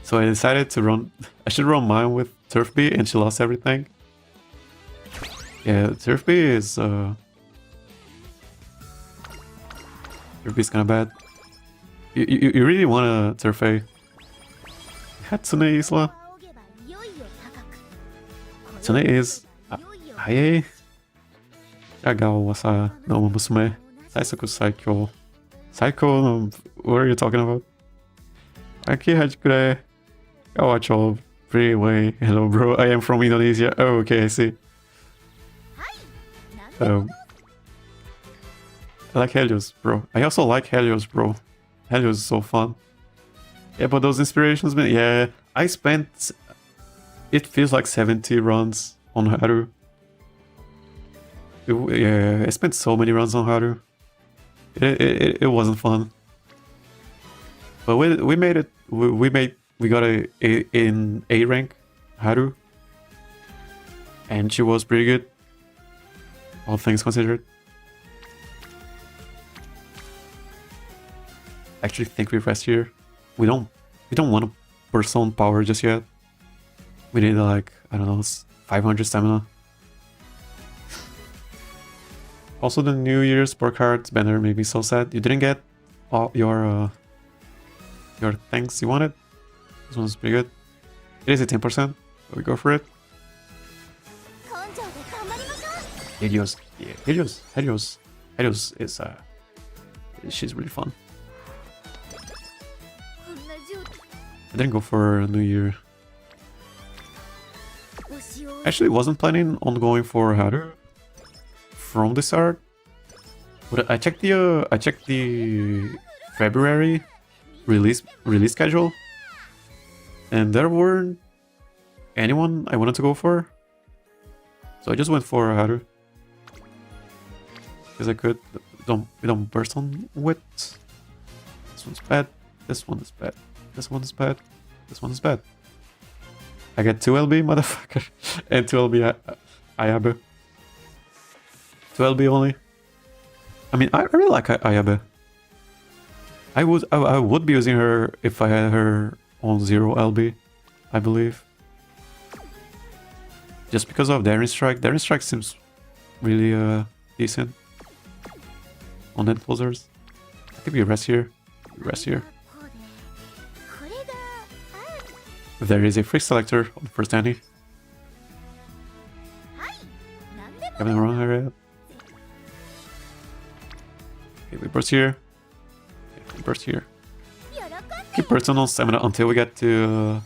So I decided to run... I should run mine with Turf B and she lost everything. Yeah, Turf B is... Turf B is kinda bad. You really want a Turf A. Hatsune Isla. Hatsune is... Aye. Yagao was no Umamusume. Saisaku Saikyo. Saiko, what are you talking about? Aki Hajikure. Kawacho. Freeway. Hello bro, I am from Indonesia. Oh, okay, I see. I like Helios, bro. I also like Helios, bro. Helios is so fun. Yeah, but those inspirations, man. Yeah, I spent... It feels like 70 runs on Haru. Yeah, I spent so many runs on Haru. It wasn't fun. But we made it. We got in A rank Haru, and she was pretty good. All things considered. I actually think we rest here. We don't want to burst on power just yet. We need like, I don't know, 500 stamina. Also, the New Year's Sport Cards banner made me so sad. You didn't get all your things you wanted. This one's pretty good. It is a 10%, so we go for it. Helios, yeah, Helios is she's really fun. I didn't go for New Year. Actually, wasn't planning on going for Haru from the start, but I checked the February release schedule, and there weren't anyone I wanted to go for, so I just went for Haru because I could. We don't burst on wit. This one's bad. This one is bad. This one is bad. This one is bad. I get 2 LB, motherfucker, and 2 LB Ayabe. 2 LB only. I mean, I really like Ayabe. I would be using her if I had her on 0 LB, I believe. Just because of Daring Strike. Daring Strike seems really decent on net closers. I think we rest here. Rest here. There is a free selector on the first Annie. Haven't run her yet. Okay, we burst here. Okay, we burst here. Keep bursting on stamina until we get to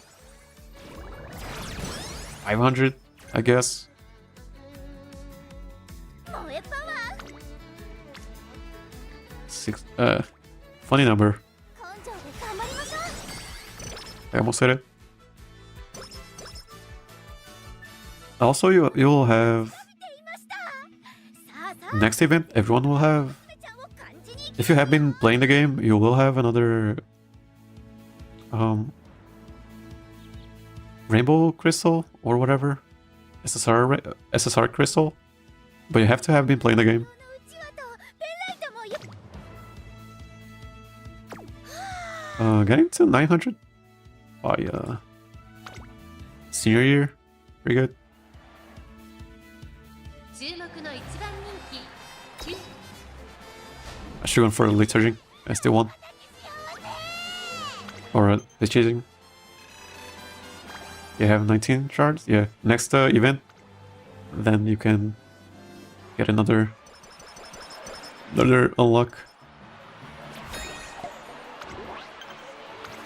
500, I guess. Funny number. I almost said it. Also, you will have next event. Everyone will have. If you have been playing the game, you will have another rainbow crystal or whatever, SSR crystal. But you have to have been playing the game. Getting to 900 by senior year, pretty good. 人気 I should go for the charging. I still won. Or the chasing. You have 19 shards? Yeah. Next event, then you can get another unlock.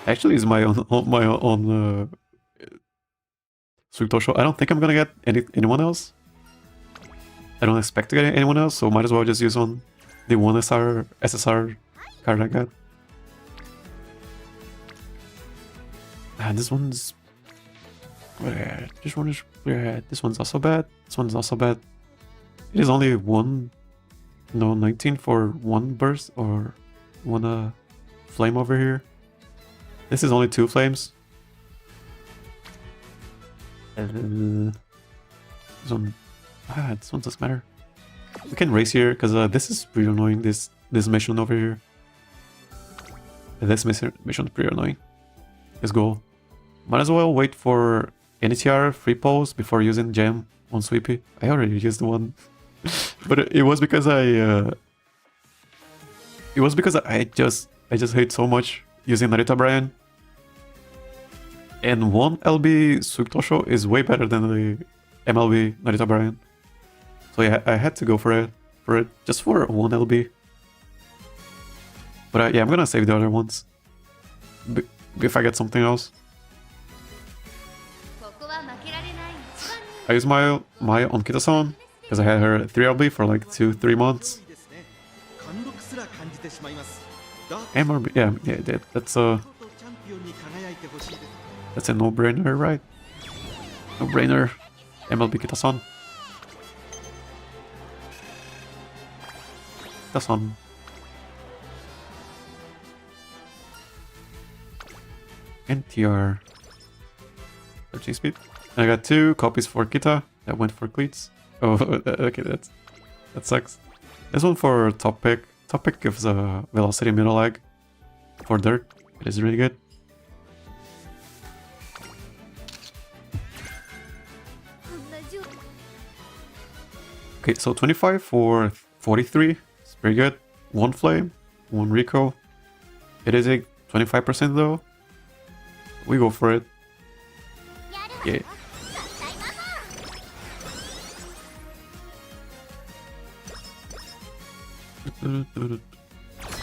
Actually, it's my own Suitosho. I don't think I'm gonna get anyone else. I don't expect to get anyone else, so might as well just use on the one SSR card I got. And this one's bad. This one is bad. This one's also bad. This one's also bad. It is only 19 for one burst or one flame over here. This is only 2 flames. This one doesn't matter. We can race here because this is pretty annoying. This mission over here. This mission is pretty annoying. Let's go. Might as well wait for NTR free pulse before using gem on Sweepy. I already used one, but it was because I just hate so much using Narita Brian. And 1 LB Suitosho is way better than the MLB Narita Brian. So yeah, I had to go for it just for 1 LB. But yeah, I'm gonna save the other ones if I get something else. ここは負けられない一番 I used my on Kita-san because I had her 3 LB for like 2-3 months. 貫禄すら感じてしまいます。 MRB, yeah, that's a チャンピオンに輝いてほしいです。 that's a no-brainer, right? No-brainer. MLB Kita-san. Kita-san. NTR. 13 speed. And I got 2 copies for Kita that went for cleats. Oh, okay, that sucks. This one for top pick. Top pick gives a velocity middle lag for dirt. It is really good. Okay, so 25 for 43. It's pretty good. 1 flame, 1 Rico. It is a 25% though. We go for it. Yeah.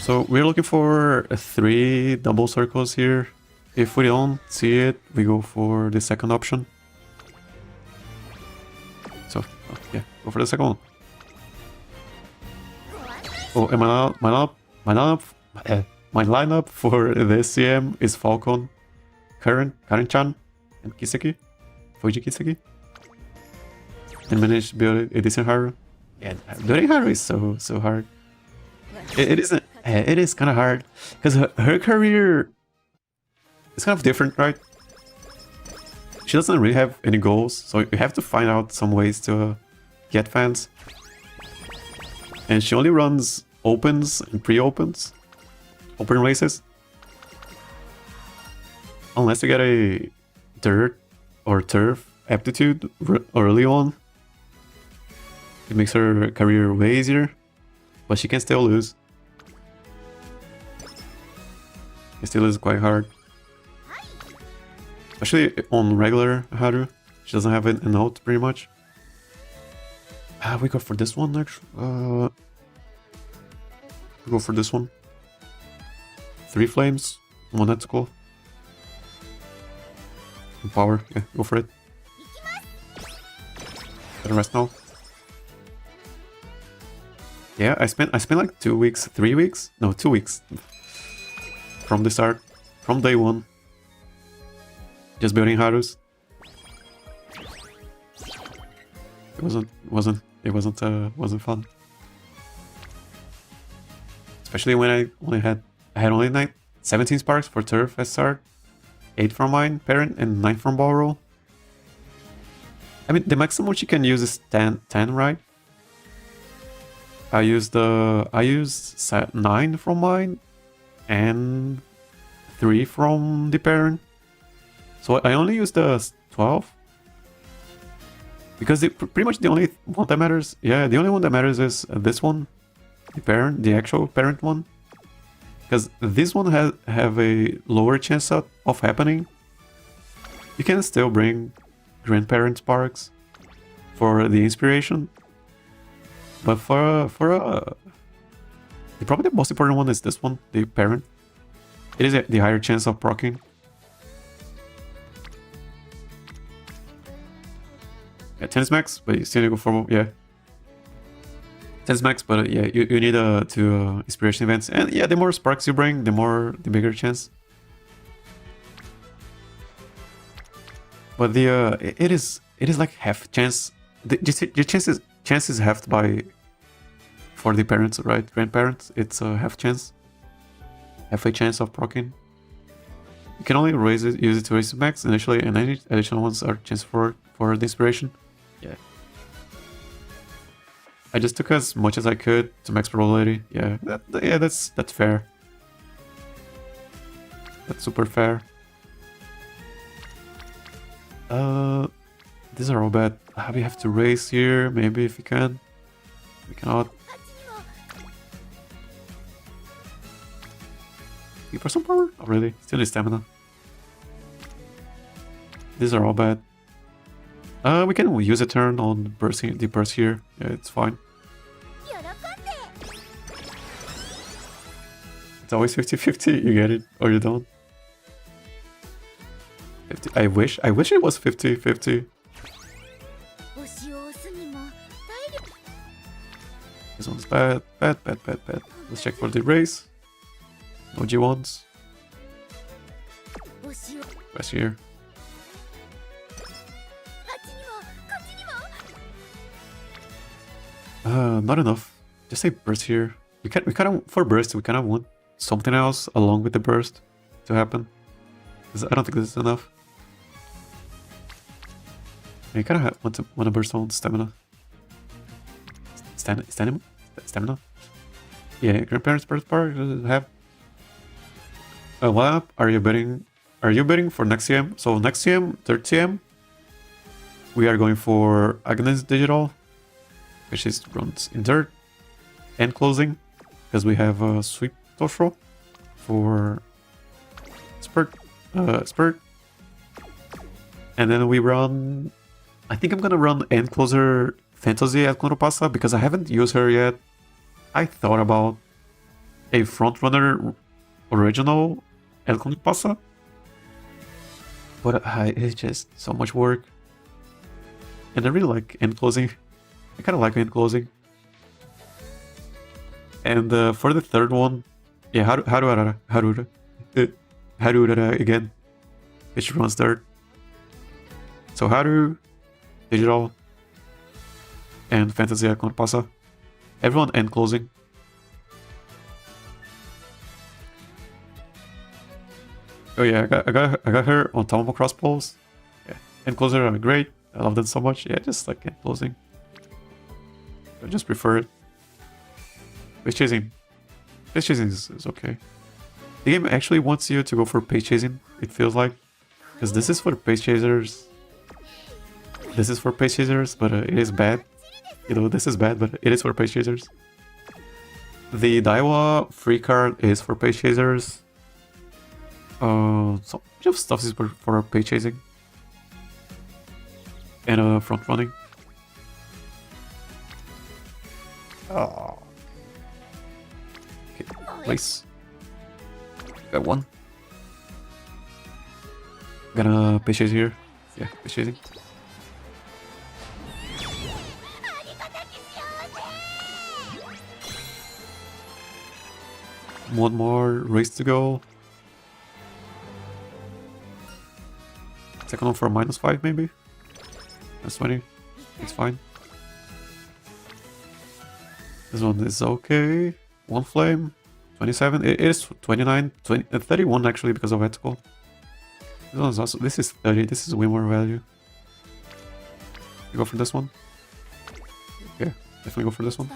So we're looking for 3 double circles here. If we don't see it, we go for the second option. So yeah, go for the second one. Oh, and my lineup for this CM is Falcon, Karen-chan, and Kiseki, Fuji Kiseki. And managed to build a decent Haru. Yeah, building Haru is so hard. It isn't. It is kind of hard because her career is kind of different, right? She doesn't really have any goals, so you have to find out some ways to get fans. And she only runs opens and pre-opens, open races. Unless you get a dirt or turf aptitude early on, it makes her career way easier, but she can still lose. It still is quite hard. Especially on regular Haru. She doesn't have a note pretty much. We go for this one actually. We go for this one. 3 flames, 1 tentacle. And power, yeah, go for it. Better rest now. Yeah, I spent like 2 weeks, 3 weeks? No, 2 weeks. From the start, from day 1. Just building Harus. It wasn't fun. Especially when I had only 17 sparks for turf at start, 8 from mine parent and 9 from ball roll. I mean, the maximum she can use is 10, right? I used 9 from mine and 3 from the parent. So I only used the 12. Because pretty much the only one that matters, yeah, the only one that matters is this one, the parent, the actual parent one. Because this one have a lower chance of happening. You can still bring grandparent sparks for the inspiration, but for probably the most important one is this one, the parent. It is the higher chance of proccing. Yeah, 10 is max, but you still need to go for, yeah. 10 is max, but yeah, you need to inspiration events. And yeah, the more sparks you bring, the bigger chance. But it is like half chance. The chance is halved by, for the parents, right? Grandparents, it's a half chance. Half a chance of proccing. You can only use it to raise the max initially, and any additional ones are chance for the inspiration. Yeah. I just took as much as I could to max probability. Yeah, that's fair. That's super fair. These are all bad. We have to raise here, maybe if we can. We cannot. For some power? Oh, really? Still need stamina. These are all bad. We can use a turn on the burst here. Yeah, it's fine. It's always 50-50. You get it or you don't. 50. I wish it was 50-50. This one's bad. Let's check for the race. No G1s. Press here. Not enough. Just say burst here. We kind of for burst we kind of want something else along with the burst to happen. Because I don't think this is enough. You kind of want to burst on stamina. Stamina. Yeah, grandparents burst bar have. What are you betting? Are you betting for next CM? So next CM, third CM, we are going for Agnes Digital, which is runs in dirt and closing, because we have a sweep Toshro for spurt, and then we run. I think I'm gonna run end closer Fantasy at Clonopassa because I haven't used her yet. I thought about a frontrunner original El Clonopassa, but it's just so much work. And I really like end closing. I kind of like end closing. And for the third one, yeah, Haru again, which runs third. So Haru, Digital, and Fantasy at Clonopassa. Everyone end closing. Oh yeah, I got her on Tamamo crossbows. Yeah, end closer are great. I love them so much. Yeah, just like end closing. I just prefer it. Pace chasing. Pace chasing is okay. The game actually wants you to go for pace chasing, it feels like. Because this is for pace chasers. This is for pace chasers, but it is bad. You know, this is bad, but it is for pace chasers. The Daiwa free card is for pace chasers. So much of stuff is for pace chasing. And front running. Oh. Okay, place. Got one. Gonna pace chase here. Yeah, pace chasing. One more race to go. Second one for a -5 maybe. That's 20. It's fine. This one is okay. One flame. 27. It is 29. 31 actually because of ethical. This one is also. This is 30. This is way more value. You go for this one? Yeah, definitely go for this one.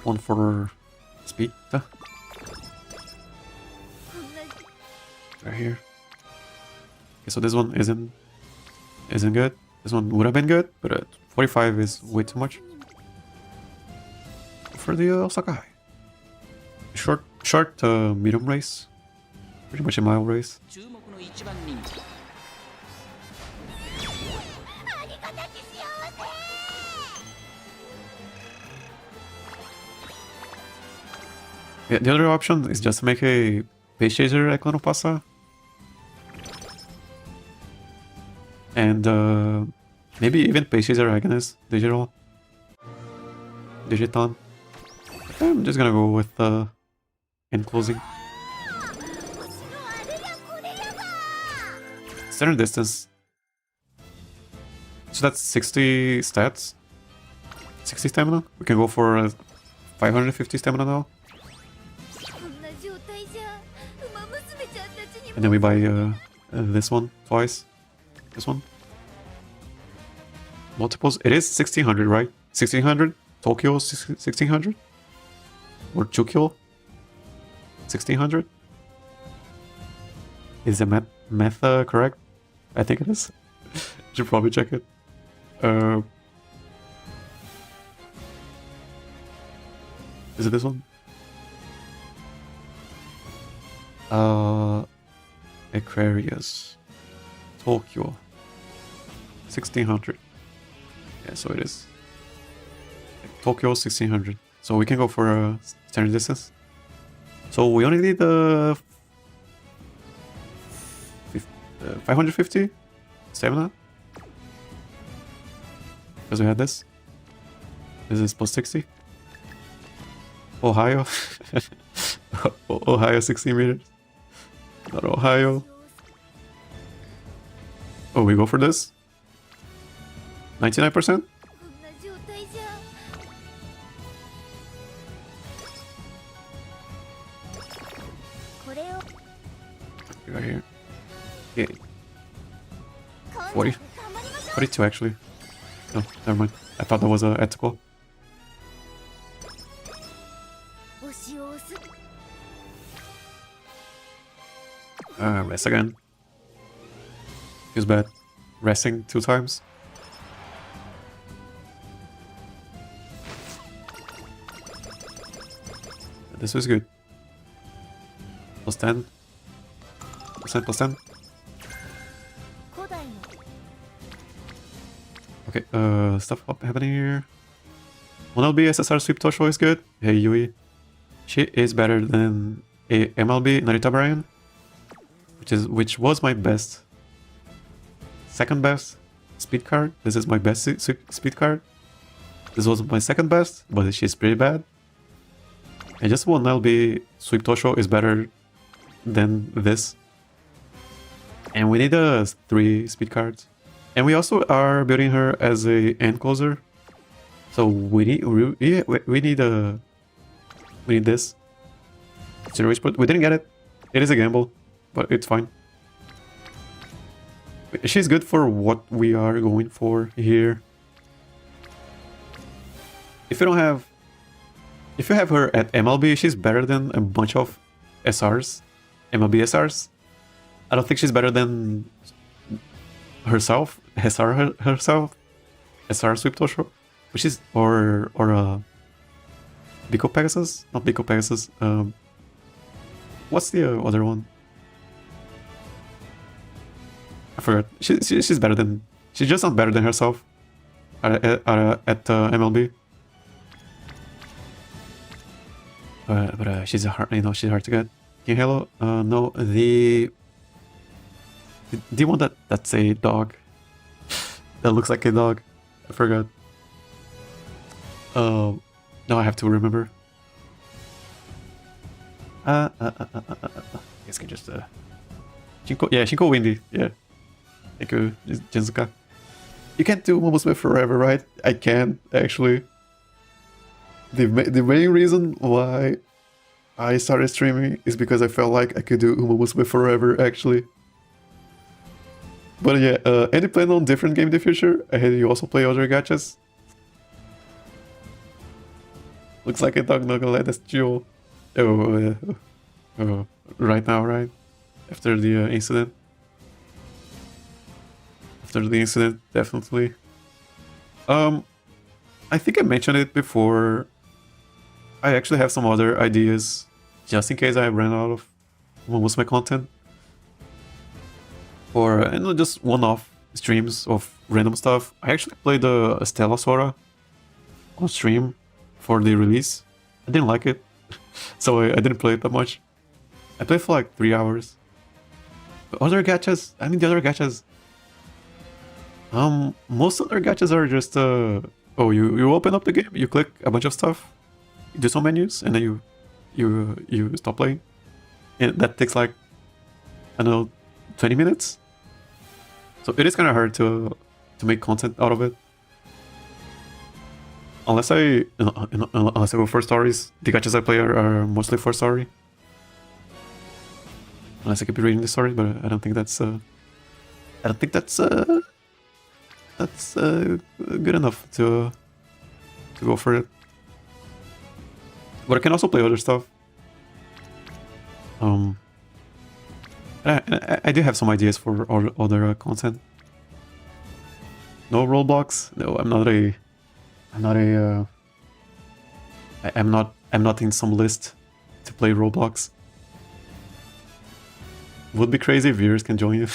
One for Speed. Right here. Okay, so this one isn't good. This one would have been good, but 45 is way too much for the Osaka High. Short medium race, pretty much a mile race. Yeah, the other option is just to make a Pace Chaser Echelon Pasa. And maybe even Pace Chaser Agonist Digital. Digiton. I'm just gonna go with end closing. Standard distance. So that's 60 stats. 60 stamina. We can go for 550 stamina now. And then we buy this one twice. This one. Multiples. It is 1600, right? 1600? Tokyo 1600? Or Chukyo 1600? Is the math correct? I think it is. Should probably check it. Is it this one? Aquarius. Tokyo. 1600. Yeah, so it is. Tokyo 1600. So we can go for a standard distance. So we only need 550 stamina. Because we had this. This is plus 60. Ohio. Ohio 16 meters. Not Ohio. Oh, we go for this? 99%? Right here. Yeah. 40? 42 actually. No, never mind. I thought that was ethical. Rest again. Feels bad. Resting 2 times. This was good. Plus 10. Plus 10. Okay, stuff happening here. 1LB SSR Sweep Tosho is good. Hey Yui. She is better than a MLB Narita Brian. Which was my best. Second best speed card. This is my best speed card. This was my second best, but she's pretty bad. And just 1LB Sweep Tosho is better than this. And we need 3 speed cards. And we also are building her as a end closer. So we need this. Zero reach, but we didn't get it. It is a gamble, but it's fine. She's good for what we are going for here. If you have her at MLB, she's better than a bunch of SRs, MLB SRs. I don't think she's better than herself, herself, SR Sweep Tosho, which is or Biko Pegasus, not Biko Pegasus. What's the other one? I forgot. She's better than. She's just not better than herself at MLB. But she's she's hard to get. King Halo, no, the one that's a dog. That looks like a dog. I forgot. Now I have to remember. I guess I can just Shinko, yeah, Shinko Windy, yeah. Thank you, Jinzuka. You can't do Umamusume forever, right? I can, actually. The main reason why I started streaming is because I felt like I could do Umamusume forever, actually. But yeah, any plan on different game in the future? I heard you also play other gachas. Looks like a dog, not gonna let us chill. Oh, right now, right? After the incident. After the incident, definitely. I think I mentioned it before. I actually have some other ideas, just in case I ran out of Umamusume content. Or just one-off streams of random stuff. I actually played the Stella Sora on stream for the release. I didn't like it, so I didn't play it that much. I played for like 3 hours. But other gachas, the other gachas, most other gachas are just oh, you open up the game, you click a bunch of stuff, you do some menus, and then you stop playing. And that takes like, I don't know, 20 minutes. So it is kind of hard to make content out of it. Unless I go for stories. The gachas I play are mostly for story. Unless I could be reading the story, but I don't think that's good enough to go for it. But I can also play other stuff. I do have some ideas for other content. No roadblocks. No, I'm not in some list to play Roblox. Would be crazy if viewers can join you.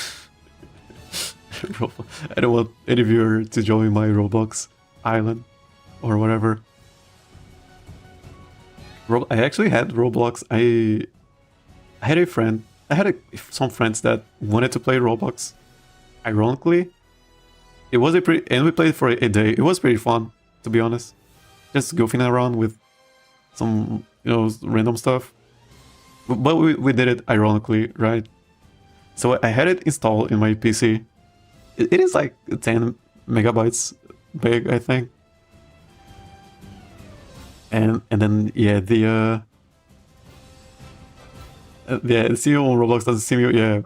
I don't want any viewer to join my Roblox island or whatever. I actually had Roblox. I had a friend. I had some friends that wanted to play Roblox. Ironically, it was and we played for a day. It was pretty fun, to be honest. Just goofing around with some, random stuff. But we did it ironically, right? So I had it installed in my PC. It is like 10 megabytes big, I think. And then the CEO on Roblox doesn't see me. Yeah,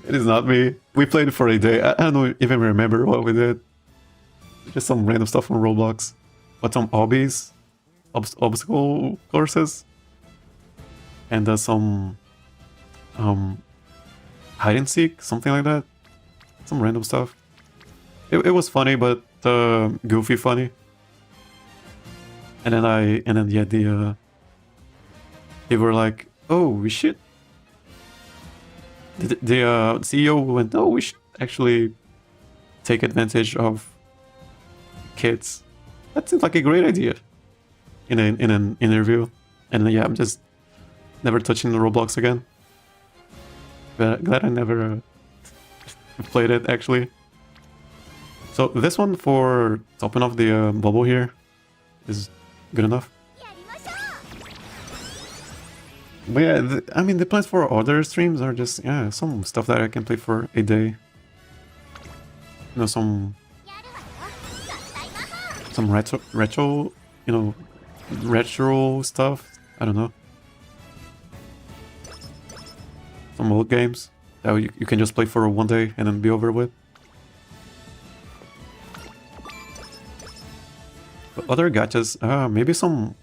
it is not me. We played for a day. I don't even remember what we did. Just some random stuff on Roblox, but some hobbies, obstacle courses, and some hide and seek, something like that. Some random stuff. It was funny, but goofy funny. And then they were like, oh, we should. The CEO went, oh, we should actually take advantage of kids. That seems like a great idea. In an interview, and yeah, I'm just never touching the Roblox again. But glad I never played it actually. So this one for topping off the bubble here is good enough. But yeah, the plans for other streams are just, some stuff that I can play for a day. Some retro, retro stuff. I don't know. Some old games that you can just play for one day and then be over with. But other gachas, maybe some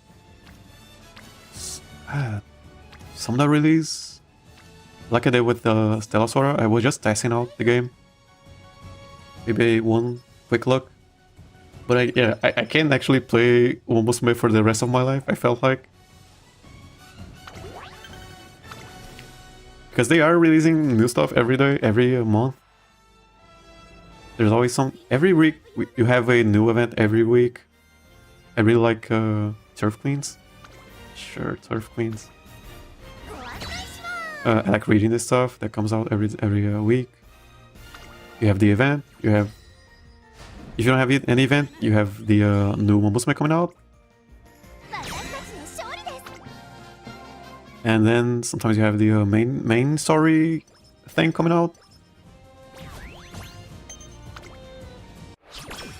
that release, like I did with Stella Sora. I was just testing out the game. Maybe one quick look. But I can't actually play Umamusume for the rest of my life, I felt like. Because they are releasing new stuff every day, every month. There's always every week you have a new event every week. I really like Turf Queens. Sure, Turf Queens. I like reading this stuff that comes out every week. You have the event, if you don't have an event, you have the new Umamusume coming out. And then sometimes you have the main story thing coming out.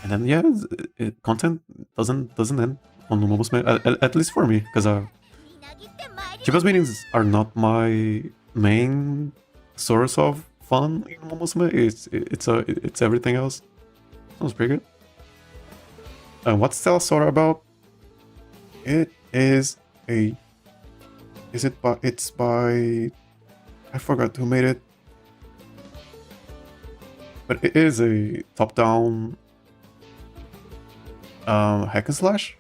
And then content doesn't end on Umamusume, at least for me, because Chiba's meetings are not my main source of fun in Umamusume. It's everything else. Sounds pretty good. What's Stella Sora about? It is a... Is it by... It's by... I forgot who made it. But it is a top-down hack and slash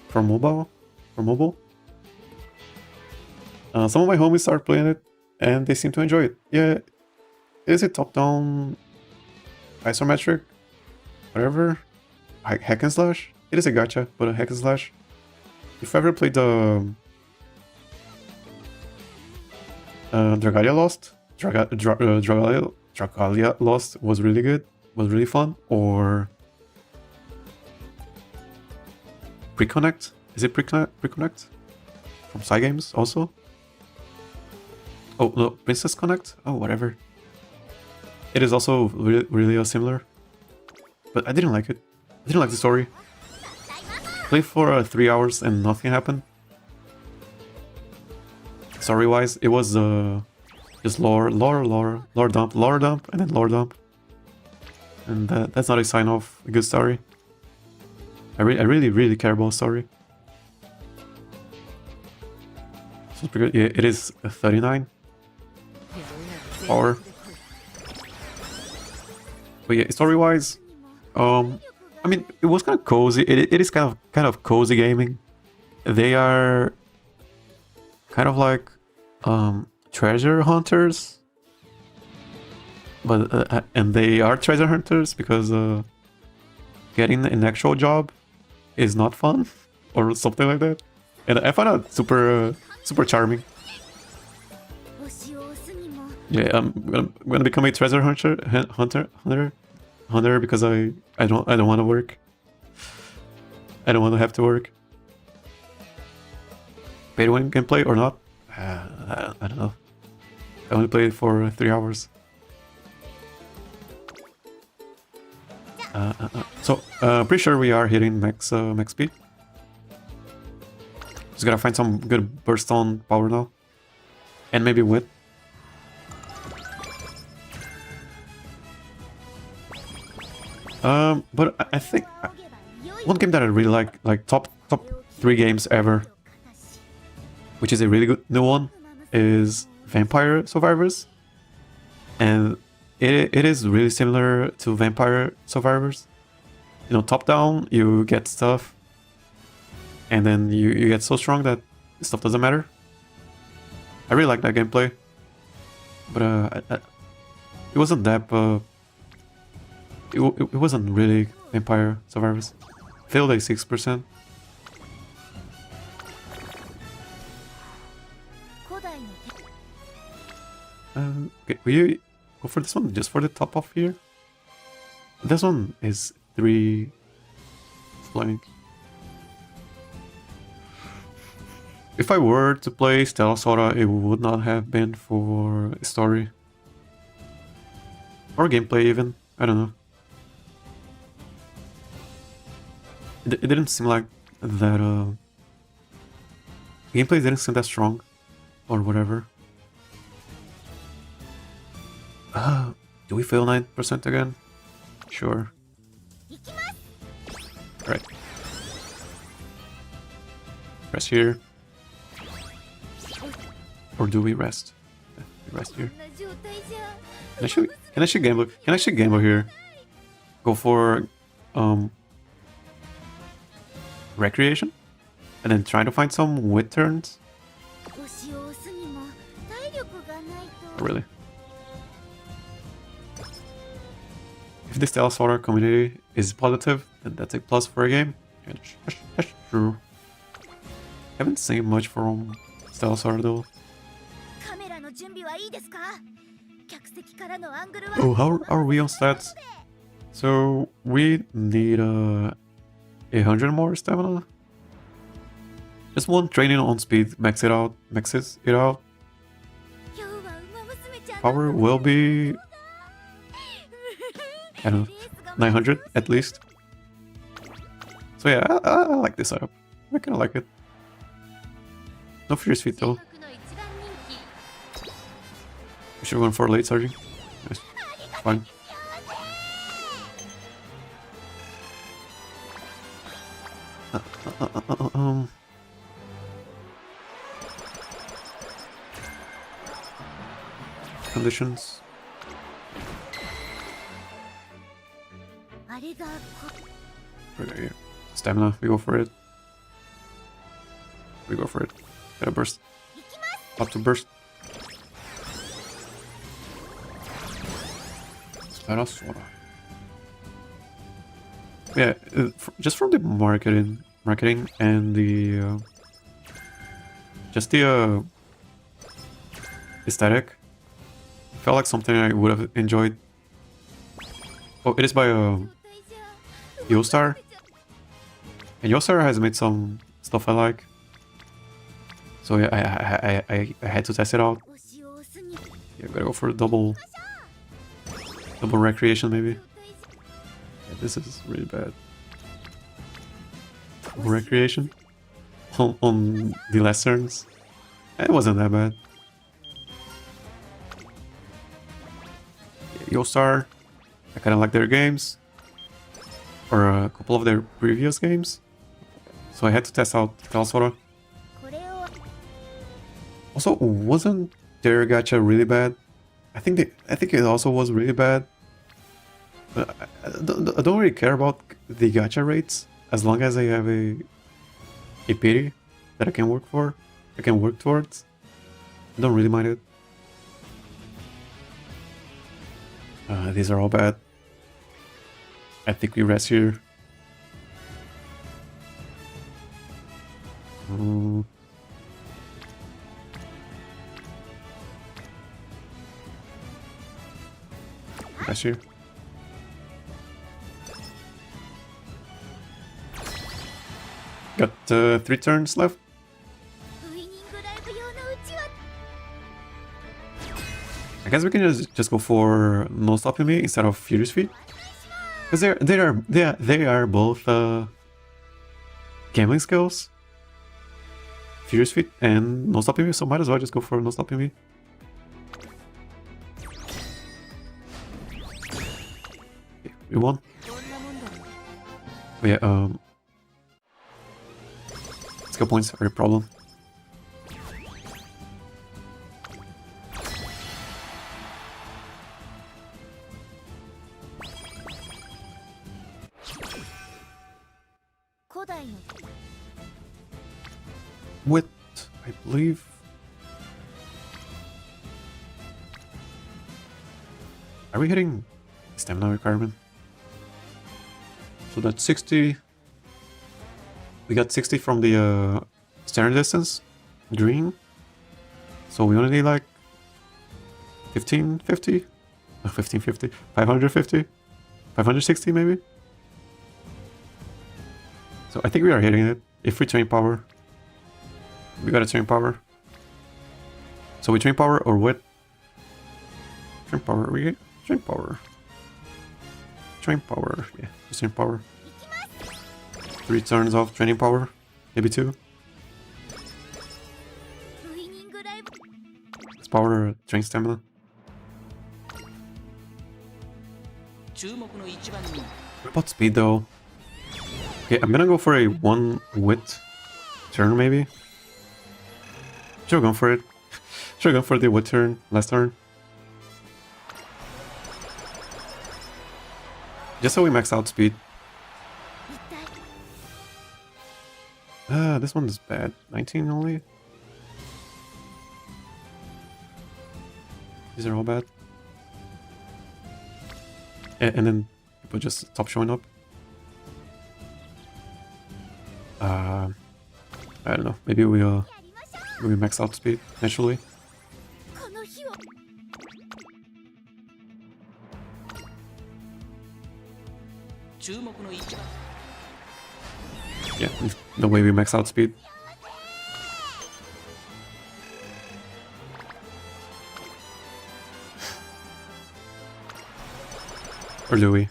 for mobile. Some of my homies start playing it and they seem to enjoy it. Yeah, it is a top-down isometric, whatever, hack and slash. It is a gacha, but a hack and slash. If you ever played the Dragalia Lost, Dragalia Lost was really good, was really fun. Or Preconnect, is it Preconnect? From Cygames also. Oh no, Princess Connect? Oh, whatever. It is also really similar. But I didn't like it. I didn't like the story. Played for 3 hours and nothing happened. Story-wise, it was just lore dump, and then lore dump. And that's not a sign of a good story. I really care about story. So it's pretty good. Yeah, it is a 39 power. But yeah, story-wise, I mean, it was kind of cozy. It is kind of cozy gaming. They are kind of like treasure hunters, but and they are treasure hunters because getting an actual job is not fun or something like that. And I find that super charming. Yeah, I'm gonna become a treasure hunter because I don't want to work. I don't want to have to work. Pay to win gameplay or not? I don't know. I only played for 3 hours. So pretty sure we are hitting max speed. Just gotta find some good burst on power now, and maybe wit. But I think one game that I really like top 3 games ever, which is a really good new one, is Vampire Survivors. And it is really similar to Vampire Survivors. You know, top down, you get stuff, and then you get so strong that stuff doesn't matter. I really like that gameplay, but it wasn't that. It wasn't really Vampire Survivors. Failed like 6%. Okay, will you go for this one just for the top off here? This one is 3 flank. If I were to play Stella Sora, it would not have been for story or gameplay even. I don't know. It didn't seem like that. Gameplay didn't seem that strong, or whatever. Do we fail 9% again? Sure. Alright. Rest here. Or do we rest? Yeah, we rest here. Can I actually gamble here? Go for recreation? And then try to find some wit turns? Oh, really? If the Stella Sora community is positive, then that's a plus for a game. Yeah, that's true. Haven't seen much from Stella Sora though. Oh, how are we on stats? So we need 100 more stamina. Just one training on speed maxes it out. Power will be, I don't know, 900 at least. So yeah, I like this setup. I kinda like it. No Furious Feet though. We should go for late charging. Nice. Fine. conditions. Okay, stamina, we go for it. We go for it. Gotta burst. Up to burst. Yeah, just from the marketing and the just the aesthetic, felt like something I would have enjoyed. Oh, it is by Yostar, and Yostar has made some stuff I like. So yeah, I had to test it out. Yeah, gotta go for a double recreation maybe. Yeah, this is really bad. Double recreation on the last turns. It wasn't that bad. Yeah, Yostar, I kind of like their games, or a couple of their previous games. So I had to test out Talsora. Also, wasn't their gacha really bad? I think it also was really bad. But I don't really care about the gacha rates as long as I have a pity that I can work for. I can work towards. I don't really mind it. These are all bad. I think we rest here. Rest here. Got 3 turns left. I guess we can just go for no stopping me instead of Furious Feet, because they are both gambling skills. Furious Feet and no stopping me, so might as well just go for no stopping me. Okay, we won. But yeah, skill points are a problem. With, I believe, are we hitting stamina requirement? So that's 60. We got 60 from the standard distance, green. So we only need like 1550, 1550, 550, 560 maybe. So I think we are hitting it if we train power. We gotta train power. So we train power or what? Train power, we train power. Train power, yeah, just train power. 3 turns of training power, maybe 2. It's power, train stamina. What about speed though? Okay, I'm gonna go for a 1 wit turn maybe. Should have gone for it. Should have gone for the wit turn last turn. Just so we max out speed. This one is bad. 19 only. These are all bad. And then people just stop showing up. I don't know. Maybe we max out speed naturally. Yeah, the way we max out speed. Or do we?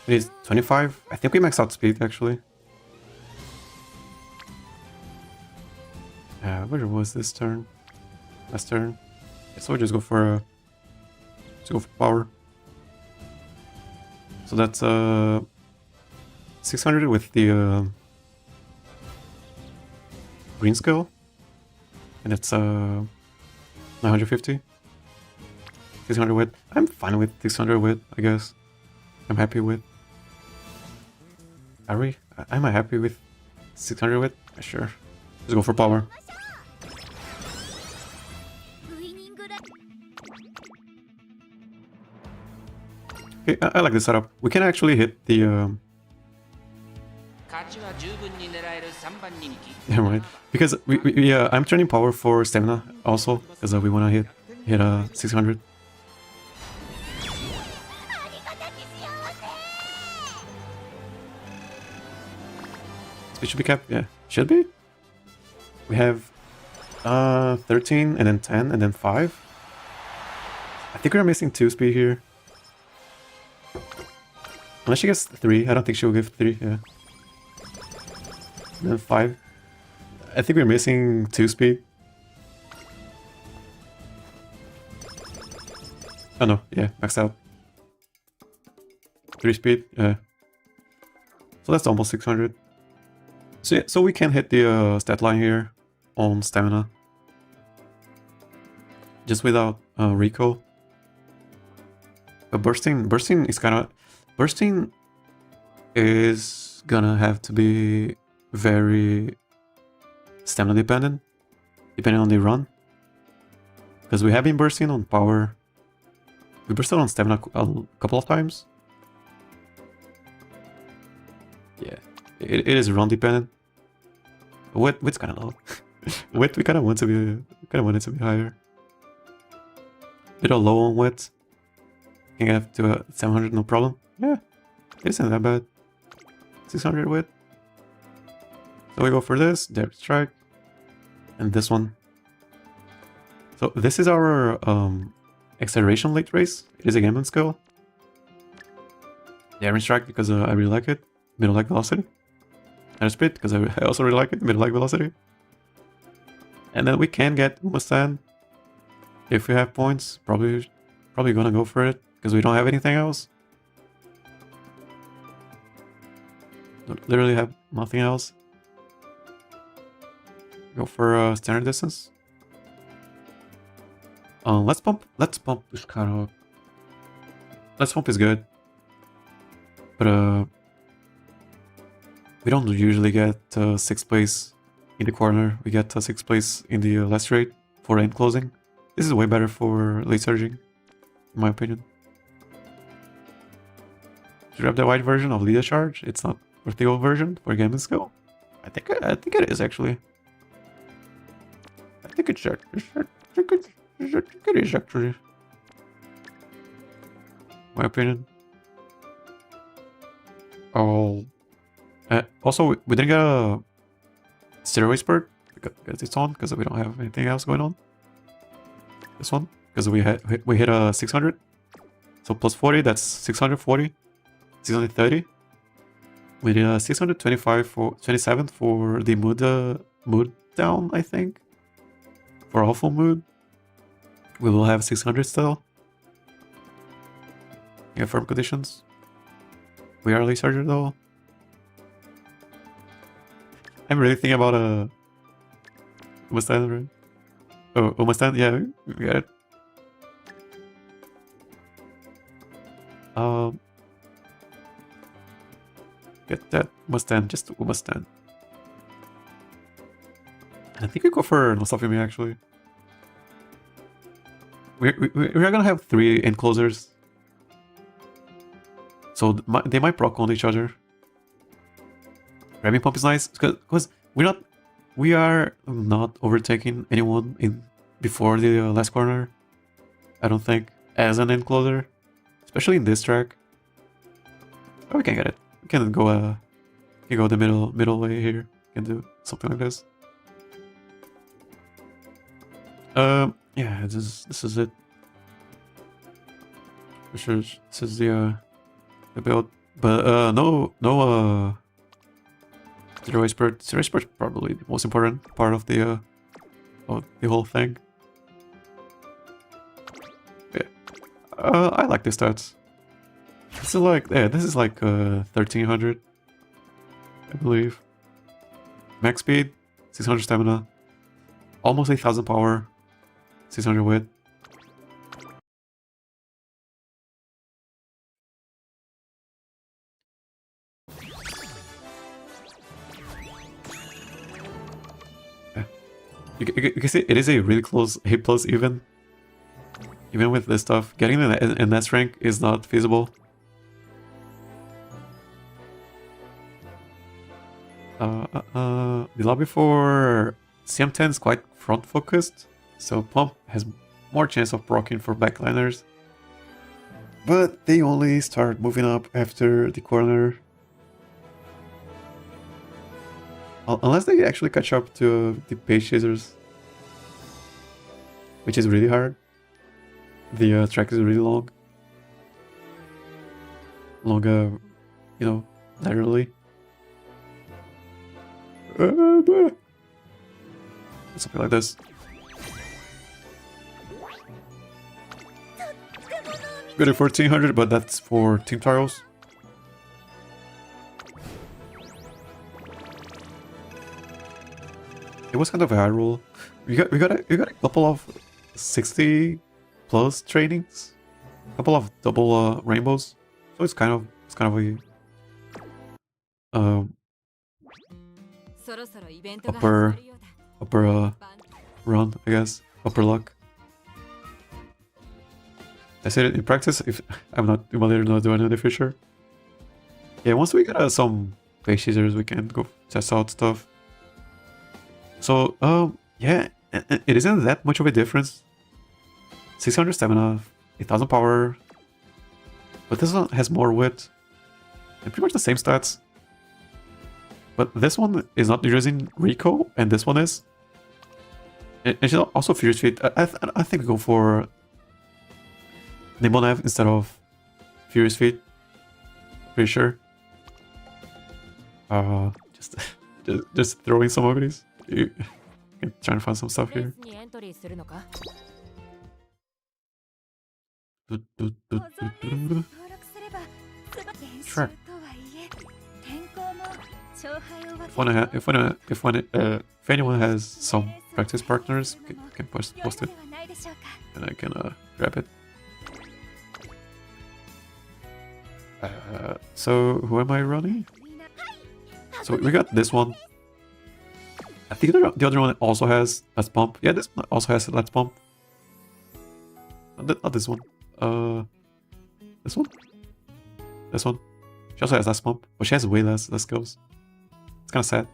It is 25. I think we max out speed actually. Where was this turn? Last turn. So we just go for power. So that's 600 with the green skill. and it's 950. 600 wit. I'm fine with 600 wit, I guess. I'm happy with. Are we? Am I happy with 600 wit? Sure. Let's go for power. Okay, I like this setup. We can actually hit the. Never mind. Because I'm turning power for stamina also, because we want to hit 600. It should be capped, yeah. Should be? We have 13 and then 10 and then 5. I think we're missing 2 speed here. Unless she gets 3, I don't think she'll give 3, yeah. And then 5. I think we're missing 2 speed. Oh no, yeah, maxed out. 3 speed, yeah. So that's almost 600. So yeah, so we can hit the stat line here on stamina. Just without recall. But bursting is bursting is gonna have to be very stamina dependent, depending on the run. Because we have been bursting on power. We bursted on stamina a couple of times. Yeah, it is run dependent. Wit's kind of low. Wit we kind of want it to be higher. Little low on wit. Can get to 700 no problem. Yeah, it isn't that bad. 600 wit. So we go for this, Depth Strike, and this one. So this is our acceleration late race. It is a Gambling skill. Daring Strike because I really like it. Middle leg velocity. And Speed because I also really like it. Middle leg velocity. And then we can get Umamusume if we have points. Probably gonna go for it because we don't have anything else. Literally have nothing else. Go for standard distance. Let's pump this kind of. Let's pump is good, but we don't usually get 6th place in the corner. We get 6th place in the last rate for end closing. This is way better for late surging, in my opinion. Should we have the white version of Leader Charge? It's not worth the old version for Gambling skill. I think it is actually. I think it is actually. My opinion. Oh. Also, we didn't get a steroid spurt because it's on, because we don't have anything else going on. This one, because we hit a 600. So plus 40, that's 640. 630. We did a 625 for 27 for the mood down, I think. For all full mood. We will have 600 still. Yeah, firm conditions. We are late surger though. I'm really thinking about a Umamusume, right? Oh, Umamusume, yeah, we got it. Get that Umamusume, just Umamusume. I think we go for Lociu actually. We're gonna have 3 enclosers, so they might proc on each other. Grabbing pump is nice because we are not overtaking anyone in before the last corner. I don't think as an encloser, especially in this track. Oh, we can get it. We can go the middle way here. We can do something like this. Yeah, this is it. For sure, this is the build, but no steroid spurt. Steroid spurt is probably the most important part of the whole thing. Yeah, I like the stats. This is like 1300, I believe. Max speed, 600 stamina. almost 8,000 power, 600 wit. Yeah. You can see it is a really close hit plus even with this stuff. Getting an S rank is not feasible. The lobby for CM10 is quite front focused, so Pump has more chance of proccing for backliners. But they only start moving up after the corner. Unless they actually catch up to the page chasers, which is really hard. The track is really long. Longer, you know, laterally. Something like this. Good at 1400, but that's for Team Taurus. It was kind of a high roll. We got a couple of 60 plus trainings, a couple of double rainbows. So it's kind of a upper run, I guess, upper luck. I said it in practice. If I'm not doing it in the future. Yeah, once we get some face chasers, we can go test out stuff. So yeah, it isn't that much of a difference. 600 stamina, 8,000 power, but this one has more wit and pretty much the same stats. But this one is not using Rico, and this one is. And she's also Furious Feet. I think we go for Nimonev instead of Furious Feet. Pretty sure. Just throwing some of these. You can try and find some stuff here. Sure. If anyone has some practice partners, can post it, and I can grab it. So who am I running? So we got this one. I think the other one also has Let's Pump. Yeah, this one also has Let's Pump. Not this one. This one. This one. She also has Let's Pump, but she has way less skills. It's kind of sad.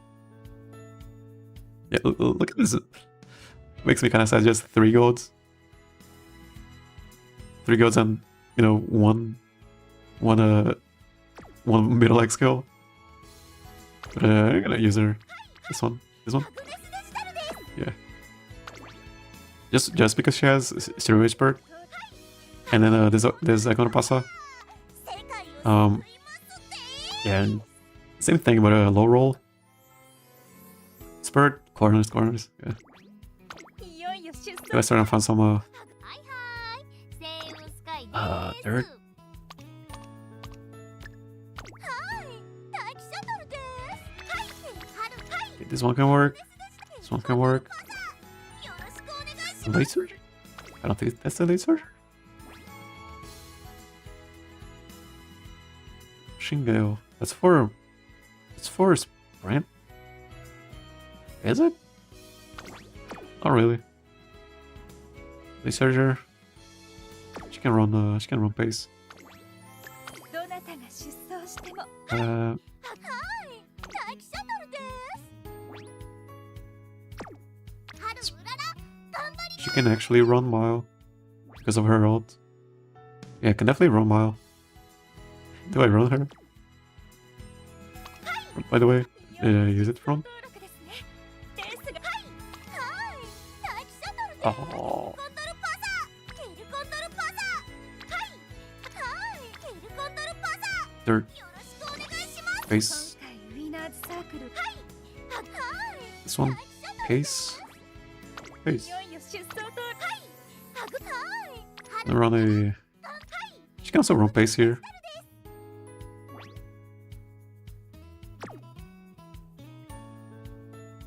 Yeah, look at this. Makes me kind of sad. Just 3 golds. 3 golds and, you know, one middle leg skill. But I'm gonna use her. This one. Yeah. Just because she has Stereo Expert. And then there's Agona Pasa. Yeah, and same thing, but a low roll. Spurt, corners. Yeah. Let's try and find some third. Okay, this one can work. This one can work. Late surgery? I don't think that's the late surgery. Shingale. That's for sprint. Is it? Not really. Late surgery. She can run pace. She can actually run mile because of her ult. Yeah, I can definitely run mile. Do I run her? By the way, use it from? Oh. Third. Face. This one. Case. Face. And run a... She can also run pace here.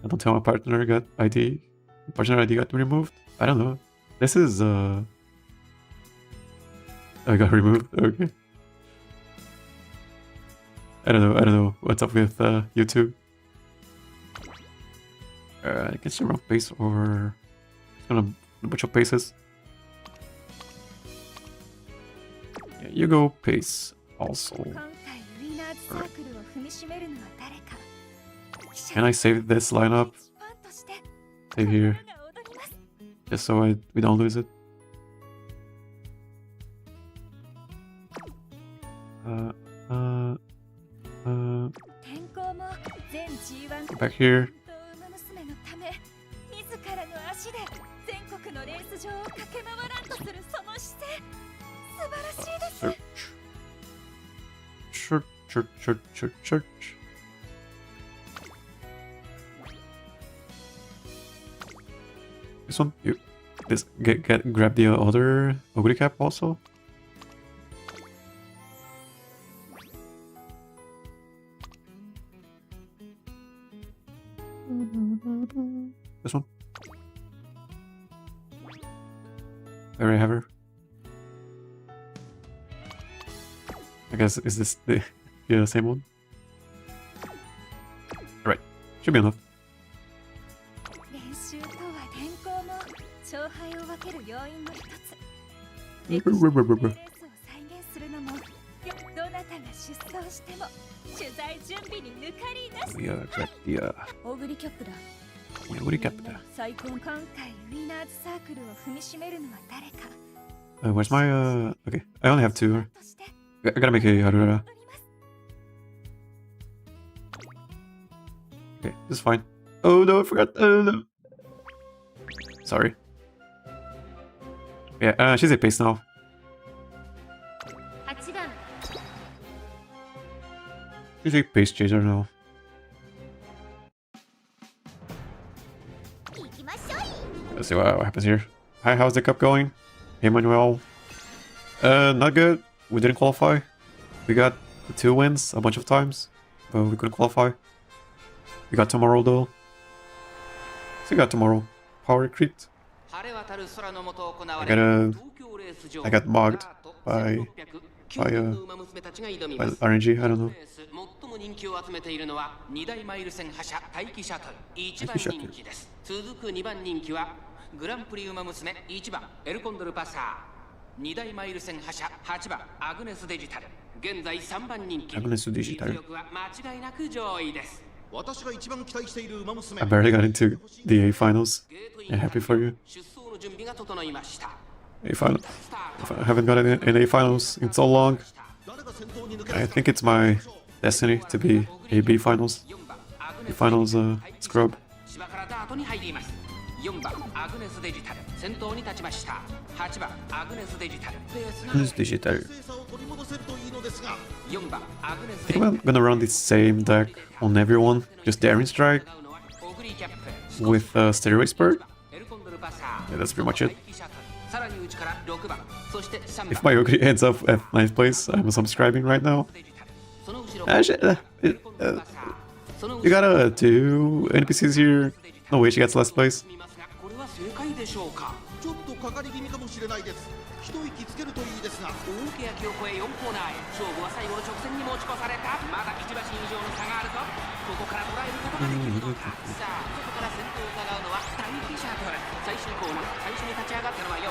I don't tell my partner I got ID. Partner ID got removed? I don't know. This is I got removed. Okay. I don't know what's up with YouTube. I guess the wrong pace or it's gonna a bunch of paces. Yeah, you go pace also. Right. Can I save this lineup? Save here. Just so we don't lose it. Back here. Church. This one, grab the other ogre cap also. This one. There I have her. I guess, is this the same one? Right, should be enough. Where's my okay, I only have 2. I gotta make a Urara. Okay, this is fine. Oh no, I forgot. Oh no. Sorry. Yeah, she's a pace now. She's a pace chaser now. Let's see what happens here. Hi, how's the cup going? Hey, Manuel. Not good. We didn't qualify. We got 2 wins a bunch of times, but we couldn't qualify. We got tomorrow though. So we got tomorrow. Power crit. I got mugged by RNG, I don't know. Agnes Digital. I barely got into the A finals. Yeah, happy for you. A final. I haven't got in A finals in so long. I think it's my destiny to be a B finals. A finals scrub. Agnes Digital. I think I'm gonna run the same deck on everyone. Just Daring Strike with Stereo Expert. Yeah, that's pretty much it. If my Ogre ends up at 9th place, I'm subscribing right now. You got 2 NPCs here. No way she gets last place.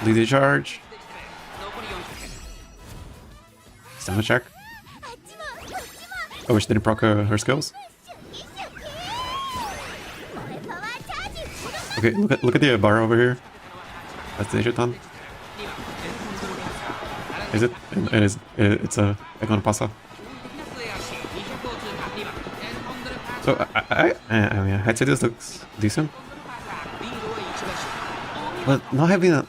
Lead charge. Stamina check. Oh, she didn't proc her skills. Okay, look at the bar over here. That's the ton. Is it? It's a Egon Pasa. So I mean, I'd say this looks decent, but not having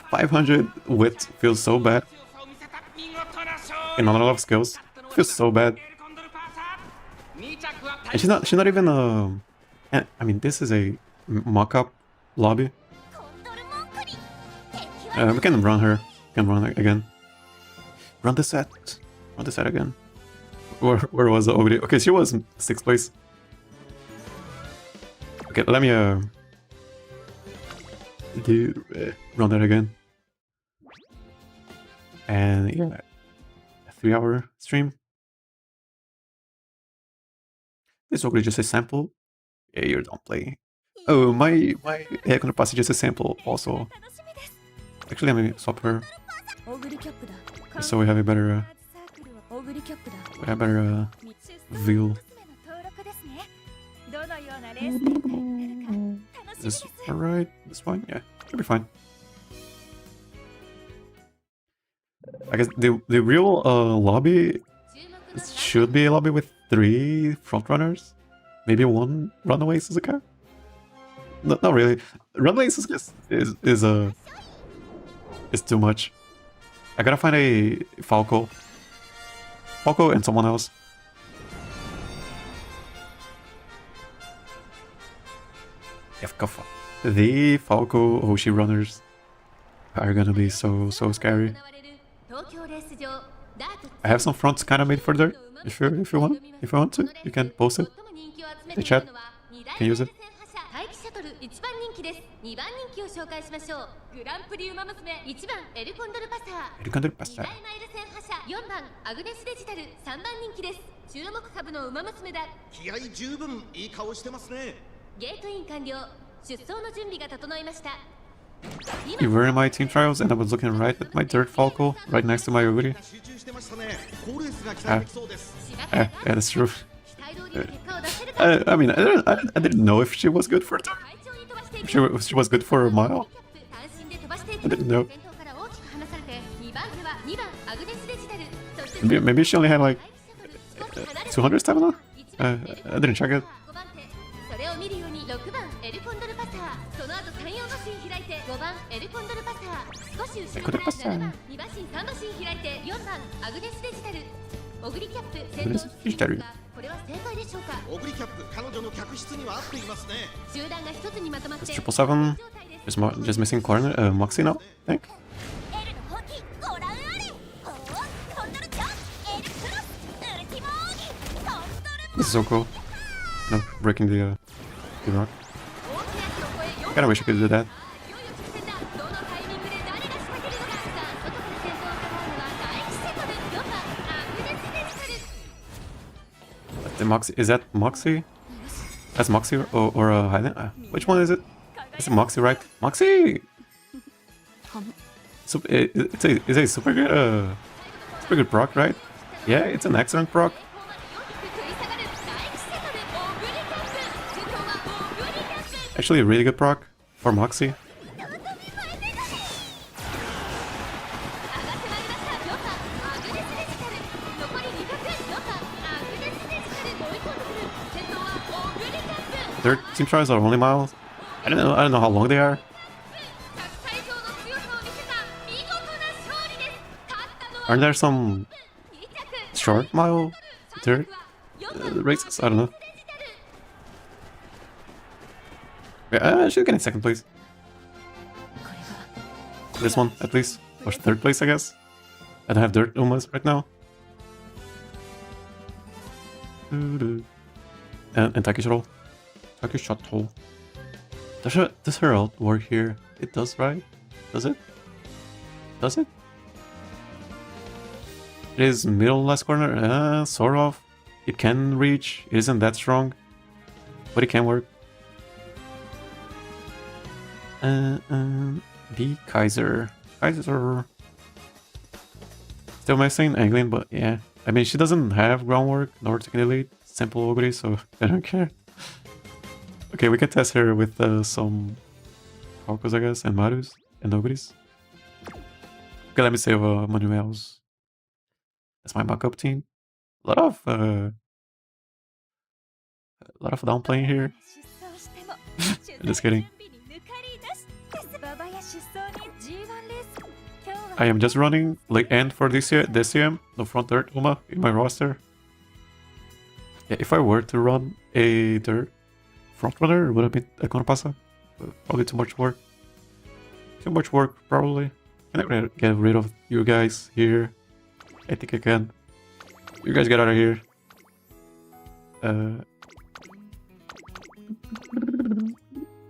500 wit feels so bad. And not a lot of skills feels so bad. And she's not even I mean, this is a mock-up lobby. We can run her. We can run again. Run the set. Run the set again. Where was the OBD? Okay, she was 6th place. Okay, let me run that again. And yeah, a 3-hour stream. This is probably just a sample. Yeah, you don't play. Oh, my Econopass is just a sample also. Actually, let me swap her. So we have a better view. Is this alright? This one? Yeah, should be fine. I guess the real lobby should be a lobby with 3 frontrunners. Maybe 1 runaway Suzuka? No, not really. Runaway Suzuka is too much. I gotta find a Falco. Falco and someone else. The Falco Hoshi runners are gonna be so scary. I have some fronts kind of made for dirt. If you want to, you can post it. The chat can use it. 1番人気です。2番人気を紹介しましょう。グランプリウマ娘1番エルコンドルパサー、2代マイル戦覇者4番アグネスデジタル3番人気です。注目株のウマ娘だ。気合十分いい顔してますね。ゲートイン完了。出走の準備が整いました。You were in my team trials and I was looking right at my dirt Falco, right next to my Oguri. Yeah, that's true. I mean, I didn't know if she was good for dirt. She was good for a mile. I didn't know. Maybe she only had like 200 stamina? I didn't check it. It's 777. Just missing corner. Moxie now, I think. This is so cool. No, breaking the rock. Kinda wish I could do that. The Moxie, is that Moxie? That's Moxie or Highland? Which one is it? It's a Moxie, right? Moxie! So, it's a super good proc, right? Yeah, it's an excellent proc. Actually, a really good proc for Moxie. Their team trials are only miles. I don't know how long they are. Aren't there some short mile dirt races? I don't know. Yeah, she's getting second place. This one, at least. Or third place, I guess. I don't have dirt Umas right now. And Taki Shuttle. Taki Shuttle. Does her ult work here? It does, right? Does it? Does it? It is middle last corner. Sort of. It can reach. It isn't that strong. But it can work. The Kaiser. Kaiser. Still missing angling, but yeah. I mean, she doesn't have groundwork nor taking elite. Simple Oguri, so I don't care. Okay, we can test her with some Falcos, I guess, and Marus and Oguris. Okay, let me save Manuel's. That's my backup team. A lot of downplaying here. Just kidding. I am just running late end for this DCM, no front dirt Uma in my roster. Yeah, if I were to run a dirt frontrunner, it would have been Econopasa. Probably too much work. Too much work, probably. Can I get rid of you guys here? I think I can. You guys get out of here.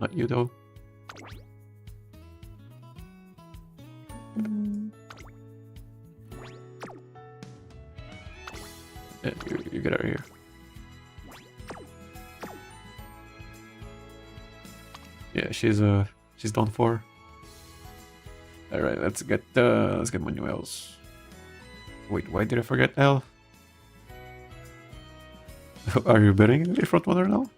Not you though. Yeah, you get out of here. Yeah, she's done for. All right, let's get Manuel's. Wait, why did I forget L? Are you betting the front runner now?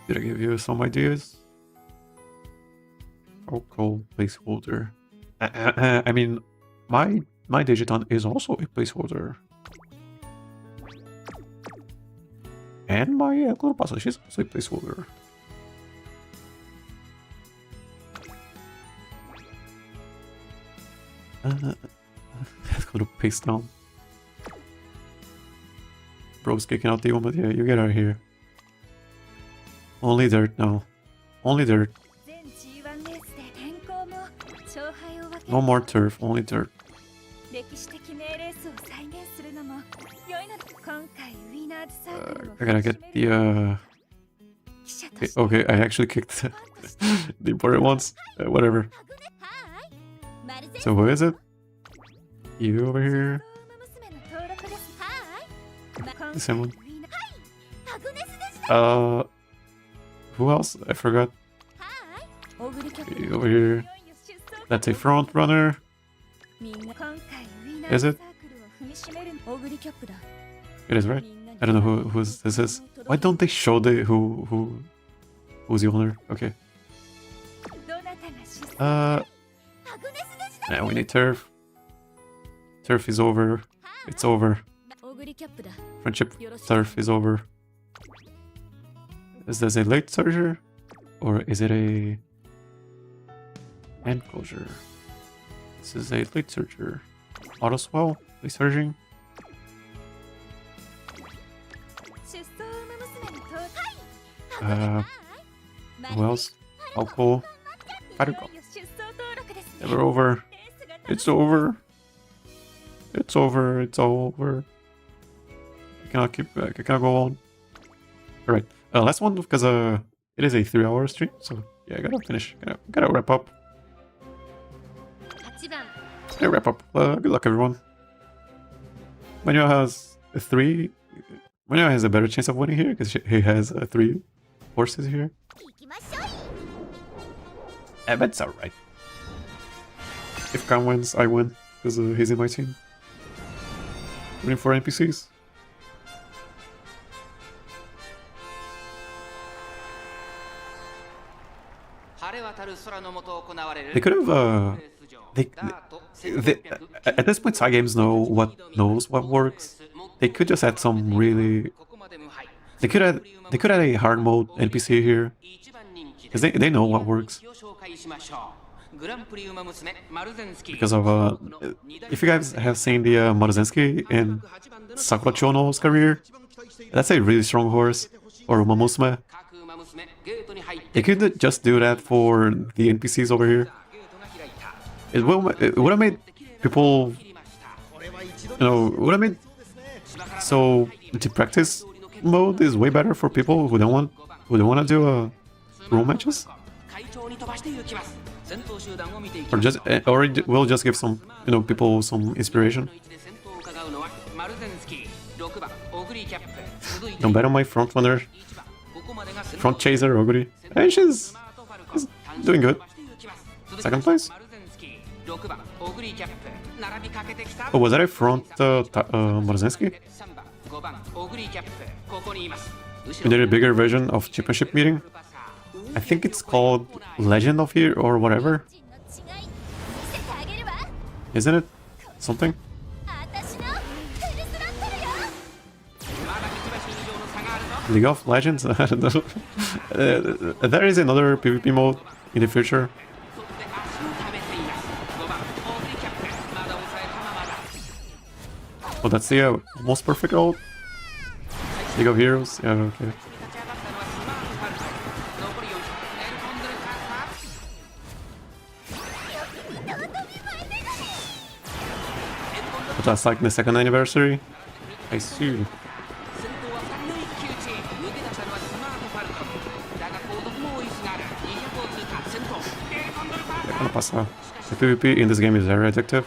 Did I give you some ideas? Oh, cool placeholder. I mean, my Digiton is also a placeholder. And my Cloropasso, she's also a placeholder. Let's go to paste down. Bro's kicking out the Uma. Yeah, you get out of here. Only dirt now. Only dirt. No more turf, only dirt. I gotta get the okay, I actually kicked the important ones. Whatever. So who is it? You over here? Someone. Who else? I forgot. You over here. That's a front runner. Is it? It is, right? I don't know who's this is. Why don't they show the who's the owner? Okay. Now we need turf. Turf is over. It's over. Friendship turf is over. Is this a late surger? Or is it a hand closure? This is a late surger. Auto swell? Late surging? Who else? Alcohol. Haru. Never over. It's over. It's over. It's over. I cannot keep. I cannot go on. All right. Last one because it is a 3-hour stream. So yeah, I gotta finish. Gotta wrap up. Gotta wrap up. Good luck, everyone. Manuel has Manuel has a better chance of winning here because he has 3 horses here. But it's alright. If Khan wins, I win because he's in my team. Winning for NPCs. They could have. They at this point, side games knows what works. They could just add some really. They could add a hard mode NPC here because they know what works. Because of if you guys have seen the Maruzensky and Sakura Chono's career, that's a really strong horse, or Umamusume. They could just do that for the NPCs over here. It would have made people, would have made so the practice mode is way better for people who don't want to do roll matches. Or it will just give some people some inspiration. Don't bet on my front runner, front chaser Oguri. Hey, she's doing good. Second place. Oh, was that a front Maruzensky? We did a bigger version of championship meeting. I think it's called Legend of Here or whatever. Isn't it? Something? League of Legends? I don't know. There is another PvP mode in the future. Oh, that's the most perfect old League of Heroes? Yeah, okay. But that's like the 2nd anniversary? I see. Ano pasa? The PvP in this game is very addictive.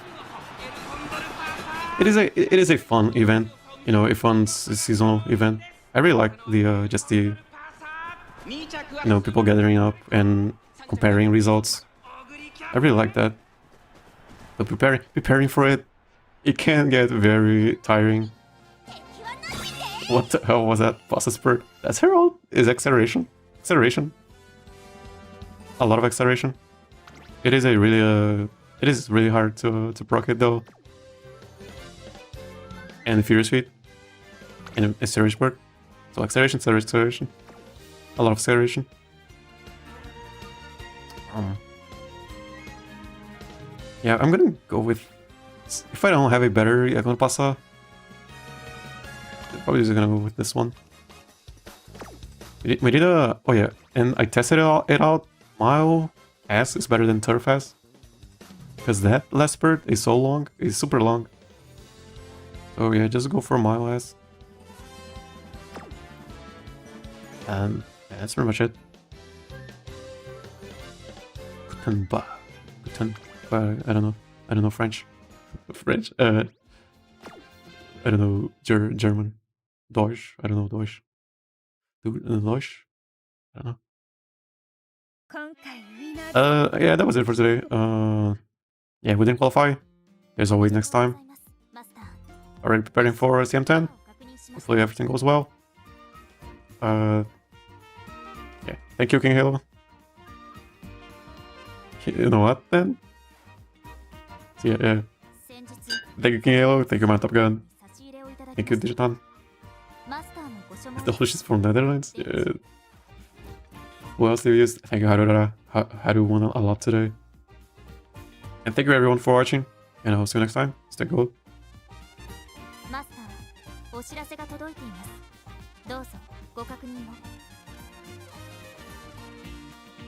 It is a fun event, you know, a fun seasonal event. I really like the just the people gathering up and comparing results. I really like that. But preparing for it, it can get very tiring. What the hell was that? Pasta spurt? That's Herald? Is acceleration? Acceleration. A lot of acceleration. It is really hard to proc it though. And Furious Feet. And acceleration spurt. So acceleration, acceleration. A lot of acceleration. Yeah, I'm gonna go with... If I don't have a better Yagon Pasa, probably just gonna go with this one. We did a... Oh yeah, and I tested it out. Mile S is better than Turf S. Because that last spurt is so long, it's super long. So yeah, just go for Mile S. And yeah, that's pretty much it. I don't know French. French? I don't know German. Deutsch? I don't know Deutsch. Deutsch? I don't know. Yeah, that was it for today. Yeah, we didn't qualify. There's always next time. Already preparing for CM10. Hopefully everything goes well. Yeah, thank you, King Halo. You know what, then? So yeah. Thank you, King Halo. Thank you, my Top Gun. Thank you, Digitan. The Lociu from Netherlands. Yeah. Who else did we use? Thank you, Urara. Haru won a lot today. And thank you everyone for watching. And I'll see you next time. Stay cool. マスター、お知らせが届いています。どうぞご確認を。